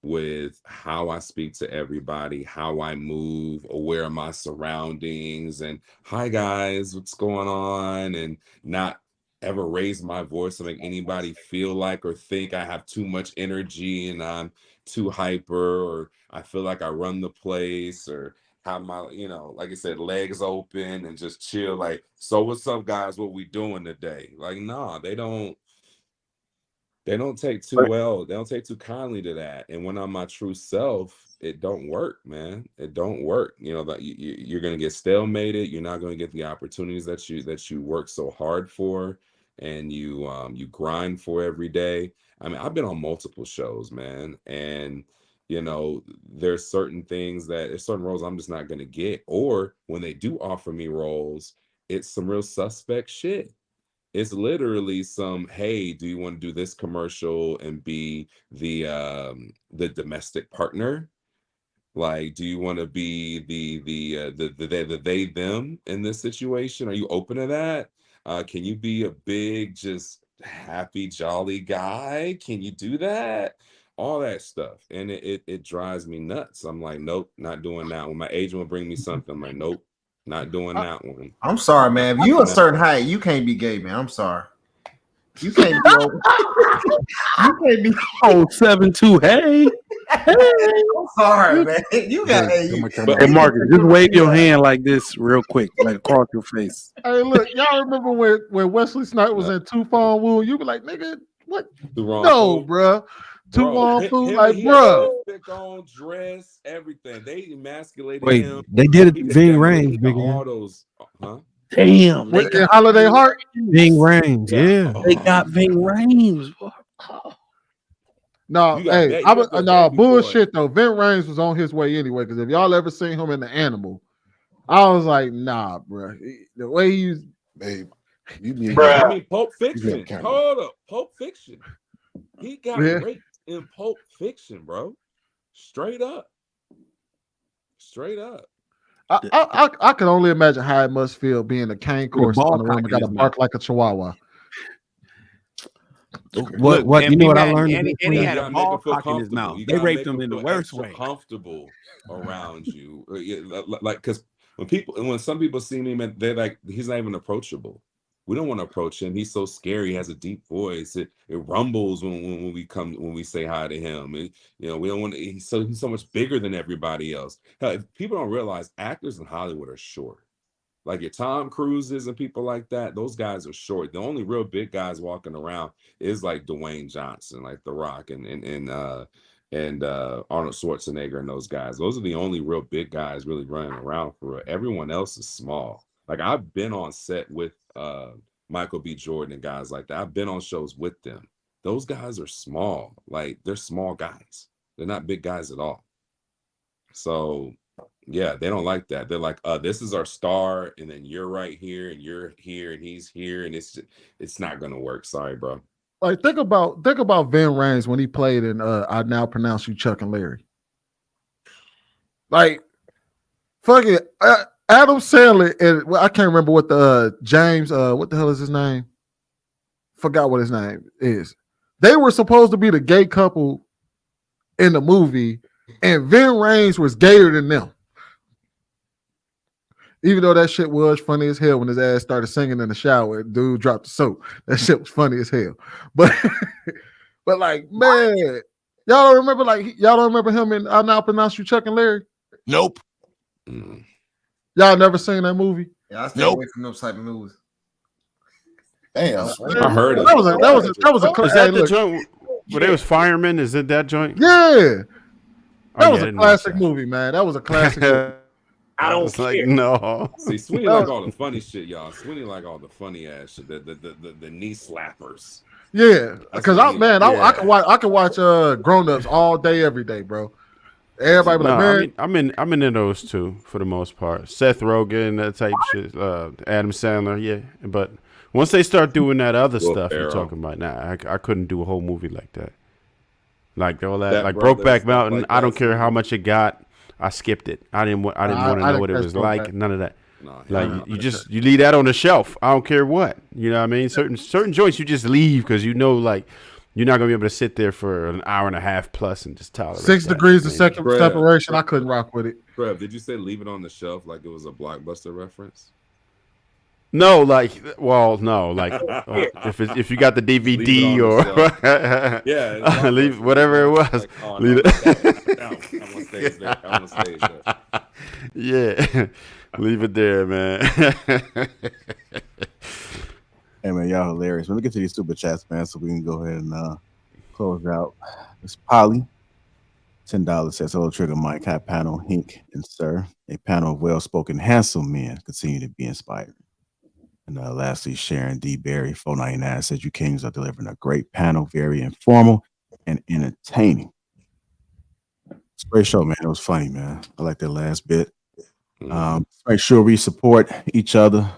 with how I speak to everybody, how I move, aware of my surroundings, and hi guys, what's going on, and not ever raise my voice to make anybody feel like or think I have too much energy and I'm too hyper, or I feel like I run the place, or have my, like I said, legs open and just chill. Like, so what's up, guys? What we doing today? Like, nah, they don't take too well. They don't take too kindly to that. And when I'm my true self, it don't work, man. It don't work. That you're gonna get stalemated. You're not gonna get the opportunities that you work so hard for, and you grind for every day. I mean, I've been on multiple shows, man, and there's certain roles I'm just not gonna get. Or when they do offer me roles, it's some real suspect shit. It's literally some, hey, do you want to do this commercial and be the domestic partner? Like, do you want to be the they them in this situation? Are you open to that? Can you be a big, just happy, jolly guy? Can you do that? All that stuff. And it drives me nuts. I'm like, nope, not doing that. When my agent will bring me something, I'm like, nope, not doing that one. I'm sorry, man. If you a certain height, you can't be gay, man. I'm sorry. You can't be over. You can't be 7'2". Hey. I'm sorry, man. You got Hey, Marcus, just wave your hand like this real quick, like across your face. Hey, look, y'all remember when Wesley Snipes was in Two Phone Woo? You be like, nigga, what? No, bruh. Two Phone Food, like, bruh. Thick on dress, everything. They emasculated Wait, him. they did it He to was Ving definitely Rhames, Big all man. those, huh? Damn, With Holiday Heart. Ving Rhames, yeah. They got Ving Rhames. No, You got hey, that- you got the no baby bullshit though. Vin Rhames was on his way anyway. Because if y'all ever seen him in The Animal, I was like, nah, bro. The way he's, Babe, you need. I mean, Pulp You Fiction. got camera. Hold up, Pulp Fiction. He got Yeah. raped in Pulp Fiction, bro. Straight up. Straight up. I can only imagine how it must feel being a cane course on a woman got to bark like a chihuahua. What you know what I learned? And he had a gotta ball make 'em feel cock in his comfortable. mouth. You They gotta raped make him in the feel worst extra way. comfortable around you. Like, because when some people see me, man, they're like, he's not even approachable. We don't want to approach him. He's so scary. He has a deep voice. It rumbles when we say hi to him. And, we don't want to. He's so much bigger than everybody else. Hell, people don't realize actors in Hollywood are short. Like your Tom Cruises and people like that, those guys are short. The only real big guys walking around is like Dwayne Johnson, like The Rock, and Arnold Schwarzenegger, and those guys. Those are the only real big guys really running around for real. Everyone else is small. Like, I've been on set with Michael B. Jordan and guys like that. I've been on shows with them. Those guys are small. Like, they're small guys. They're not big guys at all. So yeah, they don't like that. They're like, this is our star, and then you're right here, and you're here, and he's here, and it's not gonna work. Sorry, bro. Like, think about Vin Rhames when he played in I Now Pronounce You Chuck and Larry. Like, fucking Adam Sandler and I can't remember what the James what the hell is his name? Forgot what his name is. They were supposed to be the gay couple in the movie, and Vin Rhames was gayer than them. Even though that shit was funny as hell when his ass started singing in the shower, dude dropped the soap. That shit was funny as hell. But like, man, y'all don't remember him in I Now Pronounce You Chuck and Larry? Nope. Y'all never seen that movie? Yeah, I stay away from those type of movies. Damn, I heard it. That was a Is that the joint where they was firemen? Is it that joint? Yeah. That was I a didn't classic watch that. movie, man. That was a classic movie. I don't It's care. like, no. See, Sweeney like all the funny shit, y'all. Sweeney like all the funny ass shit, the knee slappers. Yeah, because I Yeah. can watch Grown Ups all day, every day, bro. Everybody be like, man, I'm into those two for the most part. Seth Rogen, that type shit. Adam Sandler, yeah. But once they start doing that other Will stuff you're Ferrell. talking about, I couldn't do a whole movie like that. Like all that, That like brother, Brokeback stuff Mountain. like I don't that. care how much it got. I skipped it. I didn't want to know what it catch was like. Brokeback. None of that. No, Like you leave that on the shelf. I don't care what. You know what I mean? Certain joints you just leave because you know, like, you're not gonna be able to sit there for an hour and a half plus and just tolerate 6 that. degrees of Brad. separation. I couldn't rock with it. Trev, did you say leave it on the shelf like it was a Blockbuster reference? No, like, well, no, like, if you got the DVD or yeah, leave whatever it was, like, oh, leave no, it. I'm on stage there. I'm on stage there. Yeah, leave it there, man. Hey man, y'all hilarious. Let me get to these super chats, man, so we can go ahead and close out. It's Polly. $10 says, hello, Trigger Mike. Hi, panel, Hink, and Sir. A panel of well-spoken, handsome men continue to be inspired. And lastly, Sharon D. Berry, 499, says, you kings are delivering a great panel, very informal and entertaining. It's a great show, man. It was funny, man. I like that last bit. Make sure we support each other.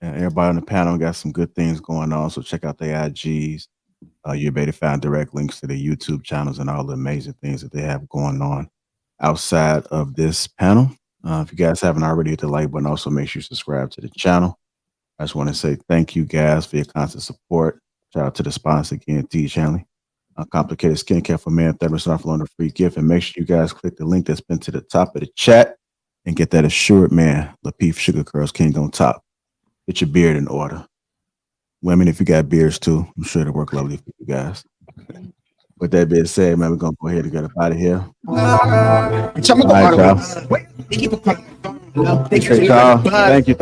And everybody on the panel got some good things going on, so check out their IGs. You'll be able to find direct links to their YouTube channels and all the amazing things that they have going on outside of this panel. If you guys haven't already, hit the like button. Also, make sure you subscribe to the channel. I just want to say thank you guys for your constant support. Shout out to the sponsor again, T Channel. Complicated skincare for men, thermos offer on a free gift. And make sure you guys click the link that's been to the top of the chat and get that Assured Man, Lapeef Sugar Curls King on top. Get your beard in order. Women, if you got beards too, I'm sure it'll work lovely for you guys. With that being said, man, we're going to go ahead and get up out of here. All right, y'all. Appreciate y'all. Thank you.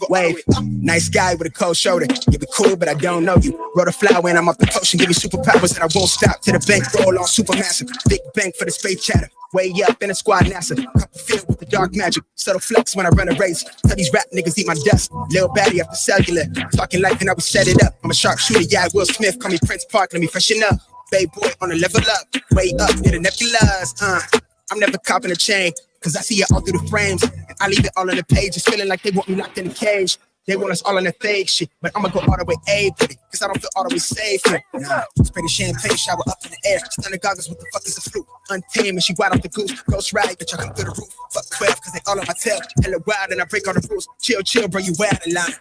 Wave, nice guy with a cold shoulder. You be cool, but I don't know you. Wrote a flower and I'm up the potion. Give me superpowers and I won't stop to the bank. Roll on supermassive. Big bank for the space chatter. Way up in the squad NASA. Couple filled with the dark magic. Subtle flex when I run a race. Tell these rap niggas eat my dust. Lil Batty after cellular. Talking like and I would set it up. I'm a sharpshooter, yeah, Will Smith. Call me Prince Park, let me freshen up. Bay boy on a level up. Way up in the nebulas. I'm never copping a chain. Cause I see it all through the frames. And I leave it all on the pages. Feeling like they want me locked in a cage. They want us all on the fake shit. But I'ma go all the way A with it. Cause I don't feel all the way safe. Nah. Spray the champagne shower up in the air. Stunning goggles, what the fuck is a flute? Untamed and she wide off the goose. Ghost ride, bitch, I come through the roof. Fuck 12 cause they all on my tail. Hella wild and I break all the rules. Chill, bro, you out of line.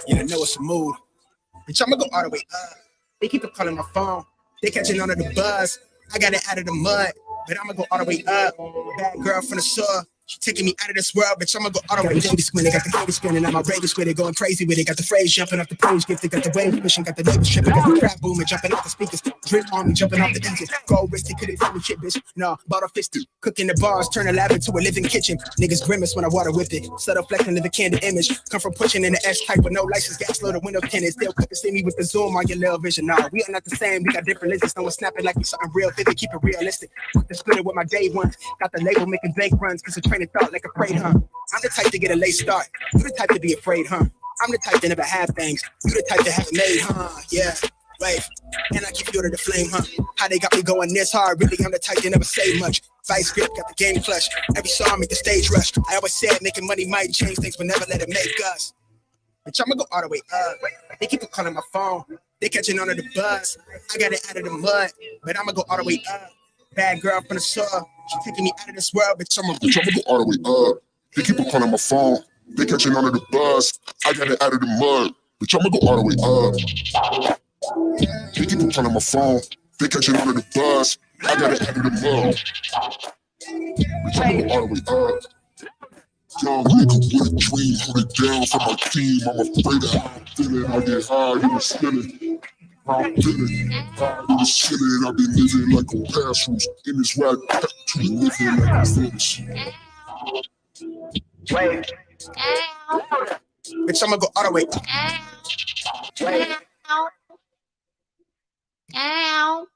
Yeah, I know it's a mood. Bitch, I'ma go all the way up. They keep calling my phone. They catching on to the buzz. I got it out of the mud. But I'ma go all the way up. Bad girl from the shore. She taking me out of this world, bitch. I'ma go all the way. Got the baby spinning. I'm outrageous with it, going crazy with it. Got the phrase jumping off the page, gifted. Got the wave pushing, got the neighbors tripping. Got the crap booming, jumping off the speakers. Drip on me, jumping off the engine. Gold wristed, couldn't tell me shit, bitch. No, bottle fisted. Cooking the bars, turn a lab into a living kitchen. Niggas grimace when I water with it. Subtle flexing to the candid image. Come from pushing in the S-type with no license. Gas low, the window tinted. Still couldn't see me with the zoom on your little vision. Nah, we are not the same. We got different lenses. No one snapping like we something real. They keep it realistic. The split it with my day one. Got the label making bank runs. Cause a train of thought like a freight, huh? I'm the type to get a late start. You the type to be afraid, huh? I'm the type to never have things. You the type to have it made, huh? Yeah, wave. And I keep you to the flame, huh? How they got me going this hard? Really, I'm the type to never say much. Vice grip, got the game clutch. Every song make the stage rush. I always said making money might change things, but never let it make us. Bitch, I'ma go all the way up. They keep calling my phone. They catching on to the buzz. I got it out of the mud, but I'ma go all the way up. Bad girl from the shore. She taking me out of this world, bitch. I'ma go all the way up. They keep calling my phone. They catching on to the buzz. I got it out of the mud. Bitch, I'ma go all the way up. They keep calling my phone. They catching on to the buzz. I got it out of the mud. Bitch, I'ma go all the way up. Young nigga with a dream, hold it down for my team. I'm afraid of how I'm feeling. I get high, you was feeling. How I'm feeling. You was feeling. I've been living like a passrooms in this rap factory, living like I'm finished. Wait. Bitch, I'ma go all the way up. Wait. Ow.